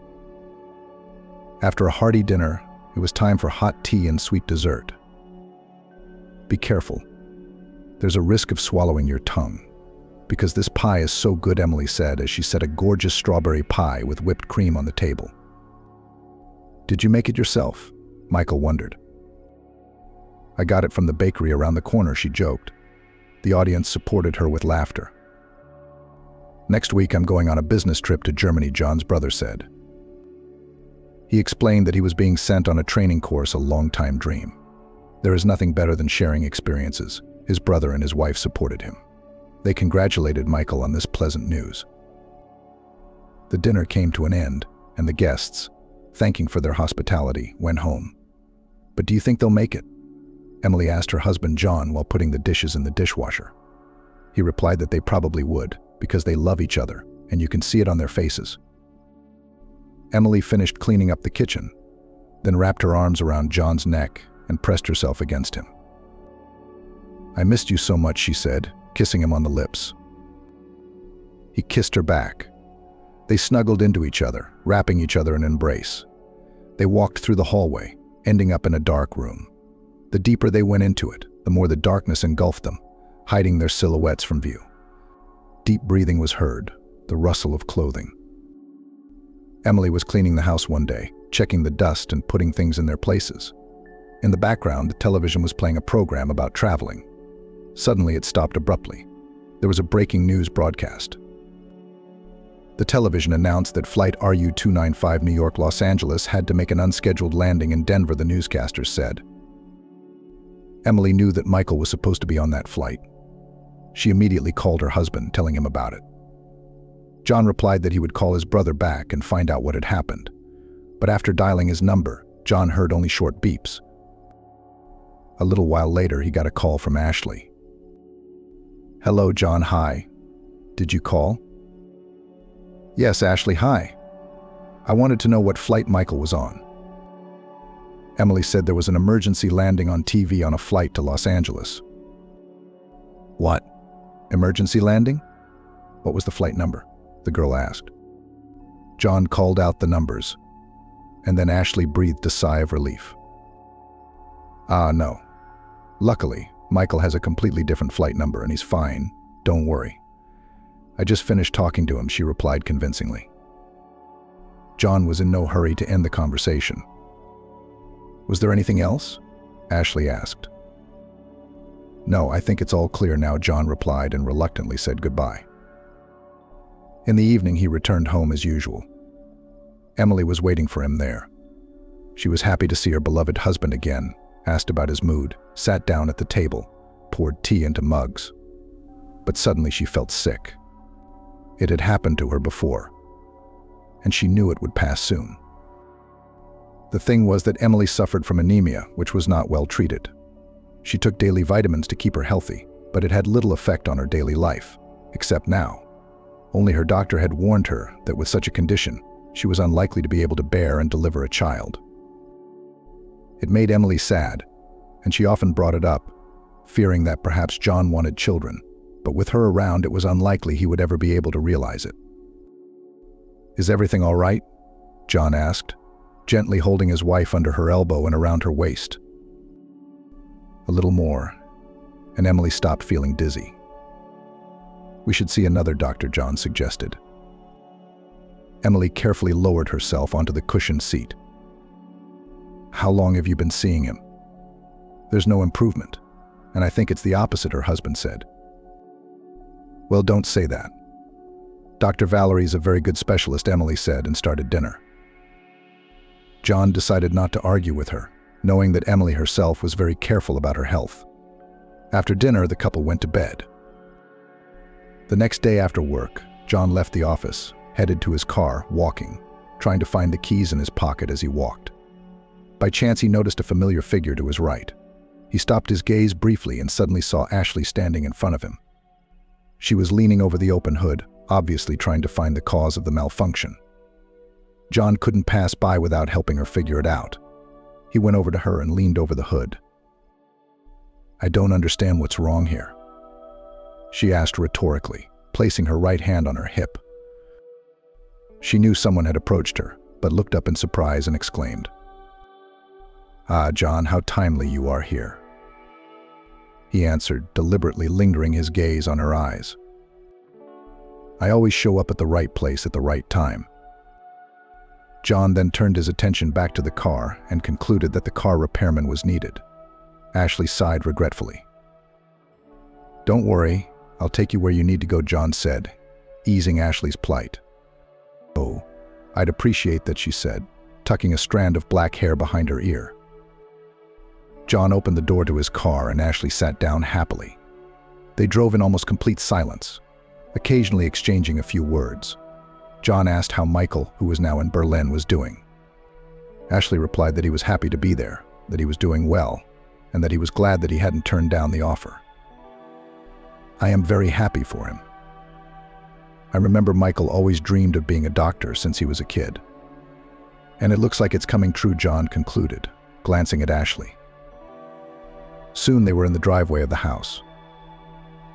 After a hearty dinner, it was time for hot tea and sweet dessert. "Be careful. There's a risk of swallowing your tongue, because this pie is so good," Emily said as she set a gorgeous strawberry pie with whipped cream on the table. "Did you make it yourself?" Michael wondered. "I got it from the bakery around the corner," she joked. The audience supported her with laughter. "Next week I'm going on a business trip to Germany," John's brother said. He explained that he was being sent on a training course, a long-time dream. There is nothing better than sharing experiences. His brother and his wife supported him. They congratulated Michael on this pleasant news. The dinner came to an end, and the guests, thanking for their hospitality, went home. "But do you think they'll make it?" Emily asked her husband John while putting the dishes in the dishwasher. He replied that they probably would, because they love each other, and you can see it on their faces. Emily finished cleaning up the kitchen, then wrapped her arms around John's neck and pressed herself against him. "I missed you so much," she said, kissing him on the lips. He kissed her back. They snuggled into each other, wrapping each other in an embrace. They walked through the hallway, ending up in a dark room. The deeper they went into it, the more the darkness engulfed them, hiding their silhouettes from view. Deep breathing was heard, the rustle of clothing. Emily was cleaning the house one day, checking the dust and putting things in their places. In the background, the television was playing a program about traveling. Suddenly, it stopped abruptly. There was a breaking news broadcast. The television announced that Flight RU-295 New York-Los Angeles had to make an unscheduled landing in Denver, the newscaster said. Emily knew that Michael was supposed to be on that flight. She immediately called her husband, telling him about it. John replied that he would call his brother back and find out what had happened. But after dialing his number, John heard only short beeps. A little while later, he got a call from Ashley. "Hello, John, hi. Did you call?" "Yes, Ashley, hi. I wanted to know what flight Michael was on." Emily said there was an emergency landing on TV on a flight to Los Angeles. "What? Emergency landing? What was the flight number?" the girl asked. John called out the numbers, and then Ashley breathed a sigh of relief. No. Luckily, Michael has a completely different flight number and he's fine. Don't worry. I just finished talking to him," she replied convincingly. John was in no hurry to end the conversation. "Was there anything else?" Ashley asked. "No, I think it's all clear now," John replied and reluctantly said goodbye. In the evening, he returned home as usual. Emily was waiting for him there. She was happy to see her beloved husband again, asked about his mood, sat down at the table, poured tea into mugs. But suddenly she felt sick. It had happened to her before, and she knew it would pass soon. The thing was that Emily suffered from anemia, which was not well treated. She took daily vitamins to keep her healthy, but it had little effect on her daily life, except now. Only her doctor had warned her that with such a condition, she was unlikely to be able to bear and deliver a child. It made Emily sad, and she often brought it up, fearing that perhaps John wanted children, but with her around, it was unlikely he would ever be able to realize it. "Is everything all right?" John asked, gently holding his wife under her elbow and around her waist. A little more, and Emily stopped feeling dizzy. "We should see another doctor," John suggested. Emily carefully lowered herself onto the cushioned seat. "How long have you been seeing him?" "There's no improvement, and I think it's the opposite," her husband said. "Well, don't say that. Dr. Valerie is a very good specialist," Emily said, and started dinner. John decided not to argue with her, knowing that Emily herself was very careful about her health. After dinner, the couple went to bed. The next day after work, John left the office, headed to his car, walking, trying to find the keys in his pocket as he walked. By chance, he noticed a familiar figure to his right. He stopped his gaze briefly and suddenly saw Ashley standing in front of him. She was leaning over the open hood, obviously trying to find the cause of the malfunction. John couldn't pass by without helping her figure it out. He went over to her and leaned over the hood. "I don't understand what's wrong here," she asked rhetorically, placing her right hand on her hip. She knew someone had approached her, but looked up in surprise and exclaimed, "Ah, John, how timely you are here," he answered, deliberately lingering his gaze on her eyes. "I always show up at the right place at the right time." John then turned his attention back to the car and concluded that the car repairman was needed. Ashley sighed regretfully. "Don't worry, I'll take you where you need to go," John said, easing Ashley's plight. "Oh, I'd appreciate that," she said, tucking a strand of black hair behind her ear. John opened the door to his car and Ashley sat down happily. They drove in almost complete silence, occasionally exchanging a few words. John asked how Michael, who was now in Berlin, was doing. Ashley replied that he was happy to be there, that he was doing well, and that he was glad that he hadn't turned down the offer. "I am very happy for him. I remember Michael always dreamed of being a doctor since he was a kid. And it looks like it's coming true," John concluded, glancing at Ashley. Soon they were in the driveway of the house.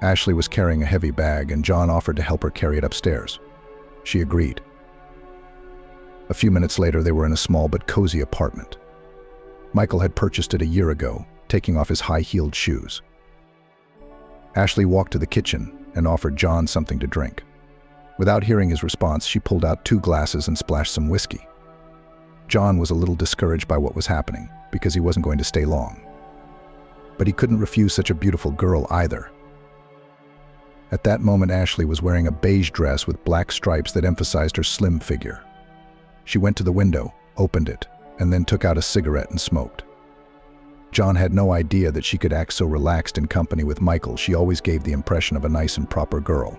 Ashley was carrying a heavy bag, and John offered to help her carry it upstairs. She agreed. A few minutes later, they were in a small but cozy apartment. Michael had purchased it a year ago, taking off his high-heeled shoes. Ashley walked to the kitchen and offered John something to drink. Without hearing his response, she pulled out 2 glasses and splashed some whiskey. John was a little discouraged by what was happening, because he wasn't going to stay long. But he couldn't refuse such a beautiful girl either. At that moment, Ashley was wearing a beige dress with black stripes that emphasized her slim figure. She went to the window, opened it, and then took out a cigarette and smoked. John had no idea that she could act so relaxed in company with Michael. She always gave the impression of a nice and proper girl.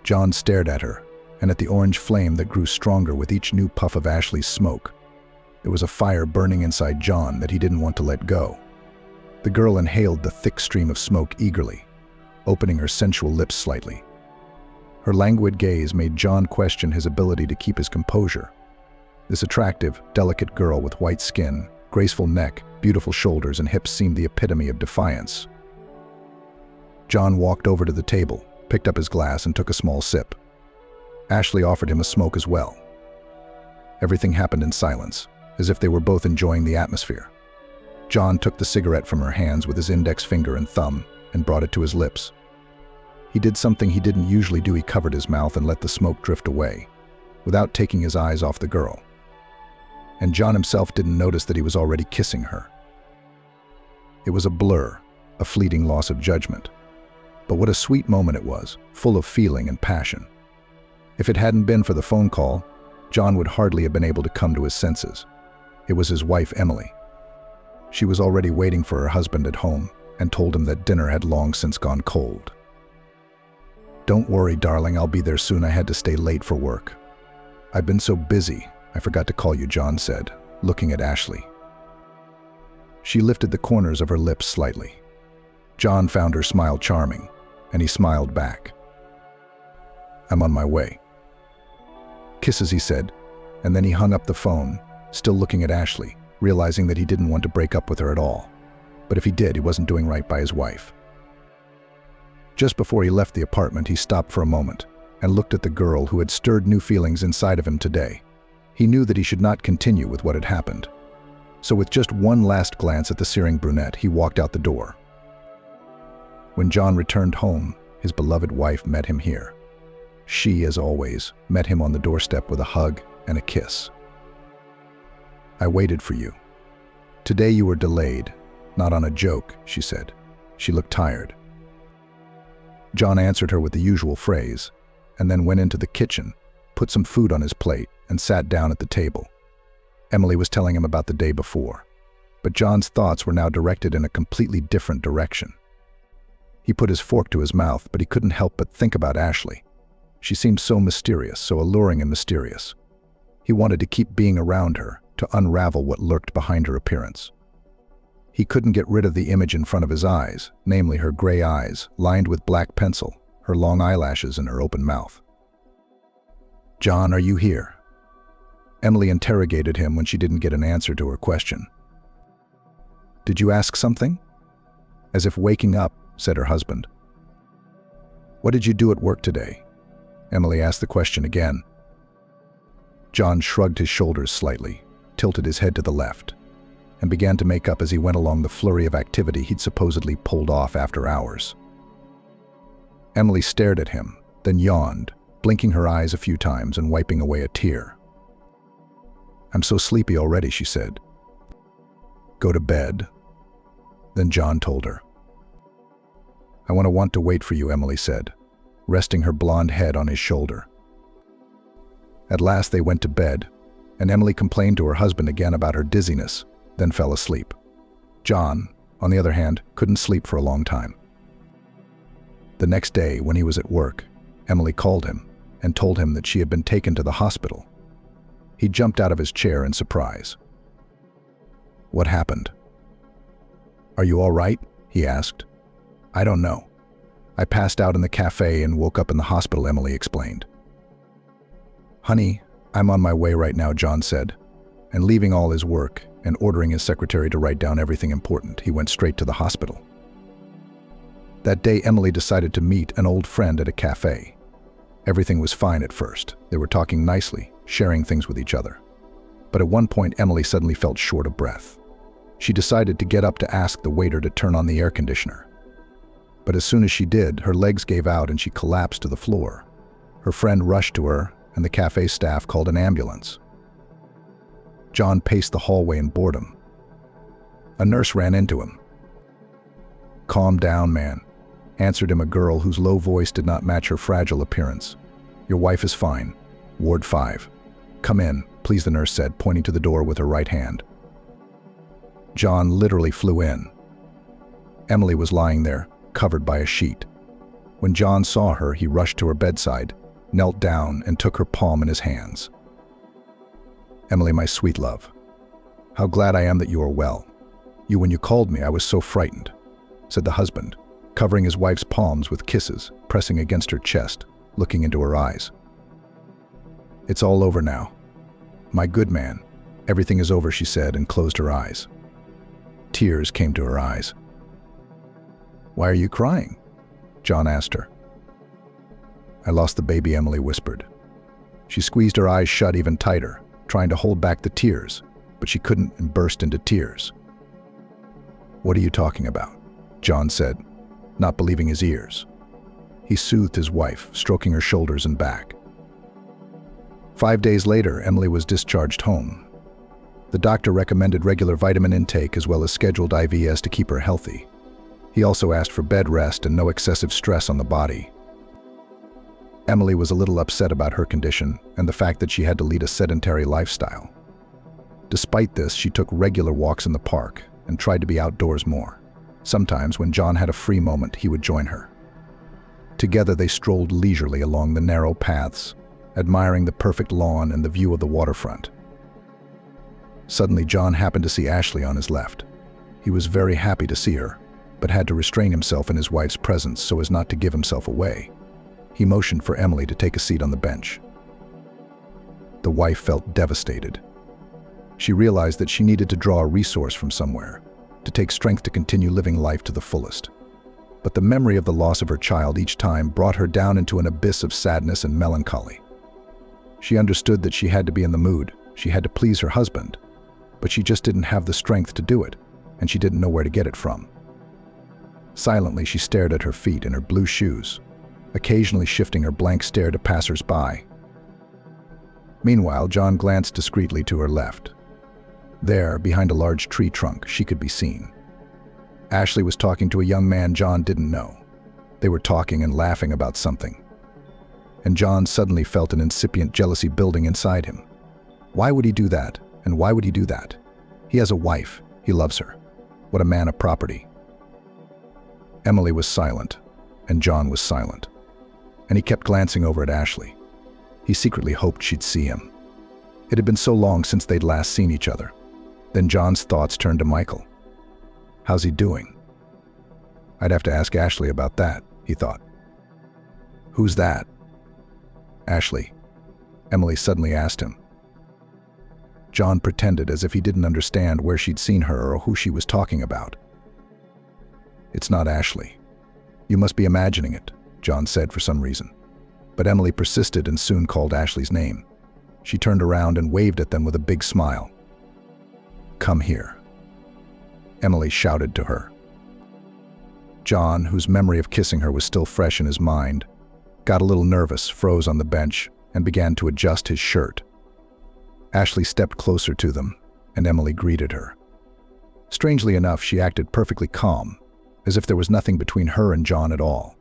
John stared at her, and at the orange flame that grew stronger with each new puff of Ashley's smoke. There was a fire burning inside John that he didn't want to let go. The girl inhaled the thick stream of smoke eagerly, opening her sensual lips slightly. Her languid gaze made John question his ability to keep his composure. This attractive, delicate girl with white skin, graceful neck, beautiful shoulders, and hips seemed the epitome of defiance. John walked over to the table, picked up his glass, and took a small sip. Ashley offered him a smoke as well. Everything happened in silence, as if they were both enjoying the atmosphere. John took the cigarette from her hands with his index finger and thumb and brought it to his lips. He did something he didn't usually do. He covered his mouth and let the smoke drift away, without taking his eyes off the girl. And John himself didn't notice that he was already kissing her. It was a blur, a fleeting loss of judgment. But what a sweet moment it was, full of feeling and passion. If it hadn't been for the phone call, John would hardly have been able to come to his senses. It was his wife, Emily. She was already waiting for her husband at home and told him that dinner had long since gone cold. "Don't worry, darling, I'll be there soon. I had to stay late for work. I've been so busy, I forgot to call you," John said, looking at Ashley. She lifted the corners of her lips slightly. John found her smile charming, and he smiled back. "I'm on my way." "Kisses," he said, and then he hung up the phone, still looking at Ashley, realizing that he didn't want to break up with her at all. But if he did, he wasn't doing right by his wife. Just before he left the apartment, he stopped for a moment and looked at the girl who had stirred new feelings inside of him today. He knew that he should not continue with what had happened. So with just one last glance at the searing brunette, he walked out the door. When John returned home, his beloved wife met him here. She, as always, met him on the doorstep with a hug and a kiss. "I waited for you. Today you were delayed, not on a joke," she said. She looked tired. John answered her with the usual phrase, and then went into the kitchen, put some food on his plate, and sat down at the table. Emily was telling him about the day before, but John's thoughts were now directed in a completely different direction. He put his fork to his mouth, but he couldn't help but think about Ashley. She seemed so mysterious, so alluring and mysterious. He wanted to keep being around her, to unravel what lurked behind her appearance. He couldn't get rid of the image in front of his eyes, namely her gray eyes, lined with black pencil, her long eyelashes, and her open mouth. "John, are you here?" Emily interrogated him when she didn't get an answer to her question. "Did you ask something?" As if waking up, said her husband. "What did you do at work today?" Emily asked the question again. John shrugged his shoulders slightly, tilted his head to the left, and began to make up as he went along the flurry of activity he'd supposedly pulled off after hours. Emily stared at him, then yawned, blinking her eyes a few times and wiping away a tear. "I'm so sleepy already," she said. "Go to bed." Then John told her. "I want to wait for you," Emily said, resting her blonde head on his shoulder. At last they went to bed, and Emily complained to her husband again about her dizziness, then fell asleep. John, on the other hand, couldn't sleep for a long time. The next day, when he was at work, Emily called him and told him that she had been taken to the hospital. He jumped out of his chair in surprise. "What happened?" "Are you all right?" he asked. "I don't know. I passed out in the cafe and woke up in the hospital," Emily explained. "Honey, I'm on my way right now," John said, and leaving all his work and ordering his secretary to write down everything important, he went straight to the hospital. That day, Emily decided to meet an old friend at a cafe. Everything was fine at first. They were talking nicely, sharing things with each other. But at one point, Emily suddenly felt short of breath. She decided to get up to ask the waiter to turn on the air conditioner. But as soon as she did, her legs gave out and she collapsed to the floor. Her friend rushed to her, and the cafe staff called an ambulance. John paced the hallway in boredom. A nurse ran into him. "Calm down, man. answered him a girl whose low voice did not match her fragile appearance. "Your wife is fine. Ward 5. Come in, please," the nurse said, pointing to the door with her right hand. John literally flew in. Emily was lying there, covered by a sheet. When John saw her, he rushed to her bedside, knelt down, and took her palm in his hands. "Emily, my sweet love, how glad I am that you are well. When you called me, I was so frightened," said the husband, covering his wife's palms with kisses, pressing against her chest, looking into her eyes. "It's all over now. My good man, everything is over," she said, and closed her eyes. Tears came to her eyes. "Why are you crying?" John asked her. "I lost the baby," Emily whispered. She squeezed her eyes shut even tighter, trying to hold back the tears, but she couldn't and burst into tears. "What are you talking about?" John said, not believing his ears. He soothed his wife, stroking her shoulders and back. 5 days later, Emily was discharged home. The doctor recommended regular vitamin intake as well as scheduled IVs to keep her healthy. He also asked for bed rest and no excessive stress on the body. Emily was a little upset about her condition and the fact that she had to lead a sedentary lifestyle. Despite this, she took regular walks in the park and tried to be outdoors more. Sometimes, when John had a free moment, he would join her. Together they strolled leisurely along the narrow paths, admiring the perfect lawn and the view of the waterfront. Suddenly, John happened to see Ashley on his left. He was very happy to see her, but had to restrain himself in his wife's presence so as not to give himself away. He motioned for Emily to take a seat on the bench. The wife felt devastated. She realized that she needed to draw a resource from somewhere, to take strength to continue living life to the fullest. But the memory of the loss of her child each time brought her down into an abyss of sadness and melancholy. She understood that she had to be in the mood, she had to please her husband, but she just didn't have the strength to do it, and she didn't know where to get it from. Silently, she stared at her feet in her blue shoes, occasionally shifting her blank stare to passers-by. Meanwhile, John glanced discreetly to her left. There, behind a large tree trunk, she could be seen. Ashley was talking to a young man John didn't know. They were talking and laughing about something. And John suddenly felt an incipient jealousy building inside him. Why would he do that? And why would he do that? He has a wife. He loves her. What a man of property. Emily was silent, and John was silent. And he kept glancing over at Ashley. He secretly hoped she'd see him. It had been so long since they'd last seen each other. Then John's thoughts turned to Michael. How's he doing? I'd have to ask Ashley about that, he thought. Who's that? Ashley, Emily suddenly asked him. John pretended as if he didn't understand where she'd seen her or who she was talking about. It's not Ashley. You must be imagining it, John said for some reason. But Emily persisted and soon called Ashley's name. She turned around and waved at them with a big smile. Come here, Emily shouted to her. John, whose memory of kissing her was still fresh in his mind, got a little nervous, froze on the bench, and began to adjust his shirt. Ashley stepped closer to them, and Emily greeted her. Strangely enough, she acted perfectly calm, as if there was nothing between her and John at all.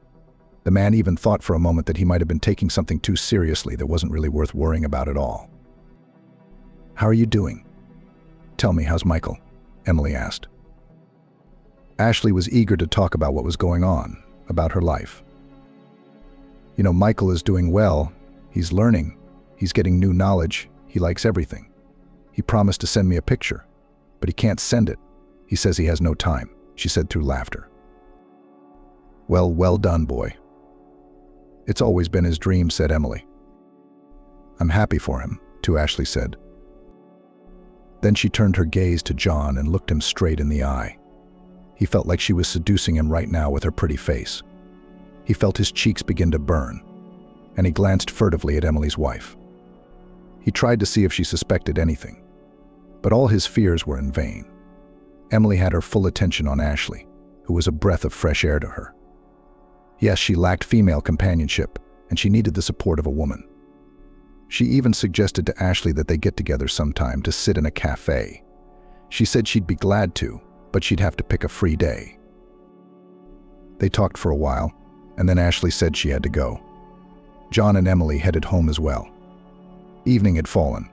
The man even thought for a moment that he might have been taking something too seriously that wasn't really worth worrying about at all. How are you doing? Tell me, how's Michael? Emily asked. Ashley was eager to talk about what was going on, about her life. You know, Michael is doing well. He's learning. He's getting new knowledge. He likes everything. He promised to send me a picture, but he can't send it. He says he has no time, she said through laughter. Well done, boy. It's always been his dream, said Emily. I'm happy for him, too, Ashley said. Then she turned her gaze to John and looked him straight in the eye. He felt like she was seducing him right now with her pretty face. He felt his cheeks begin to burn, and he glanced furtively at Emily's wife. He tried to see if she suspected anything, but all his fears were in vain. Emily had her full attention on Ashley, who was a breath of fresh air to her. Yes, she lacked female companionship, and she needed the support of a woman. She even suggested to Ashley that they get together sometime to sit in a cafe. She said she'd be glad to, but she'd have to pick a free day. They talked for a while, and then Ashley said she had to go. John and Emily headed home as well. Evening had fallen.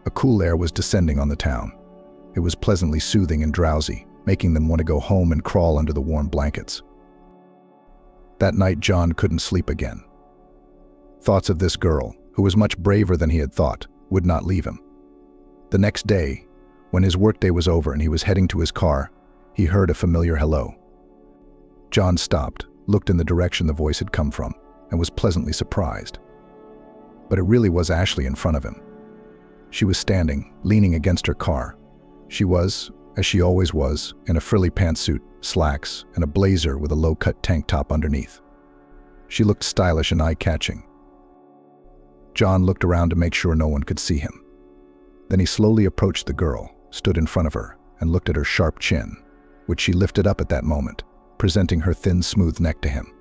A cool air was descending on the town. It was pleasantly soothing and drowsy, making them want to go home and crawl under the warm blankets. That night, John couldn't sleep again. Thoughts of this girl, who was much braver than he had thought, would not leave him. The next day, when his workday was over and he was heading to his car, he heard a familiar hello. John stopped, looked in the direction the voice had come from, and was pleasantly surprised. But it really was Ashley in front of him. She was standing, leaning against her car. She was, as she always was, in a frilly pantsuit, slacks, and a blazer with a low-cut tank top underneath. She looked stylish and eye-catching. John looked around to make sure no one could see him. Then he slowly approached the girl, stood in front of her, and looked at her sharp chin, which she lifted up at that moment, presenting her thin, smooth neck to him.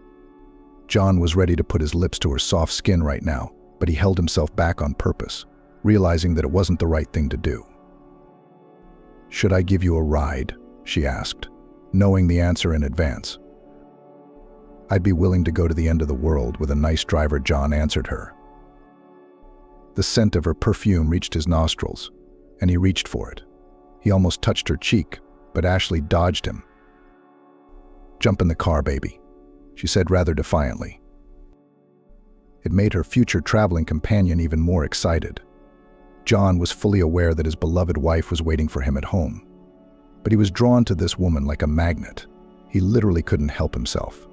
John was ready to put his lips to her soft skin right now, but he held himself back on purpose, realizing that it wasn't the right thing to do. "Should I give you a ride?" she asked, knowing the answer in advance. "I'd be willing to go to the end of the world with a nice driver," John answered her. The scent of her perfume reached his nostrils, and he reached for it. He almost touched her cheek, but Ashley dodged him. "Jump in the car, baby," she said rather defiantly. It made her future traveling companion even more excited. John was fully aware that his beloved wife was waiting for him at home. But he was drawn to this woman like a magnet. He literally couldn't help himself.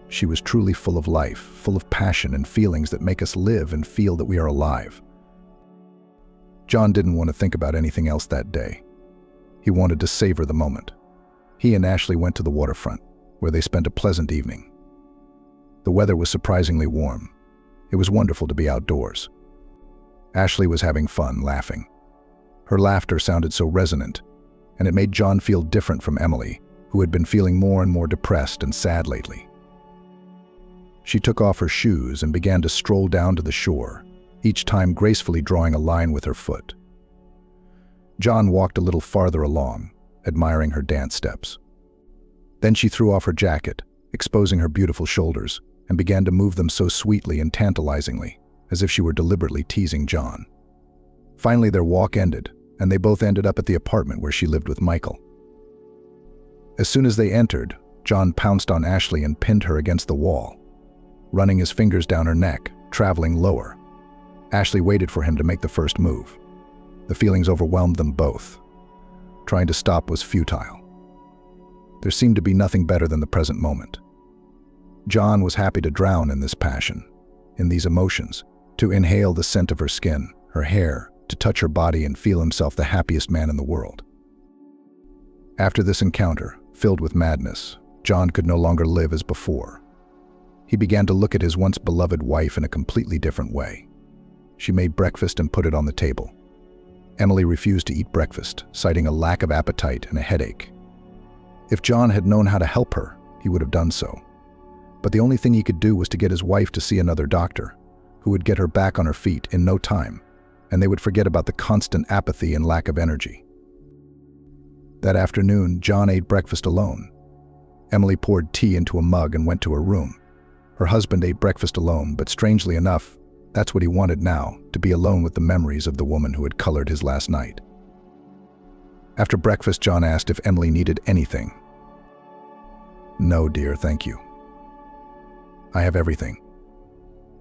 She was truly full of life, full of passion and feelings that make us live and feel that we are alive. John didn't want to think about anything else that day. He wanted to savor the moment. He and Ashley went to the waterfront, where they spent a pleasant evening. The weather was surprisingly warm. It was wonderful to be outdoors. Ashley was having fun, laughing. Her laughter sounded so resonant, and it made John feel different from Emily, who had been feeling more and more depressed and sad lately. She took off her shoes and began to stroll down to the shore, each time gracefully drawing a line with her foot. John walked a little farther along, admiring her dance steps. Then she threw off her jacket, exposing her beautiful shoulders, and began to move them so sweetly and tantalizingly, as if she were deliberately teasing John. Finally, their walk ended, and they both ended up at the apartment where she lived with Michael. As soon as they entered, John pounced on Ashley and pinned her against the wall, running his fingers down her neck, traveling lower. Ashley waited for him to make the first move. The feelings overwhelmed them both. Trying to stop was futile. There seemed to be nothing better than the present moment. John was happy to drown in this passion, in these emotions, to inhale the scent of her skin, her hair, to touch her body and feel himself the happiest man in the world. After this encounter, filled with madness, John could no longer live as before. He began to look at his once beloved wife in a completely different way. She made breakfast and put it on the table. Emily refused to eat breakfast, citing a lack of appetite and a headache. If John had known how to help her, he would have done so. But the only thing he could do was to get his wife to see another doctor, who would get her back on her feet in no time, and they would forget about the constant apathy and lack of energy. That afternoon, John ate breakfast alone. Emily poured tea into a mug and went to her room. Her husband ate breakfast alone, but strangely enough, that's what he wanted now, to be alone with the memories of the woman who had colored his last night. After breakfast, John asked if Emily needed anything. "No, dear, thank you. I have everything."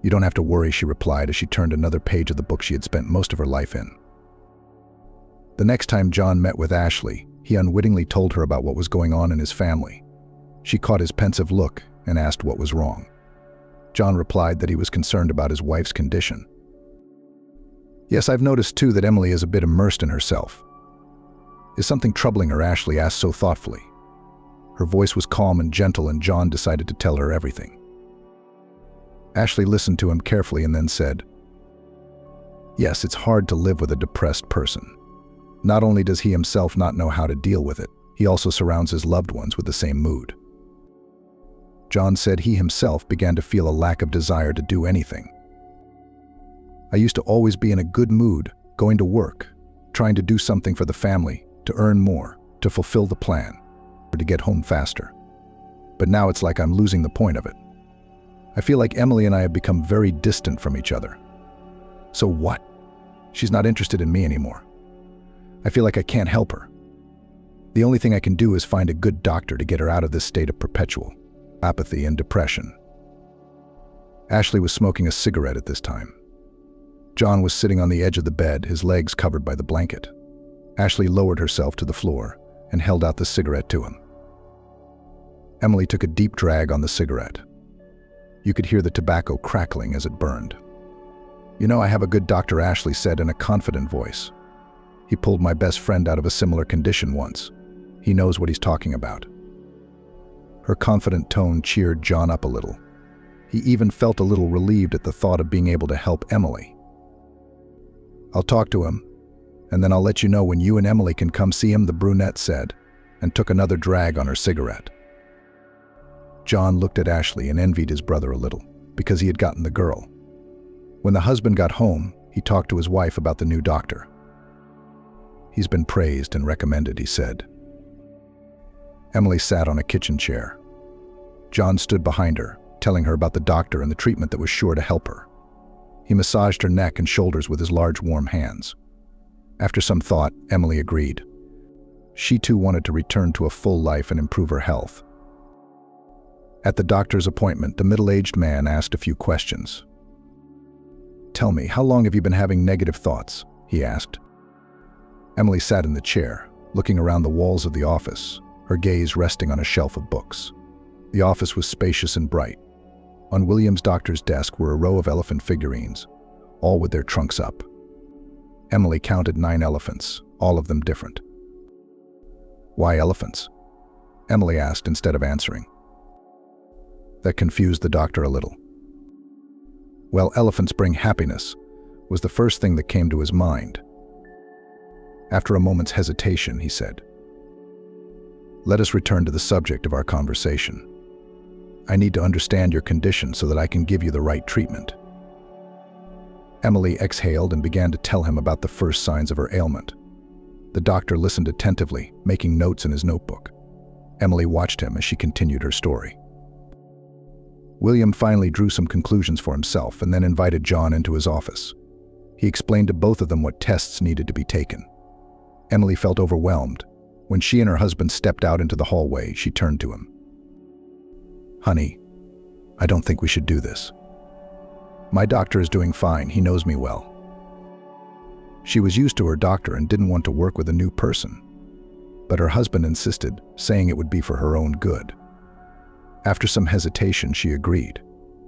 "You don't have to worry," she replied as she turned another page of the book she had spent most of her life in. The next time John met with Ashley, he unwittingly told her about what was going on in his family. She caught his pensive look and asked what was wrong. John replied that he was concerned about his wife's condition. "Yes, I've noticed too that Emily is a bit immersed in herself." "Is something troubling her?" Ashley asked so thoughtfully. Her voice was calm and gentle, and John decided to tell her everything. Ashley listened to him carefully and then said, "Yes, it's hard to live with a depressed person. Not only does he himself not know how to deal with it, he also surrounds his loved ones with the same mood." John said he himself began to feel a lack of desire to do anything. "I used to always be in a good mood, going to work, trying to do something for the family, to earn more, to fulfill the plan, or to get home faster. but now it's like I'm losing the point of it. I feel like Emily and I have become very distant from each other. So what? She's not interested in me anymore. I feel like I can't help her. The only thing I can do is find a good doctor to get her out of this state of perpetual apathy and depression. Ashley was smoking a cigarette at this time. John was sitting on the edge of the bed, his legs covered by the blanket. Ashley lowered herself to the floor and held out the cigarette to him. Emily took a deep drag on the cigarette. You could hear the tobacco crackling as it burned. "You know, I have a good doctor," Ashley said in a confident voice. "He pulled my best friend out of a similar condition once. He knows what he's talking about." Her confident tone cheered John up a little. He even felt a little relieved at the thought of being able to help Emily. "I'll talk to him, and then I'll let you know when you and Emily can come see him," the brunette said, and took another drag on her cigarette. John looked at Ashley and envied his brother a little, because he had gotten the girl. When the husband got home, he talked to his wife about the new doctor. "He's been praised and recommended," he said. Emily sat on a kitchen chair. John stood behind her, telling her about the doctor and the treatment that was sure to help her. He massaged her neck and shoulders with his large, warm hands. After some thought, Emily agreed. She too wanted to return to a full life and improve her health. At the doctor's appointment, the middle-aged man asked a few questions. "Tell me, how long have you been having negative thoughts?" he asked. Emily sat in the chair, looking around the walls of the office, her gaze resting on a shelf of books. The office was spacious and bright. On William's doctor's desk were a row of elephant figurines, all with their trunks up. Emily counted 9 elephants, all of them different. "Why elephants?" Emily asked instead of answering. That confused the doctor a little. "Well, elephants bring happiness," was the first thing that came to his mind. After a moment's hesitation, he said, "Let us return to the subject of our conversation. I need to understand your condition so that I can give you the right treatment." Emily exhaled and began to tell him about the first signs of her ailment. The doctor listened attentively, making notes in his notebook. Emily watched him as she continued her story. William finally drew some conclusions for himself and then invited John into his office. He explained to both of them what tests needed to be taken. Emily felt overwhelmed. When she and her husband stepped out into the hallway, she turned to him. "Honey, I don't think we should do this. My doctor is doing fine. He knows me well." She was used to her doctor and didn't want to work with a new person. But her husband insisted, saying it would be for her own good. After some hesitation, she agreed.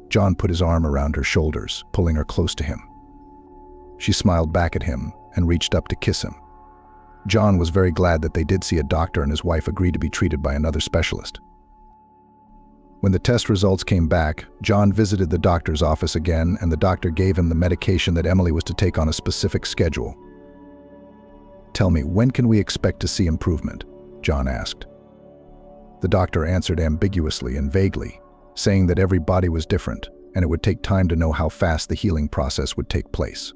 John put his arm around her shoulders, pulling her close to him. She smiled back at him and reached up to kiss him. John was very glad that they did see a doctor and his wife agreed to be treated by another specialist. When the test results came back, John visited the doctor's office again, and the doctor gave him the medication that Emily was to take on a specific schedule. "Tell me, when can we expect to see improvement?" John asked. The doctor answered ambiguously and vaguely, saying that every body was different, and it would take time to know how fast the healing process would take place.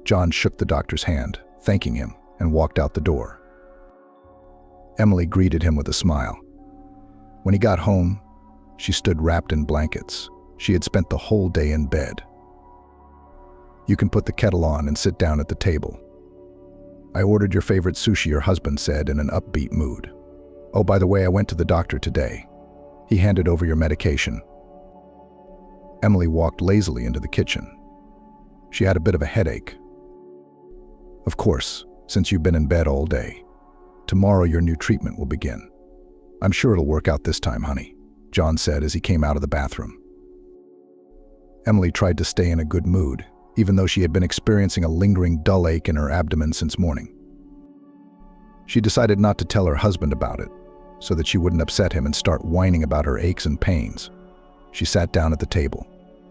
John shook the doctor's hand, thanking him, and walked out the door. Emily greeted him with a smile. When he got home, she stood wrapped in blankets. She had spent the whole day in bed. "You can put the kettle on and sit down at the table. I ordered your favorite sushi," her husband said in an upbeat mood. "Oh, by the way, I went to the doctor today. He handed over your medication." Emily walked lazily into the kitchen. She had a bit of a headache. "Of course, since you've been in bed all day. Tomorrow your new treatment will begin. I'm sure it'll work out this time, honey," John said as he came out of the bathroom. Emily tried to stay in a good mood, even though she had been experiencing a lingering dull ache in her abdomen since morning. She decided not to tell her husband about it, so that she wouldn't upset him and start whining about her aches and pains. She sat down at the table.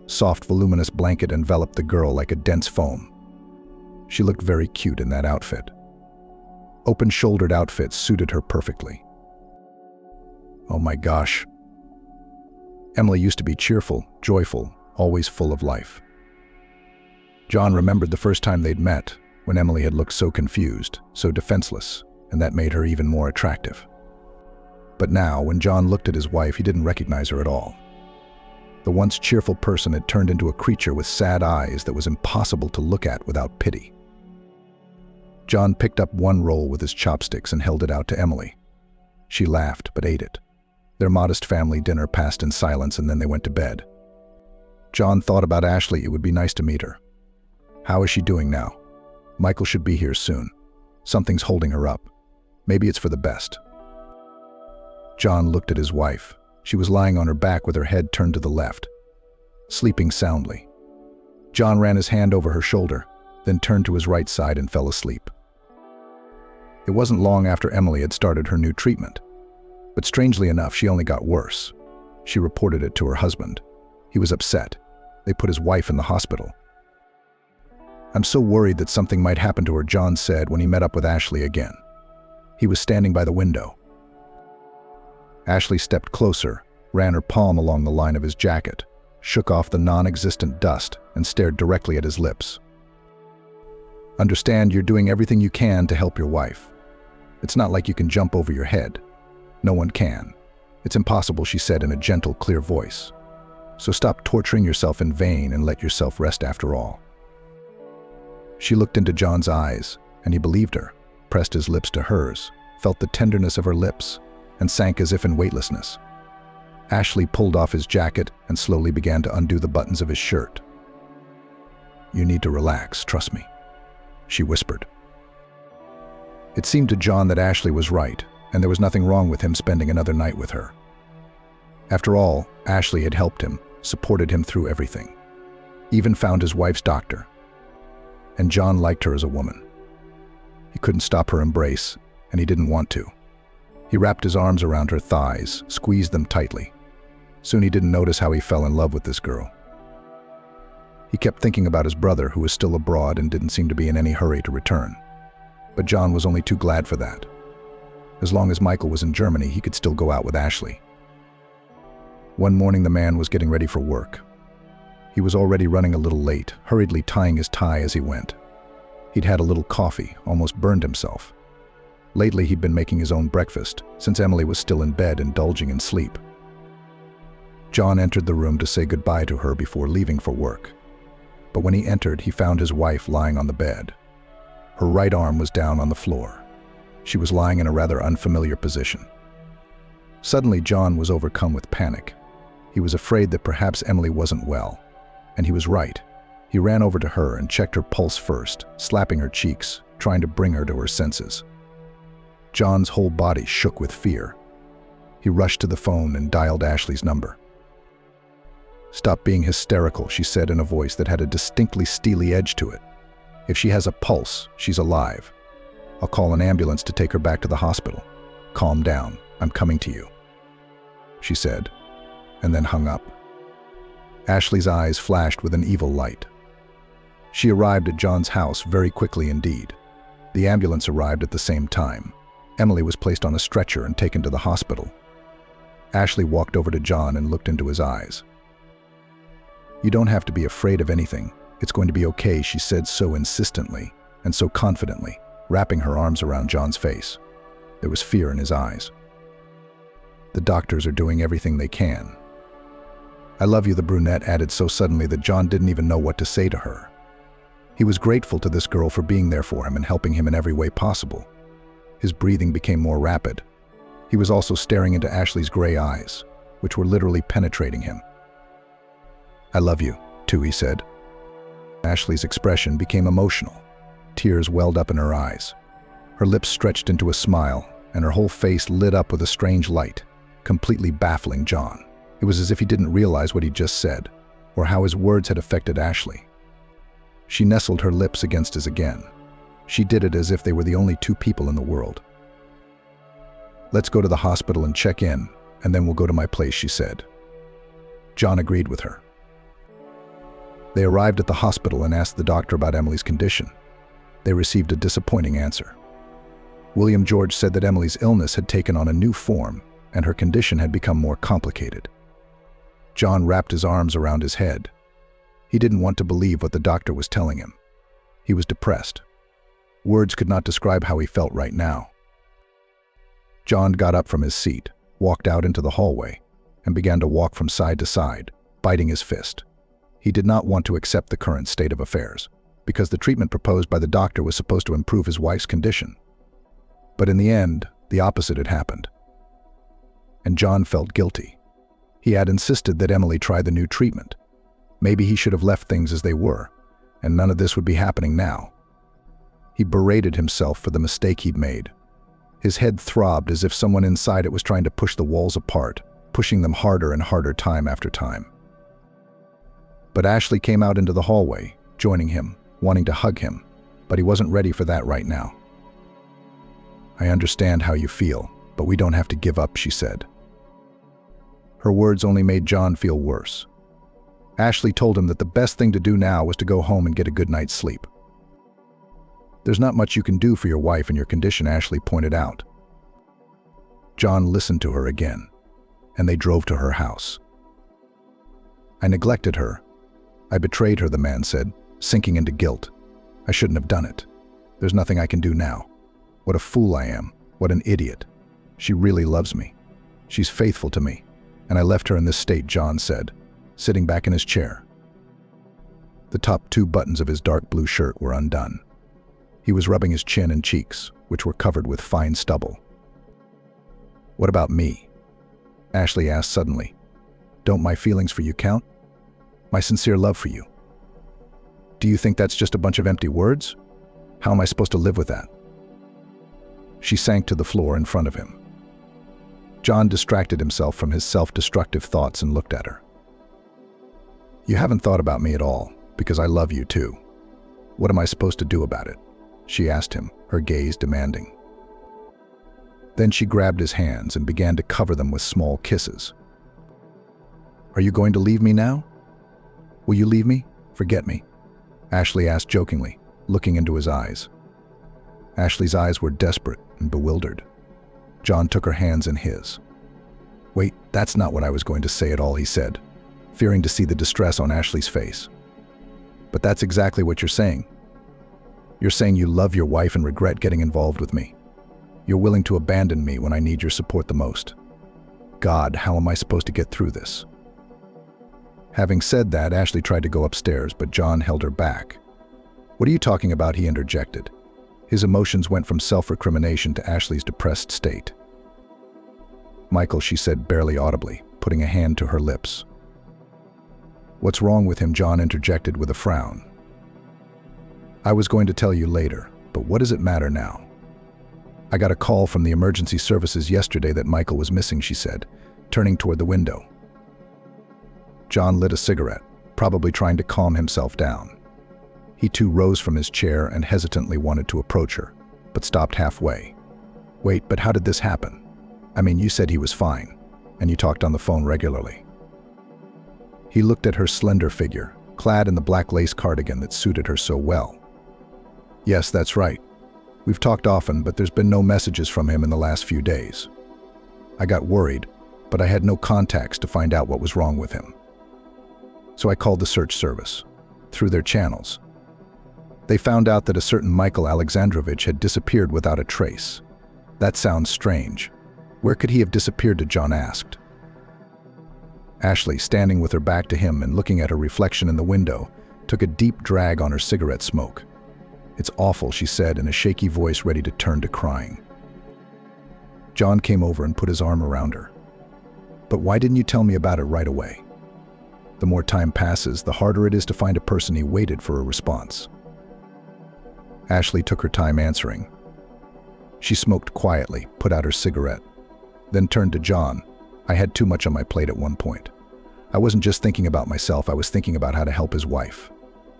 Soft, voluminous blanket enveloped the girl like a dense foam. She looked very cute in that outfit. Open-shouldered outfits suited her perfectly. Oh my gosh. Emily used to be cheerful, joyful, always full of life. John remembered the first time they'd met, when Emily had looked so confused, so defenseless, and that made her even more attractive. But now, when John looked at his wife, he didn't recognize her at all. The once cheerful person had turned into a creature with sad eyes that was impossible to look at without pity. John picked up one roll with his chopsticks and held it out to Emily. She laughed, but ate it. Their modest family dinner passed in silence, and then they went to bed. John thought about Ashley. It would be nice to meet her. How is she doing now? Michael should be here soon. Something's holding her up. Maybe it's for the best. John looked at his wife. She was lying on her back with her head turned to the left, sleeping soundly. John ran his hand over her shoulder, then turned to his right side and fell asleep. It wasn't long after Emily had started her new treatment. But strangely enough, she only got worse. She reported it to her husband. He was upset. They put his wife in the hospital. "I'm so worried that something might happen to her," John said when he met up with Ashley again. He was standing by the window. Ashley stepped closer, ran her palm along the line of his jacket, shook off the non-existent dust, and stared directly at his lips. "Understand, you're doing everything you can to help your wife. It's not like you can jump over your head. No one can. It's impossible," she said in a gentle, clear voice. "So stop torturing yourself in vain and let yourself rest after all." She looked into John's eyes, and he believed her, pressed his lips to hers, felt the tenderness of her lips, and sank as if in weightlessness. Ashley pulled off his jacket and slowly began to undo the buttons of his shirt. "You need to relax, trust me," she whispered. It seemed to John that Ashley was right, and there was nothing wrong with him spending another night with her. After all, Ashley had helped him, supported him through everything, even found his wife's doctor. And John liked her as a woman. He couldn't stop her embrace, and he didn't want to. He wrapped his arms around her thighs, squeezed them tightly. Soon he didn't notice how he fell in love with this girl. He kept thinking about his brother, who was still abroad and didn't seem to be in any hurry to return. But John was only too glad for that. As long as Michael was in Germany, he could still go out with Ashley. One morning, the man was getting ready for work. He was already running a little late, hurriedly tying his tie as he went. He'd had a little coffee, almost burned himself. Lately, he'd been making his own breakfast, since Emily was still in bed, indulging in sleep. John entered the room to say goodbye to her before leaving for work. But when he entered, he found his wife lying on the bed. Her right arm was down on the floor. She was lying in a rather unfamiliar position. Suddenly, John was overcome with panic. He was afraid that perhaps Emily wasn't well. And he was right. He ran over to her and checked her pulse first, slapping her cheeks, trying to bring her to her senses. John's whole body shook with fear. He rushed to the phone and dialed Ashley's number. "Stop being hysterical," she said in a voice that had a distinctly steely edge to it. "If she has a pulse, she's alive. I'll call an ambulance to take her back to the hospital. Calm down. I'm coming to you," she said, and then hung up. Ashley's eyes flashed with an evil light. She arrived at John's house very quickly indeed. The ambulance arrived at the same time. Emily was placed on a stretcher and taken to the hospital. Ashley walked over to John and looked into his eyes. "You don't have to be afraid of anything. It's going to be okay," she said so insistently and so confidently, wrapping her arms around John's face. There was fear in his eyes. "The doctors are doing everything they can." "I love you," the brunette added so suddenly that John didn't even know what to say to her. He was grateful to this girl for being there for him and helping him in every way possible. His breathing became more rapid. He was also staring into Ashley's gray eyes, which were literally penetrating him. "I love you, too," he said. Ashley's expression became emotional. Tears welled up in her eyes. Her lips stretched into a smile, and her whole face lit up with a strange light, completely baffling John. It was as if he didn't realize what he'd just said, or how his words had affected Ashley. She nestled her lips against his again. She did it as if they were the only two people in the world. "Let's go to the hospital and check in, and then we'll go to my place," she said. John agreed with her. They arrived at the hospital and asked the doctor about Emily's condition. They received a disappointing answer. William George said that Emily's illness had taken on a new form, and her condition had become more complicated. John wrapped his arms around his head. He didn't want to believe what the doctor was telling him. He was depressed. Words could not describe how he felt right now. John got up from his seat. walked out into the hallway, and began to walk from side to side, biting his fist. He did not want to accept the current state of affairs, because the treatment proposed by the doctor was supposed to improve his wife's condition. But in the end, the opposite had happened. And John felt guilty. He had insisted that Emily try the new treatment. Maybe he should have left things as they were, and none of this would be happening now. He berated himself for the mistake he'd made. His head throbbed as if someone inside it was trying to push the walls apart, pushing them harder and harder time after time. But Ashley came out into the hallway, joining him, wanting to hug him, but he wasn't ready for that right now. "I understand how you feel, but we don't have to give up," she said. Her words only made John feel worse. Ashley told him that the best thing to do now was to go home and get a good night's sleep. "There's not much you can do for your wife in your condition," Ashley pointed out. John listened to her again, and they drove to her house. "I neglected her. I betrayed her," the man said, sinking into guilt. "I shouldn't have done it. There's nothing I can do now. What a fool I am. What an idiot. She really loves me. She's faithful to me. And I left her in this state," John said, sitting back in his chair. The top 2 buttons of his dark blue shirt were undone. He was rubbing his chin and cheeks, which were covered with fine stubble. "What about me?" Ashley asked suddenly. "Don't my feelings for you count? My sincere love for you? Do you think that's just a bunch of empty words? How am I supposed to live with that?" She sank to the floor in front of him. John distracted himself from his self-destructive thoughts and looked at her. "You haven't thought about me at all, because I love you too. What am I supposed to do about it?" she asked him, her gaze demanding. Then she grabbed his hands and began to cover them with small kisses. "Are you going to leave me now? Will you leave me? Forget me?" Ashley asked jokingly, looking into his eyes. Ashley's eyes were desperate and bewildered. John took her hands in his. "Wait, that's not what I was going to say at all," he said, fearing to see the distress on Ashley's face. "But that's exactly what you're saying. You're saying you love your wife and regret getting involved with me. You're willing to abandon me when I need your support the most. God, how am I supposed to get through this?" Having said that, Ashley tried to go upstairs, but John held her back. "What are you talking about?" he interjected. His emotions went from self-recrimination to Ashley's depressed state. "Michael," she said barely audibly, putting a hand to her lips. "What's wrong with him?" John interjected with a frown. "I was going to tell you later, but what does it matter now? I got a call from the emergency services yesterday that Michael was missing," she said, turning toward the window. John lit a cigarette, probably trying to calm himself down. He too rose from his chair and hesitantly wanted to approach her, but stopped halfway. "Wait, but how did this happen? I mean, you said he was fine, and you talked on the phone regularly." He looked at her slender figure, clad in the black lace cardigan that suited her so well. "Yes, that's right. We've talked often, but there's been no messages from him in the last few days. I got worried, but I had no contacts to find out what was wrong with him. So I called the search service, through their channels. They found out that a certain Michael Alexandrovich had disappeared without a trace. That sounds strange. Where could he have disappeared to?" John asked. Ashley, standing with her back to him and looking at her reflection in the window, took a deep drag on her cigarette smoke. "It's awful," she said in a shaky voice ready to turn to crying. John came over and put his arm around her. "But why didn't you tell me about it right away? The more time passes, the harder it is to find a person." He waited for a response. Ashley took her time answering. She smoked quietly, put out her cigarette, then turned to John. "I had too much on my plate at one point. I wasn't just thinking about myself, I was thinking about how to help his wife.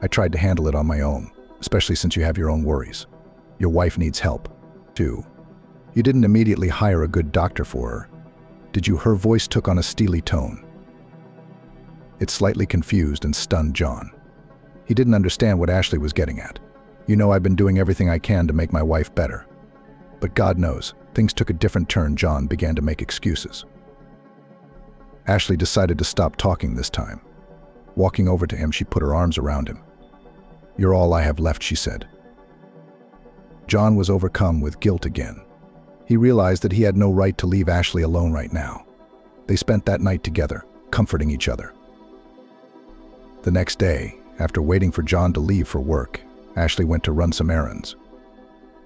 I tried to handle it on my own, especially since you have your own worries. Your wife needs help, too. You didn't immediately hire a good doctor for her, did you?" Her voice took on a steely tone. It slightly confused and stunned John. He didn't understand what Ashley was getting at. "You know, I've been doing everything I can to make my wife better. But God knows, things took a different turn." John began to make excuses. Ashley decided to stop talking this time. Walking over to him, she put her arms around him. "You're all I have left," she said. John was overcome with guilt again. He realized that he had no right to leave Ashley alone right now. They spent that night together, comforting each other. The next day, after waiting for John to leave for work, Ashley went to run some errands.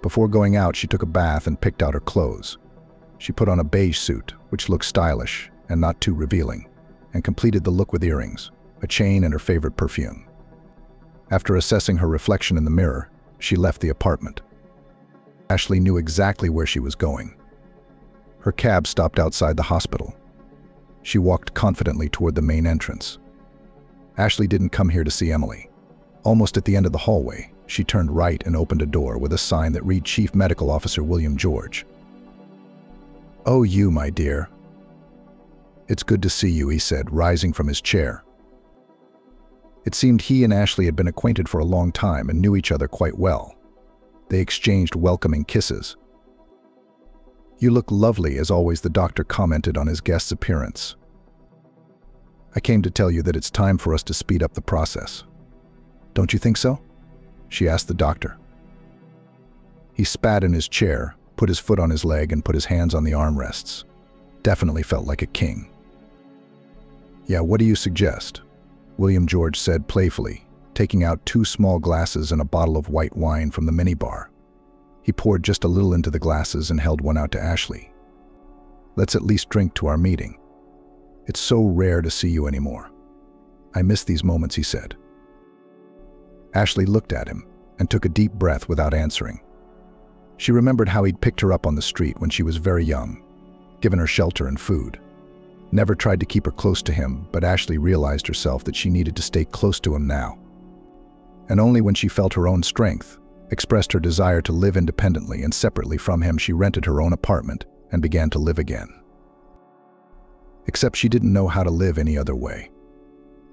Before going out, she took a bath and picked out her clothes. She put on a beige suit, which looked stylish and not too revealing, and completed the look with earrings, a chain, and her favorite perfume. After assessing her reflection in the mirror, she left the apartment. Ashley knew exactly where she was going. Her cab stopped outside the hospital. She walked confidently toward the main entrance. Ashley didn't come here to see Emily. Almost at the end of the hallway, she turned right and opened a door with a sign that read Chief Medical Officer William George. "Oh, you, my dear. It's good to see you," he said, rising from his chair. It seemed he and Ashley had been acquainted for a long time and knew each other quite well. They exchanged welcoming kisses. "You look lovely," as always, the doctor commented on his guest's appearance. "I came to tell you that it's time for us to speed up the process. Don't you think so?" she asked the doctor. He spat in his chair, put his foot on his leg, and put his hands on the armrests. Definitely felt like a king. "Yeah, what do you suggest?" William George said playfully, taking out 2 small glasses and a bottle of white wine from the minibar. He poured just a little into the glasses and held one out to Ashley. "Let's at least drink to our meeting. It's so rare to see you anymore. I miss these moments," he said. Ashley looked at him and took a deep breath without answering. She remembered how he'd picked her up on the street when she was very young, given her shelter and food. Never tried to keep her close to him, but Ashley realized herself that she needed to stay close to him now. And only when she felt her own strength, expressed her desire to live independently and separately from him, she rented her own apartment and began to live again. Except she didn't know how to live any other way.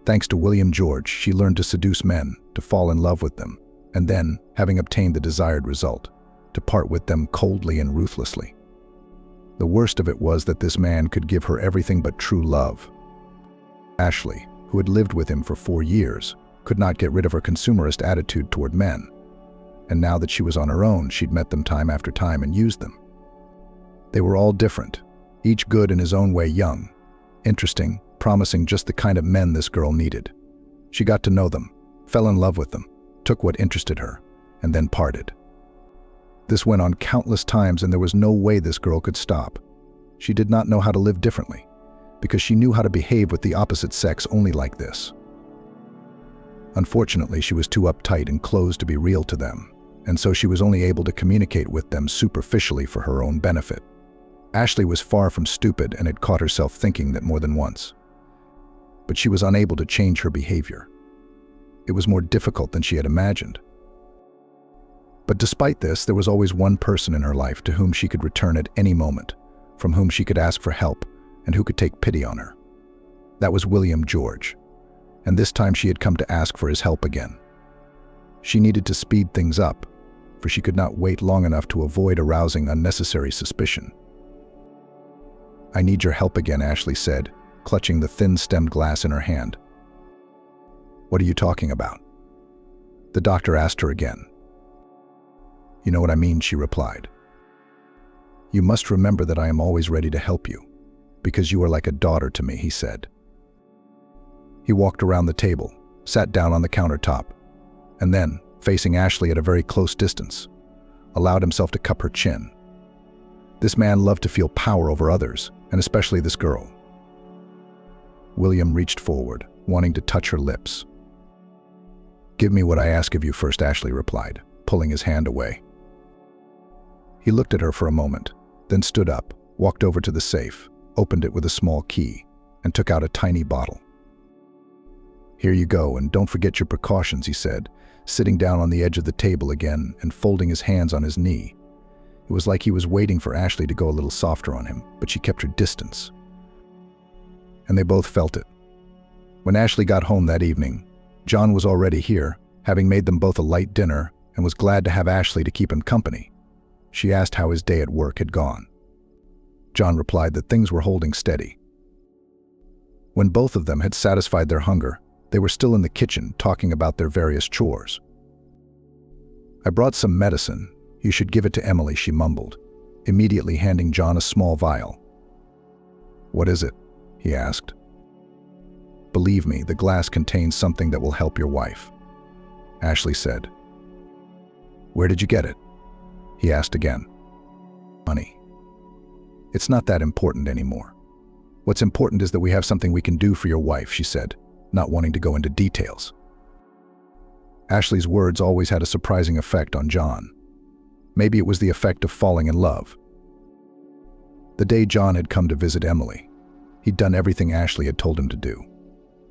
Thanks to William George, she learned to seduce men, to fall in love with them, and then, having obtained the desired result, to part with them coldly and ruthlessly. The worst of it was that this man could give her everything but true love. Ashley, who had lived with him for 4 years, could not get rid of her consumerist attitude toward men. And now that she was on her own, she'd met them time after time and used them. They were all different, each good in his own way, young, interesting, promising just the kind of men this girl needed. She got to know them, fell in love with them, took what interested her, and then parted. This went on countless times, and there was no way this girl could stop. She did not know how to live differently, because she knew how to behave with the opposite sex only like this. Unfortunately, she was too uptight and closed to be real to them, and so she was only able to communicate with them superficially for her own benefit. Ashley was far from stupid and had caught herself thinking that more than once. But she was unable to change her behavior. It was more difficult than she had imagined. But despite this, there was always one person in her life to whom she could return at any moment, from whom she could ask for help, and who could take pity on her. That was William George, and this time she had come to ask for his help again. She needed to speed things up, for she could not wait long enough to avoid arousing unnecessary suspicion. "I need your help again," Ashley said, clutching the thin-stemmed glass in her hand. "What are you talking about?" The doctor asked her again. "You know what I mean," she replied. "You must remember that I am always ready to help you, because you are like a daughter to me," he said. He walked around the table, sat down on the countertop, and then, facing Ashley at a very close distance, allowed himself to cup her chin. This man loved to feel power over others, and especially this girl. William reached forward, wanting to touch her lips. "Give me what I ask of you first," Ashley replied, pulling his hand away. He looked at her for a moment, then stood up, walked over to the safe, opened it with a small key, and took out a tiny bottle. "Here you go, and don't forget your precautions," he said, sitting down on the edge of the table again and folding his hands on his knee. It was like he was waiting for Ashley to go a little softer on him, but she kept her distance. And they both felt it. When Ashley got home that evening, John was already here, having made them both a light dinner, and was glad to have Ashley to keep him company. She asked how his day at work had gone. John replied that things were holding steady. When both of them had satisfied their hunger, they were still in the kitchen talking about their various chores. "I brought some medicine. You should give it to Emily," she mumbled. immediately handing John a small vial. "What is it?" he asked. "Believe me, the glass contains something that will help your wife," Ashley said. "Where did you get it?" he asked again. "Money. It's not that important anymore. What's important is that we have something we can do for your wife," she said, not wanting to go into details. Ashley's words always had a surprising effect on John. Maybe it was the effect of falling in love. The day John had come to visit Emily, he'd done everything Ashley had told him to do.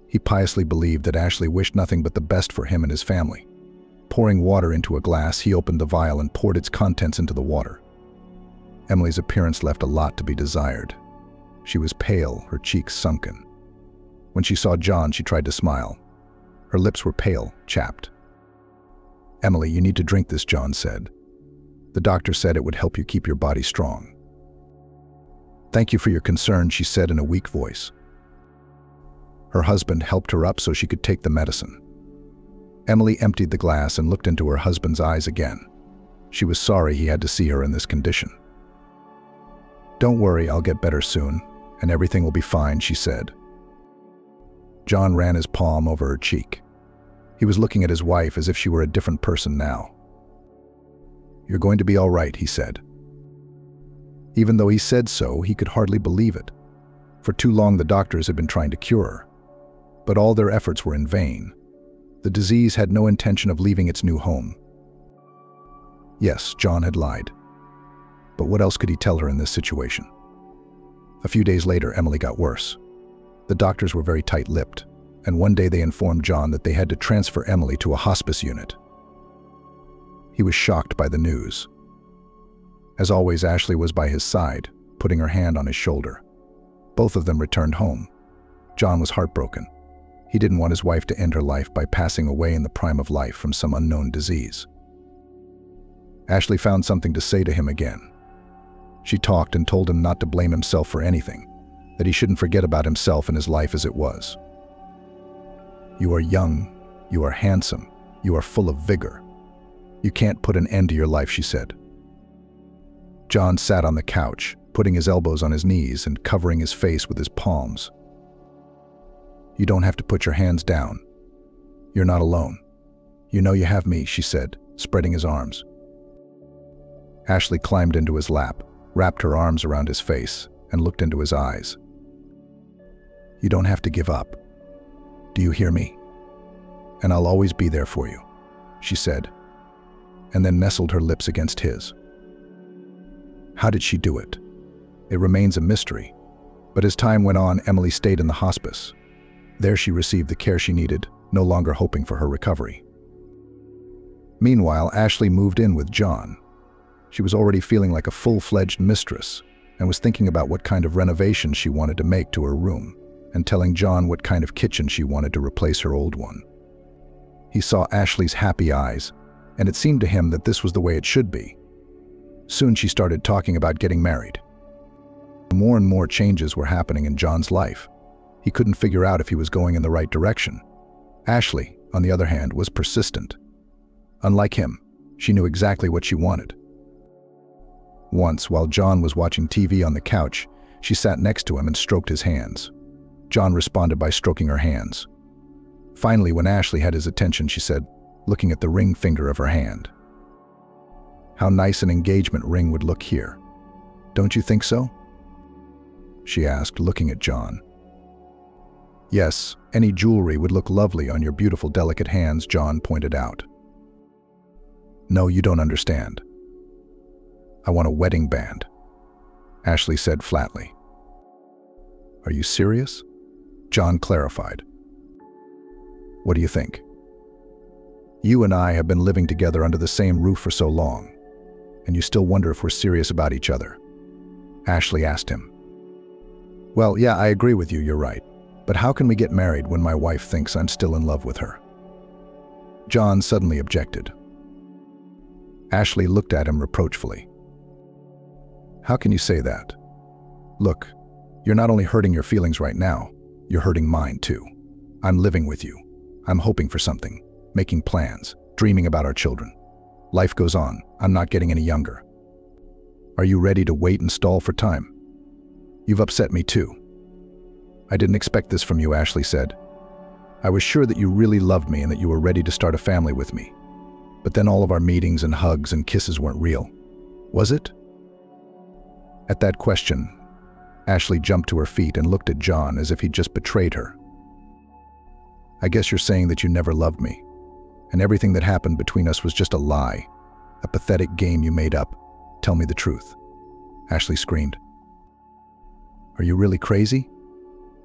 He piously believed that Ashley wished nothing but the best for him and his family. Pouring water into a glass, he opened the vial and poured its contents into the water. Emily's appearance left a lot to be desired. She was pale, her cheeks sunken. When she saw John, she tried to smile. Her lips were pale, chapped. "Emily, you need to drink this," John said. "The doctor said it would help you keep your body strong." "Thank you for your concern," she said in a weak voice. Her husband helped her up so she could take the medicine. Emily emptied the glass and looked into her husband's eyes again. She was sorry he had to see her in this condition. "Don't worry, I'll get better soon, and everything will be fine," she said. John ran his palm over her cheek. He was looking at his wife as if she were a different person now. "You're going to be all right," he said. Even though he said so, he could hardly believe it. For too long the doctors had been trying to cure her. But all their efforts were in vain. The disease had no intention of leaving its new home. Yes, John had lied. But what else could he tell her in this situation? A few days later, Emily got worse. The doctors were very tight-lipped, and one day they informed John that they had to transfer Emily to a hospice unit. He was shocked by the news. As always, Ashley was by his side, putting her hand on his shoulder. Both of them returned home. John was heartbroken. He didn't want his wife to end her life by passing away in the prime of life from some unknown disease. Ashley found something to say to him again. She talked and told him not to blame himself for anything, that he shouldn't forget about himself and his life as it was. "You are young, you are handsome, you are full of vigor. You can't put an end to your life," she said. John sat on the couch, putting his elbows on his knees and covering his face with his palms. "You don't have to put your hands down. You're not alone. You know you have me," she said, spreading his arms. Ashley climbed into his lap, wrapped her arms around his face, and looked into his eyes. "You don't have to give up. Do you hear me? And I'll always be there for you," she said, and then nestled her lips against his. How did she do it? It remains a mystery. But as time went on, Emily stayed in the hospice. There she received the care she needed, no longer hoping for her recovery. Meanwhile, Ashley moved in with John. She was already feeling like a full-fledged mistress and was thinking about what kind of renovations she wanted to make to her room and telling John what kind of kitchen she wanted to replace her old one. He saw Ashley's happy eyes, and it seemed to him that this was the way it should be. Soon she started talking about getting married. More and more changes were happening in John's life. He couldn't figure out if he was going in the right direction. Ashley, on the other hand, was persistent. Unlike him, she knew exactly what she wanted. Once, while John was watching TV on the couch, she sat next to him and stroked his hands. John responded by stroking her hands. Finally, when Ashley had his attention, she said, looking at the ring finger of her hand, "How nice an engagement ring would look here. Don't you think so?" she asked, looking at John. "Yes, any jewelry would look lovely on your beautiful, delicate hands," John pointed out. "No, you don't understand. I want a wedding band," Ashley said flatly. "Are you serious?" John clarified. "What do you think? You and I have been living together under the same roof for so long, and you still wonder if we're serious about each other?" Ashley asked him. "Well, yeah, I agree with you, you're right. But how can we get married when my wife thinks I'm still in love with her?" John suddenly objected. Ashley looked at him reproachfully. "How can you say that? Look, you're not only hurting your feelings right now, you're hurting mine too. I'm living with you. I'm hoping for something, making plans, dreaming about our children. Life goes on. I'm not getting any younger." Are you ready to wait and stall for time? You've upset me too. I didn't expect this from you, Ashley said. I was sure that you really loved me and that you were ready to start a family with me. But then all of our meetings and hugs and kisses weren't real. Was it? At that question, Ashley jumped to her feet and looked at John as if he'd just betrayed her. I guess you're saying that you never loved me, and everything that happened between us was just a lie, a pathetic game you made up. Tell me the truth. Ashley screamed. Are you really crazy?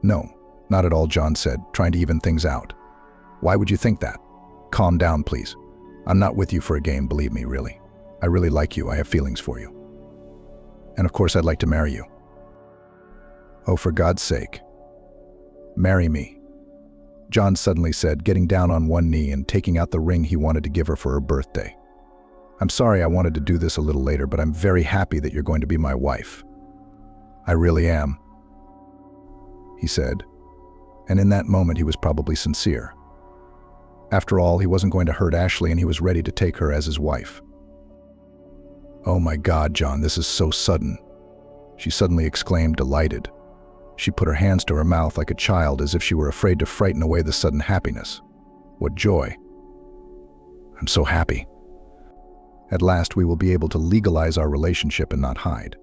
No, not at all, John said, trying to even things out. Why would you think that? Calm down, please. I'm not with you for a game, believe me, really. I really like you, I have feelings for you. And of course I'd like to marry you. Oh, for God's sake. Marry me. John suddenly said, getting down on one knee and taking out the ring he wanted to give her for her birthday. I'm sorry I wanted to do this a little later, but I'm very happy that you're going to be my wife. I really am, he said, and in that moment he was probably sincere. After all, he wasn't going to hurt Ashley and he was ready to take her as his wife. Oh my God, John, this is so sudden, she suddenly exclaimed, delighted. She put her hands to her mouth like a child as if she were afraid to frighten away the sudden happiness. What joy. I'm so happy. At last we will be able to legalize our relationship and not hide,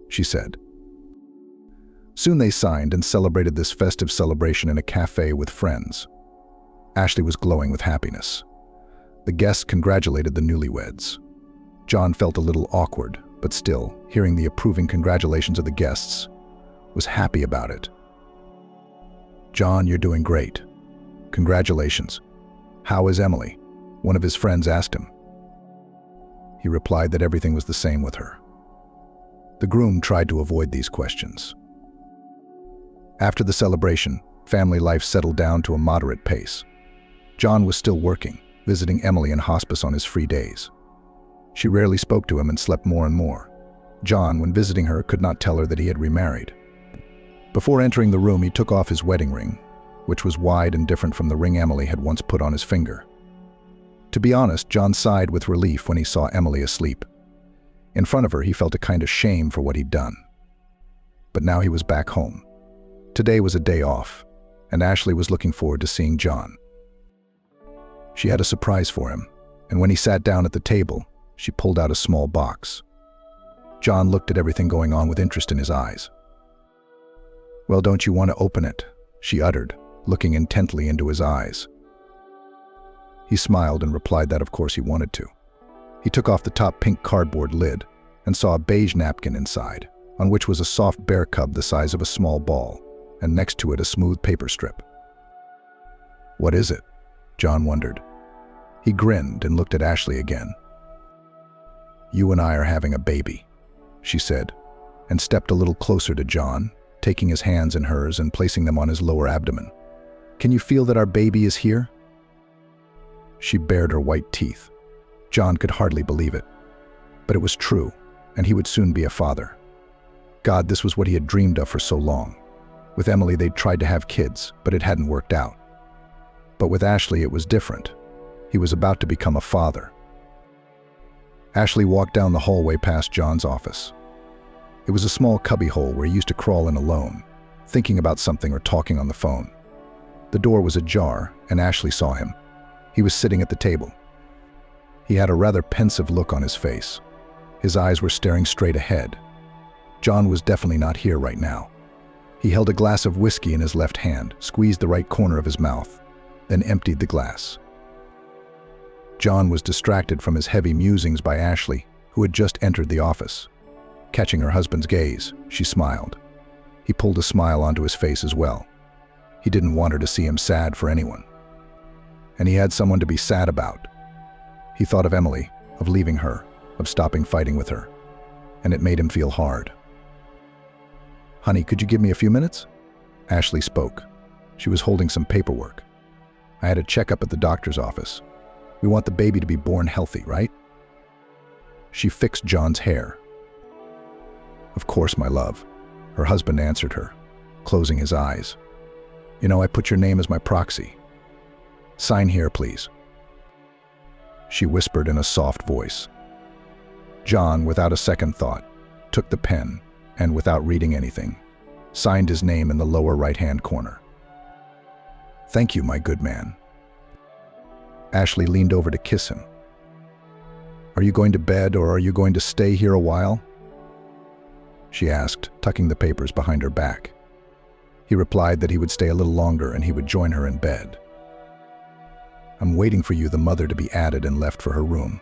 she said. Soon they signed and celebrated this festive celebration in a cafe with friends. Ashley was glowing with happiness. The guests congratulated the newlyweds. John felt a little awkward, but still, hearing the approving congratulations of the guests, was happy about it. John, you're doing great. Congratulations. How is Emily? One of his friends asked him. He replied that everything was the same with her. The groom tried to avoid these questions. After the celebration, family life settled down to a moderate pace. John was still working, visiting Emily in hospice on his free days. She rarely spoke to him and slept more and more. John, when visiting her, could not tell her that he had remarried. Before entering the room, he took off his wedding ring, which was wide and different from the ring Emily had once put on his finger. To be honest, John sighed with relief when he saw Emily asleep. In front of her, he felt a kind of shame for what he'd done. But now he was back home. Today was a day off, and Ashley was looking forward to seeing John. She had a surprise for him, and when he sat down at the table, she pulled out a small box. John looked at everything going on with interest in his eyes. Well, don't you want to open it? She uttered, looking intently into his eyes. He smiled and replied that of course he wanted to. He took off the top pink cardboard lid and saw a beige napkin inside, on which was a soft bear cub the size of a small ball, and next to it a smooth paper strip. What is it? John wondered. He grinned and looked at Ashley again. You and I are having a baby, she said, and stepped a little closer to John, taking his hands in hers and placing them on his lower abdomen. Can you feel that our baby is here? She bared her white teeth. John could hardly believe it. But it was true, and he would soon be a father. God, this was what he had dreamed of for so long. With Emily, they'd tried to have kids, but it hadn't worked out. But with Ashley, it was different. He was about to become a father. Ashley walked down the hallway past John's office. It was a small cubbyhole where he used to crawl in alone, thinking about something or talking on the phone. The door was ajar, and Ashley saw him. He was sitting at the table. He had a rather pensive look on his face. His eyes were staring straight ahead. John was definitely not here right now. He held a glass of whiskey in his left hand, squeezed the right corner of his mouth, then emptied the glass. John was distracted from his heavy musings by Ashley, who had just entered the office. Catching her husband's gaze, she smiled. He pulled a smile onto his face as well. He didn't want her to see him sad for anyone. And he had someone to be sad about. He thought of Emily, of leaving her, of stopping fighting with her, and it made him feel hard. Honey, could you give me a few minutes? Ashley spoke. She was holding some paperwork. I had a checkup at the doctor's office. We want the baby to be born healthy, right? She fixed John's hair. Of course, my love, her husband answered her, closing his eyes. You know, I put your name as my proxy. Sign here, please. She whispered in a soft voice. John, without a second thought, took the pen, and without reading anything, signed his name in the lower right-hand corner. "Thank you, my good man." Ashley leaned over to kiss him. "Are you going to bed or are you going to stay here a while?" she asked, tucking the papers behind her back. He replied that he would stay a little longer and he would join her in bed. "I'm waiting for you," the mother to be added, and left for her room.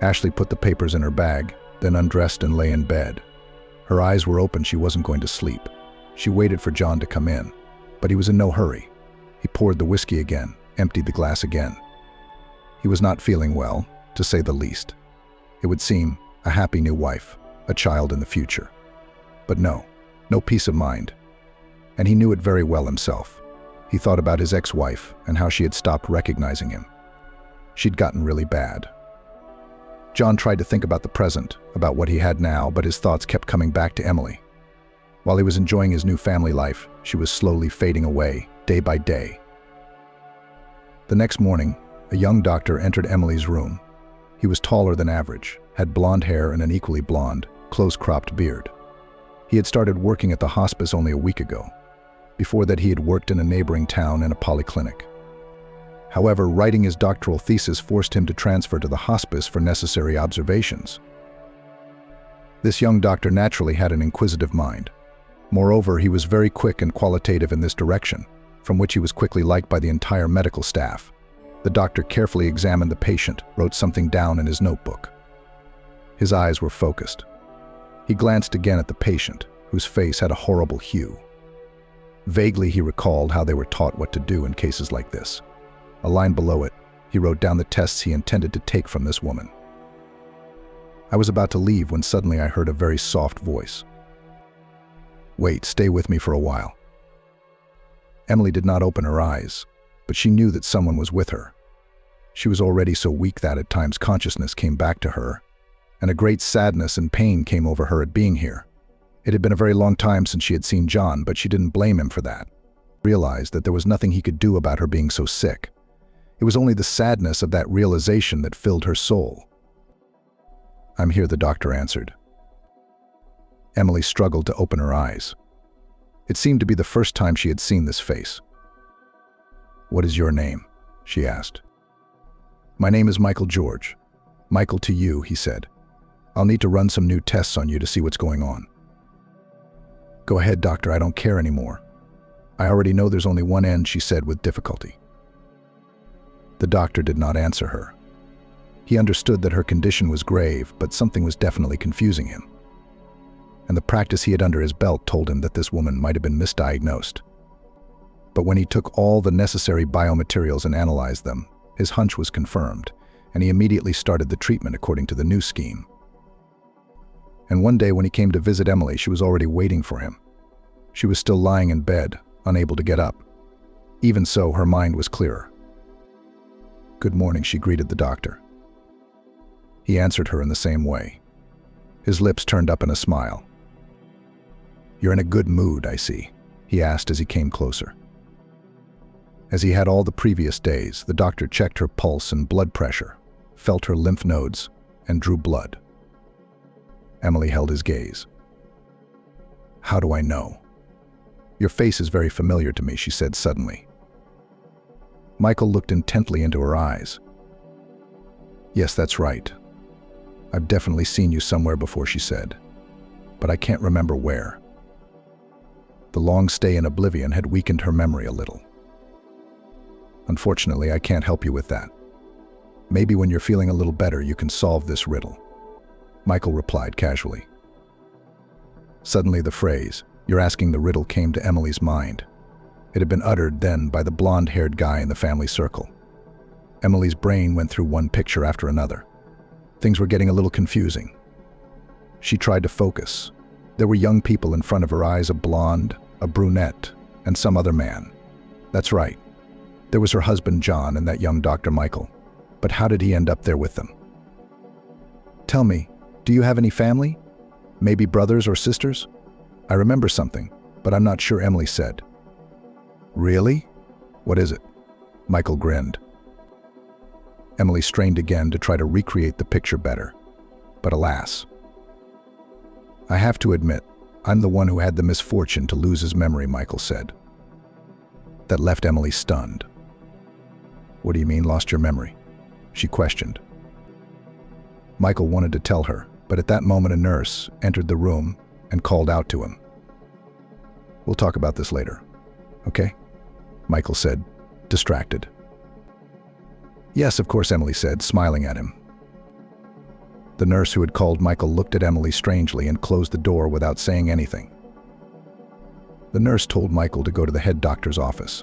Ashley put the papers in her bag, then undressed and lay in bed. Her eyes were open. She wasn't going to sleep. She waited for John to come in, but he was in no hurry. He poured the whiskey again, emptied the glass again. He was not feeling well, to say the least. It would seem a happy new wife, a child in the future. But no peace of mind. And he knew it very well himself. He thought about his ex-wife and how she had stopped recognizing him. She'd gotten really bad. John tried to think about the present, about what he had now, but his thoughts kept coming back to Emily. While he was enjoying his new family life, she was slowly fading away, day by day. The next morning, a young doctor entered Emily's room. He was taller than average, had blonde hair and an equally blonde, close-cropped beard. He had started working at the hospice only a week ago. Before that, he had worked in a neighboring town in a polyclinic. However, writing his doctoral thesis forced him to transfer to the hospice for necessary observations. This young doctor naturally had an inquisitive mind. Moreover, he was very quick and qualitative in this direction, from which he was quickly liked by the entire medical staff. The doctor carefully examined the patient, wrote something down in his notebook. His eyes were focused. He glanced again at the patient, whose face had a horrible hue. Vaguely, he recalled how they were taught what to do in cases like this. A line below it, he wrote down the tests he intended to take from this woman. I was about to leave when suddenly I heard a very soft voice. "Wait, stay with me for a while." Emily did not open her eyes, but she knew that someone was with her. She was already so weak that at times consciousness came back to her, and a great sadness and pain came over her at being here. It had been a very long time since she had seen John, but she didn't blame him for that. She realized that there was nothing he could do about her being so sick. It was only the sadness of that realization that filled her soul. "I'm here," the doctor answered. Emily struggled to open her eyes. It seemed to be the first time she had seen this face. "What is your name?" she asked. "My name is Michael George." "Michael to you," he said. "I'll need to run some new tests on you to see what's going on." "Go ahead, doctor, I don't care anymore." "I already know there's only one end," she said with difficulty. The doctor did not answer her. He understood that her condition was grave, but something was definitely confusing him. And the practice he had under his belt told him that this woman might have been misdiagnosed. But when he took all the necessary biomaterials and analyzed them, his hunch was confirmed, and he immediately started the treatment according to the new scheme. And one day when he came to visit Emily, she was already waiting for him. She was still lying in bed, unable to get up. Even so, her mind was clearer. "Good morning," she greeted the doctor. He answered her in the same way. His lips turned up in a smile. "You're in a good mood, I see," he asked as he came closer. As he had all the previous days, the doctor checked her pulse and blood pressure, felt her lymph nodes, and drew blood. Emily held his gaze. "How do I know?" "Your face is very familiar to me," she said suddenly. Michael looked intently into her eyes. "Yes, that's right. I've definitely seen you somewhere before," she said, "but I can't remember where." The long stay in oblivion had weakened her memory a little. "Unfortunately, I can't help you with that. Maybe when you're feeling a little better, you can solve this riddle," Michael replied casually. Suddenly the phrase, "you're asking the riddle," came to Emily's mind. It had been uttered then by the blonde-haired guy in the family circle. Emily's brain went through one picture after another. Things were getting a little confusing. She tried to focus. There were young people in front of her eyes, a blonde, a brunette, and some other man. That's right. There was her husband John and that young Dr. Michael. But how did he end up there with them? "Tell me, do you have any family? Maybe brothers or sisters?" "I remember something, but I'm not sure," Emily said. "Really? What is it?" Michael grinned. Emily strained again to try to recreate the picture better. But alas. I have to admit, I'm the one who had the misfortune to lose his memory, Michael said. That left Emily stunned. What do you mean, lost your memory? She questioned. Michael wanted to tell her, but at that moment a nurse entered the room and called out to him. We'll talk about this later, okay? Michael said, distracted. Yes, of course, Emily said, smiling at him. The nurse who had called Michael looked at Emily strangely and closed the door without saying anything. The nurse told Michael to go to the head doctor's office.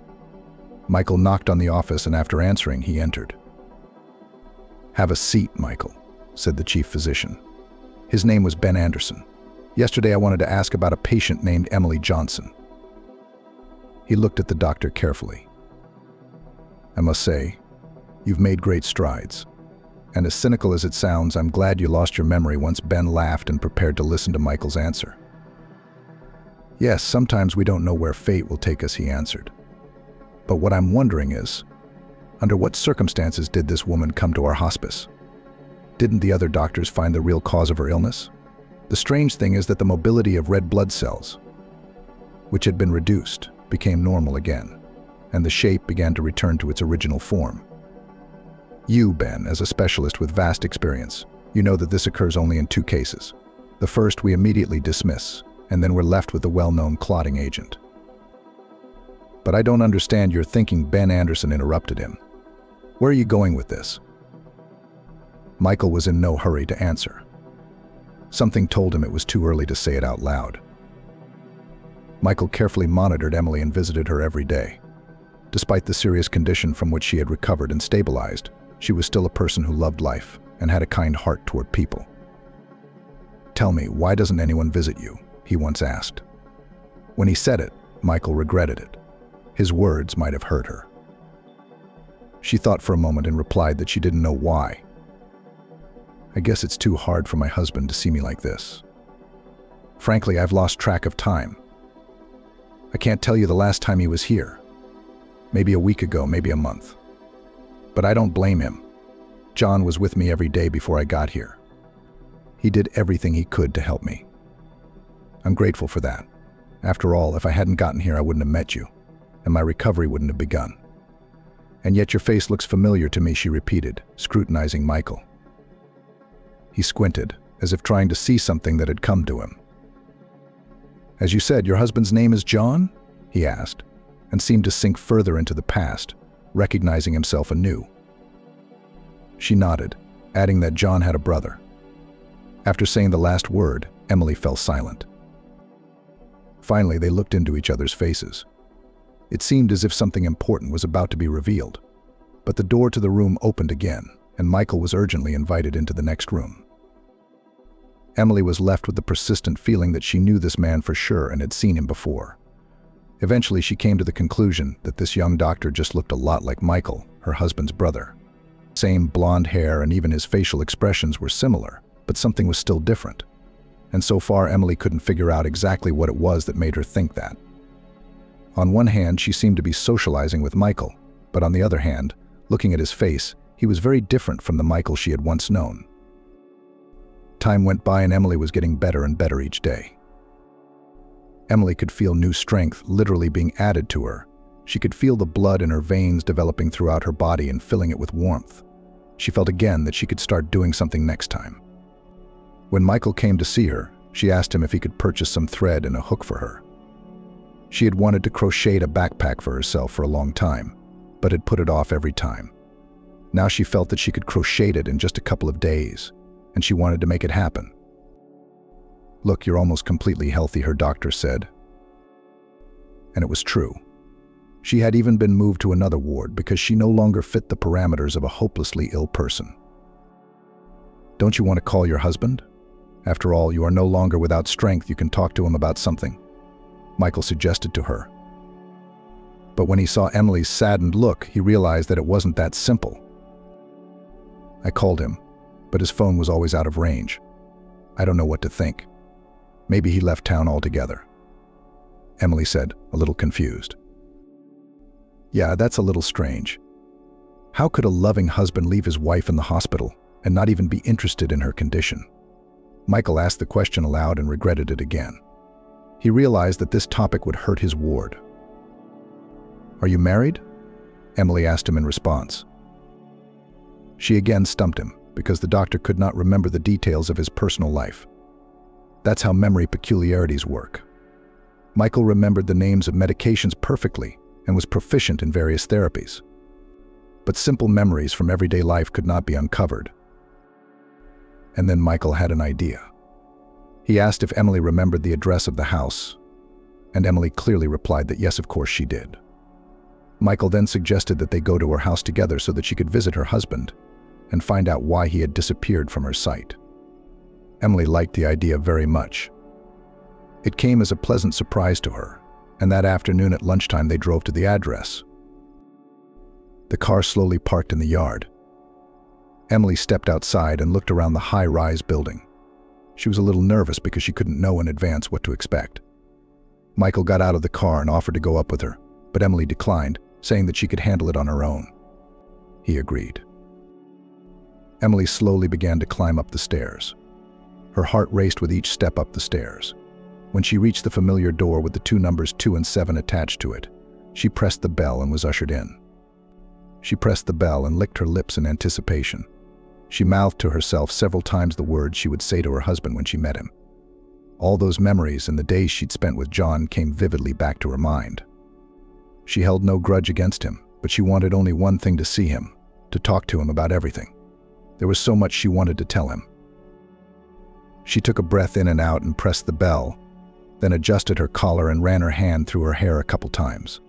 Michael knocked on the office, and after answering, he entered. Have a seat, Michael, said the chief physician. His name was Ben Anderson. Yesterday I wanted to ask about a patient named Emily Johnson. He looked at the doctor carefully. I must say, you've made great strides. And as cynical as it sounds, I'm glad you lost your memory once Ben laughed and prepared to listen to Michael's answer. Yes, sometimes we don't know where fate will take us, he answered. But what I'm wondering is, under what circumstances did this woman come to our hospice? Didn't the other doctors find the real cause of her illness? The strange thing is that the mobility of red blood cells, which had been reduced, became normal again, and the shape began to return to its original form. You, Ben, as a specialist with vast experience, you know that this occurs only in 2 cases. The first we immediately dismiss, and then we're left with the well-known clotting agent. But I don't understand your thinking, Ben Anderson interrupted him. Where are you going with this? Michael was in no hurry to answer. Something told him it was too early to say it out loud. Michael carefully monitored Emily and visited her every day. Despite the serious condition from which she had recovered and stabilized, she was still a person who loved life and had a kind heart toward people. Tell me, why doesn't anyone visit you? He once asked. When he said it, Michael regretted it. His words might have hurt her. She thought for a moment and replied that she didn't know why. I guess it's too hard for my husband to see me like this. Frankly, I've lost track of time. I can't tell you the last time he was here. Maybe a week ago, maybe a month. But I don't blame him. John was with me every day before I got here. He did everything he could to help me. I'm grateful for that. After all, if I hadn't gotten here, I wouldn't have met you, and my recovery wouldn't have begun. And yet your face looks familiar to me, she repeated, scrutinizing Michael. He squinted, as if trying to see something that had come to him. As you said, your husband's name is John? He asked, and seemed to sink further into the past, recognizing himself anew. She nodded, adding that John had a brother. After saying the last word, Emily fell silent. Finally, they looked into each other's faces. It seemed as if something important was about to be revealed, but the door to the room opened again, and Michael was urgently invited into the next room. Emily was left with the persistent feeling that she knew this man for sure and had seen him before. Eventually, she came to the conclusion that this young doctor just looked a lot like Michael, her husband's brother. Same blonde hair, and even his facial expressions were similar, but something was still different. And so far, Emily couldn't figure out exactly what it was that made her think that. On one hand, she seemed to be socializing with Michael, but on the other hand, looking at his face, he was very different from the Michael she had once known. Time went by and Emily was getting better and better each day. Emily could feel new strength literally being added to her. She could feel the blood in her veins developing throughout her body and filling it with warmth. She felt again that she could start doing something next time. When Michael came to see her, she asked him if he could purchase some thread and a hook for her. She had wanted to crochet a backpack for herself for a long time, but had put it off every time. Now she felt that she could crochet it in just a couple of days, and she wanted to make it happen. Look, you're almost completely healthy, her doctor said. And it was true. She had even been moved to another ward because she no longer fit the parameters of a hopelessly ill person. Don't you want to call your husband? After all, you are no longer without strength. You can talk to him about something, Michael suggested to her. But when he saw Emily's saddened look, he realized that it wasn't that simple. I called him, but his phone was always out of range. I don't know what to think. Maybe he left town altogether, Emily said, a little confused. Yeah, that's a little strange. How could a loving husband leave his wife in the hospital and not even be interested in her condition? Michael asked the question aloud and regretted it again. He realized that this topic would hurt his ward. "Are you married?" Emily asked him in response. She again stumped him, because the doctor could not remember the details of his personal life. That's how memory peculiarities work. Michael remembered the names of medications perfectly and was proficient in various therapies. But simple memories from everyday life could not be uncovered. And then Michael had an idea. He asked if Emily remembered the address of the house, and Emily clearly replied that yes, of course she did. Michael then suggested that they go to her house together so that she could visit her husband and find out why he had disappeared from her sight. Emily liked the idea very much. It came as a pleasant surprise to her, and that afternoon at lunchtime they drove to the address. The car slowly parked in the yard. Emily stepped outside and looked around the high-rise building. She was a little nervous because she couldn't know in advance what to expect. Michael got out of the car and offered to go up with her, but Emily declined, saying that she could handle it on her own. He agreed. Emily slowly began to climb up the stairs. Her heart raced with each step up the stairs. When she reached the familiar door with the two numbers 2 and 7 attached to it, she pressed the bell and was ushered in. She pressed the bell and licked her lips in anticipation. She mouthed to herself several times the words she would say to her husband when she met him. All those memories and the days she'd spent with John came vividly back to her mind. She held no grudge against him, but she wanted only one thing: to see him, to talk to him about everything. There was so much she wanted to tell him. She took a breath in and out and pressed the bell, then adjusted her collar and ran her hand through her hair a couple times.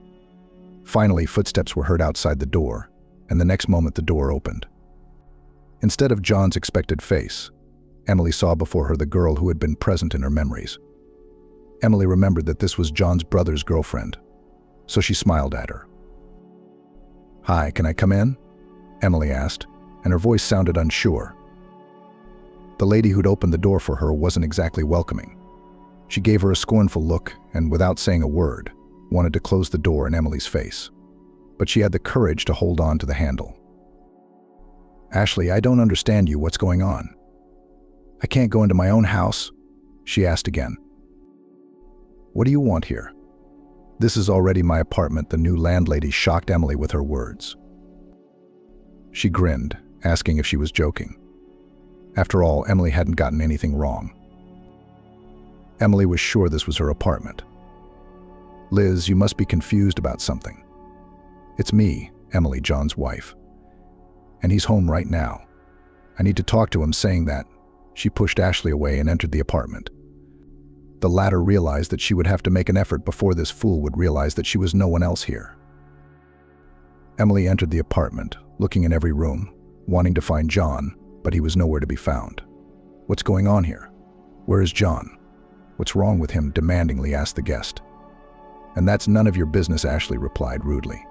Finally, footsteps were heard outside the door, and the next moment the door opened. Instead of John's expected face, Emily saw before her the girl who had been present in her memories. Emily remembered that this was John's brother's girlfriend, so she smiled at her. "Hi, can I come in?" Emily asked, and her voice sounded unsure. The lady who'd opened the door for her wasn't exactly welcoming. She gave her a scornful look and, without saying a word, wanted to close the door in Emily's face. But she had the courage to hold on to the handle. "Ashley, I don't understand you. What's going on?" "I can't go into my own house?" she asked again. "What do you want here?" "This is already my apartment," the new landlady shocked Emily with her words. She grinned, asking if she was joking. After all, Emily hadn't gotten anything wrong. Emily was sure this was her apartment. "Liz, you must be confused about something. It's me, Emily, John's wife. And he's home right now. I need to talk to him." Saying that, she pushed Ashley away and entered the apartment. The latter realized that she would have to make an effort before this fool would realize that she was no one else here. Emily entered the apartment, looking in every room, wanting to find John, but he was nowhere to be found. "What's going on here? Where is John? What's wrong with him?" demandingly asked the guest. "And that's none of your business," Ashley replied rudely.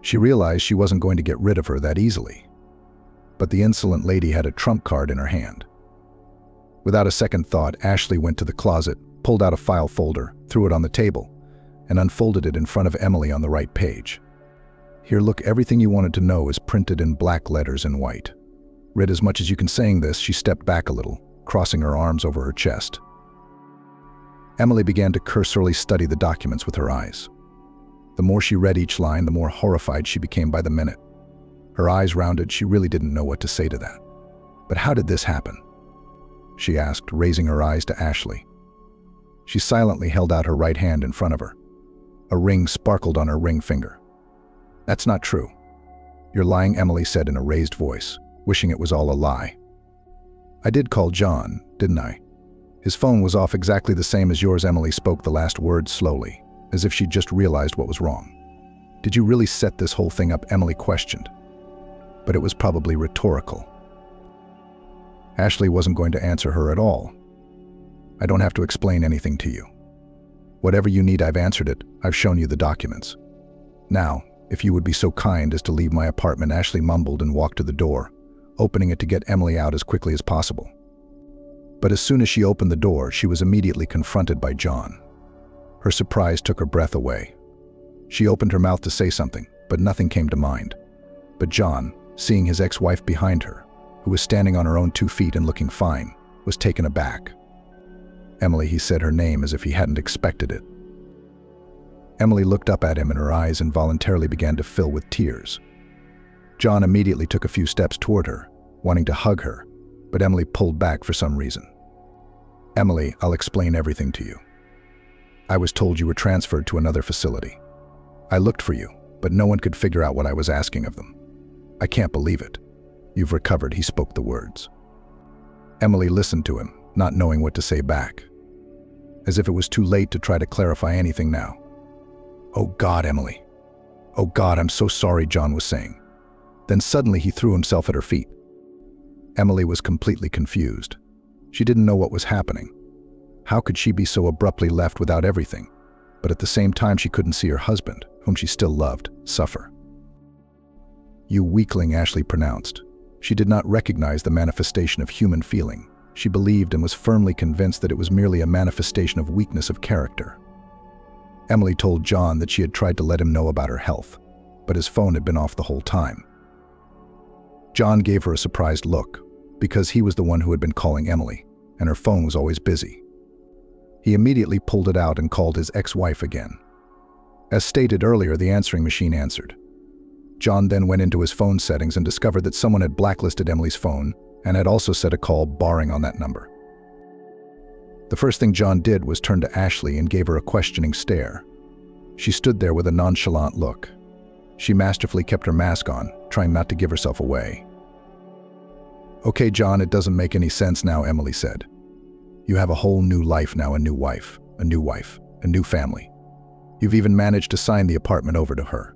She realized she wasn't going to get rid of her that easily. But the insolent lady had a trump card in her hand. Without a second thought, Ashley went to the closet, pulled out a file folder, threw it on the table, and unfolded it in front of Emily on the right page. "Here, look, everything you wanted to know is printed in black letters in white. Read as much as you can." Saying this, she stepped back a little, crossing her arms over her chest. Emily began to cursorily study the documents with her eyes. The more she read each line, the more horrified she became by the minute. Her eyes rounded. She really didn't know what to say to that. "But how did this happen?" she asked, raising her eyes to Ashley. She silently held out her right hand in front of her. A ring sparkled on her ring finger. "That's not true." "You're lying," Emily said in a raised voice, wishing it was all a lie. "I did call John, didn't I? His phone was off exactly the same as yours." Emily spoke the last words slowly, as if she'd just realized what was wrong. "Did you really set this whole thing up?" Emily questioned. But it was probably rhetorical. Ashley wasn't going to answer her at all. "I don't have to explain anything to you. Whatever you need, I've answered it. I've shown you the documents. Now, if you would be so kind as to leave my apartment." Ashley mumbled and walked to the door, opening it to get Emily out as quickly as possible. But as soon as she opened the door, she was immediately confronted by John. Her surprise took her breath away. She opened her mouth to say something, but nothing came to mind. But John, seeing his ex-wife behind her, who was standing on her own 2 feet and looking fine, was taken aback. "Emily," he said her name as if he hadn't expected it. Emily looked up at him and her eyes involuntarily began to fill with tears. John immediately took a few steps toward her, wanting to hug her, but Emily pulled back for some reason. "Emily, I'll explain everything to you. I was told you were transferred to another facility. I looked for you, but no one could figure out what I was asking of them. I can't believe it. You've recovered," he spoke the words. Emily listened to him, not knowing what to say back, as if it was too late to try to clarify anything now. "Oh God, Emily. Oh God, I'm so sorry," John was saying. Then suddenly he threw himself at her feet. Emily was completely confused. She didn't know what was happening. How could she be so abruptly left without everything? But at the same time she couldn't see her husband, whom she still loved, suffer. "You weakling," Ashley pronounced. She did not recognize the manifestation of human feeling. She believed and was firmly convinced that it was merely a manifestation of weakness of character. Emily told John that she had tried to let him know about her health, but his phone had been off the whole time. John gave her a surprised look, because he was the one who had been calling Emily, and her phone was always busy. He immediately pulled it out and called his ex-wife again. As stated earlier, the answering machine answered. John then went into his phone settings and discovered that someone had blacklisted Emily's phone and had also set a call barring on that number. The first thing John did was turn to Ashley and gave her a questioning stare. She stood there with a nonchalant look. She masterfully kept her mask on, trying not to give herself away. "Okay, John, it doesn't make any sense now," Emily said. "You have a whole new life now, a new wife, a new family. You've even managed to sign the apartment over to her.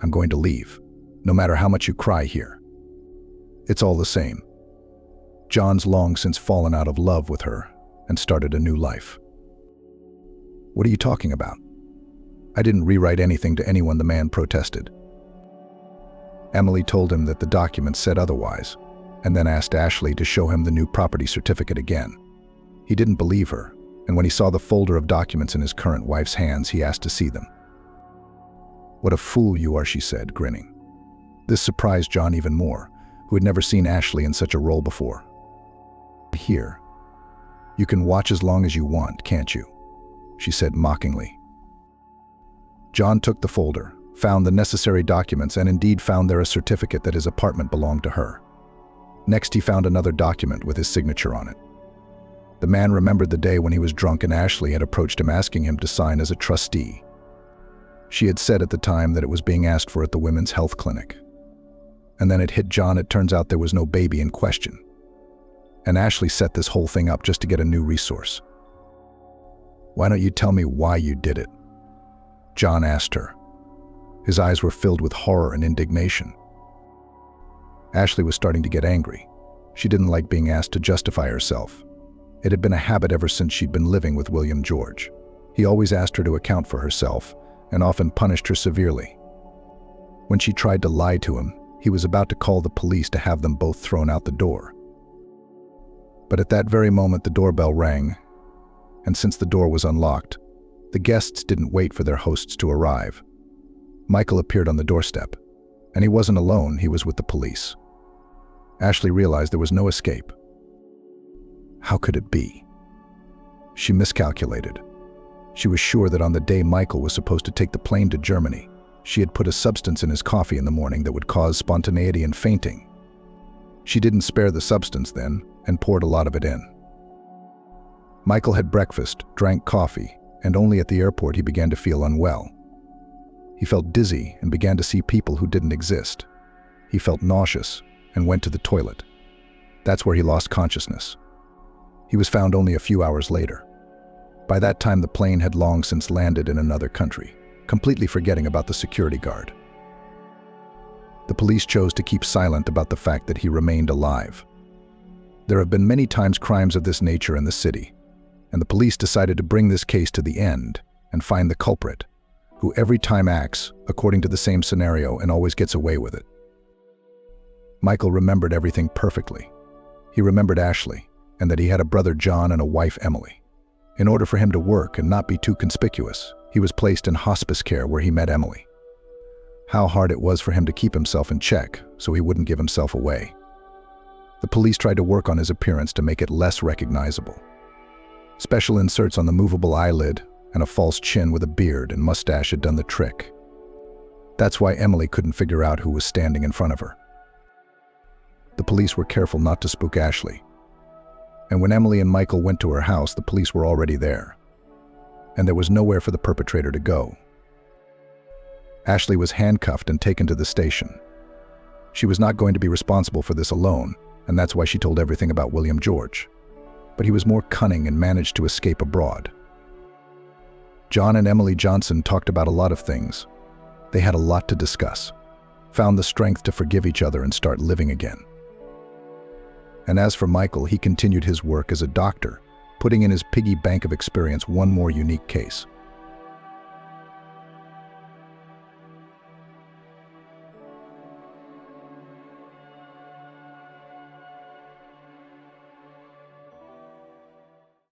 I'm going to leave, no matter how much you cry here. It's all the same." John's long since fallen out of love with her and started a new life. "What are you talking about?" "I didn't rewrite anything to anyone," the man protested. Emily told him that the document said otherwise, and then asked Ashley to show him the new property certificate again. He didn't believe her, and when he saw the folder of documents in his current wife's hands, he asked to see them. "What a fool you are," she said, grinning. This surprised John even more, who had never seen Ashley in such a role before. "Here. You can watch as long as you want, can't you?" she said mockingly. John took the folder, found the necessary documents, and indeed found there a certificate that his apartment belonged to her. Next, he found another document with his signature on it. The man remembered the day when he was drunk and Ashley had approached him asking him to sign as a trustee. She had said at the time that it was being asked for at the women's health clinic. And then it hit John, it turns out there was no baby in question. And Ashley set this whole thing up just to get a new resource. "Why don't you tell me why you did it?" John asked her. His eyes were filled with horror and indignation. Ashley was starting to get angry. She didn't like being asked to justify herself. It had been a habit ever since she'd been living with William George. He always asked her to account for herself, and often punished her severely. When she tried to lie to him, he was about to call the police to have them both thrown out the door. But at that very moment the doorbell rang, and since the door was unlocked, the guests didn't wait for their hosts to arrive. Michael appeared on the doorstep, and he wasn't alone, he was with the police. Ashley realized there was no escape. How could it be? She miscalculated. She was sure that on the day Michael was supposed to take the plane to Germany, she had put a substance in his coffee in the morning that would cause spontaneity and fainting. She didn't spare the substance then, and poured a lot of it in. Michael had breakfast, drank coffee, and only at the airport he began to feel unwell. He felt dizzy and began to see people who didn't exist. He felt nauseous and went to the toilet. That's where he lost consciousness. He was found only a few hours later. By that time, the plane had long since landed in another country, completely forgetting about the security guard. The police chose to keep silent about the fact that he remained alive. There have been many times crimes of this nature in the city, and the police decided to bring this case to the end and find the culprit, who every time acts according to the same scenario and always gets away with it. Michael remembered everything perfectly. He remembered Ashley, and that he had a brother John and a wife Emily. In order for him to work and not be too conspicuous, he was placed in hospice care where he met Emily. How hard it was for him to keep himself in check so he wouldn't give himself away. The police tried to work on his appearance to make it less recognizable. Special inserts on the movable eyelid and a false chin with a beard and mustache had done the trick. That's why Emily couldn't figure out who was standing in front of her. The police were careful not to spook Ashley. And when Emily and Michael went to her house, the police were already there. And there was nowhere for the perpetrator to go. Ashley was handcuffed and taken to the station. She was not going to be responsible for this alone, and that's why she told everything about William George. But he was more cunning and managed to escape abroad. John and Emily Johnson talked about a lot of things. They had a lot to discuss, found the strength to forgive each other and start living again. And as for Michael, he continued his work as a doctor, putting in his piggy bank of experience one more unique case.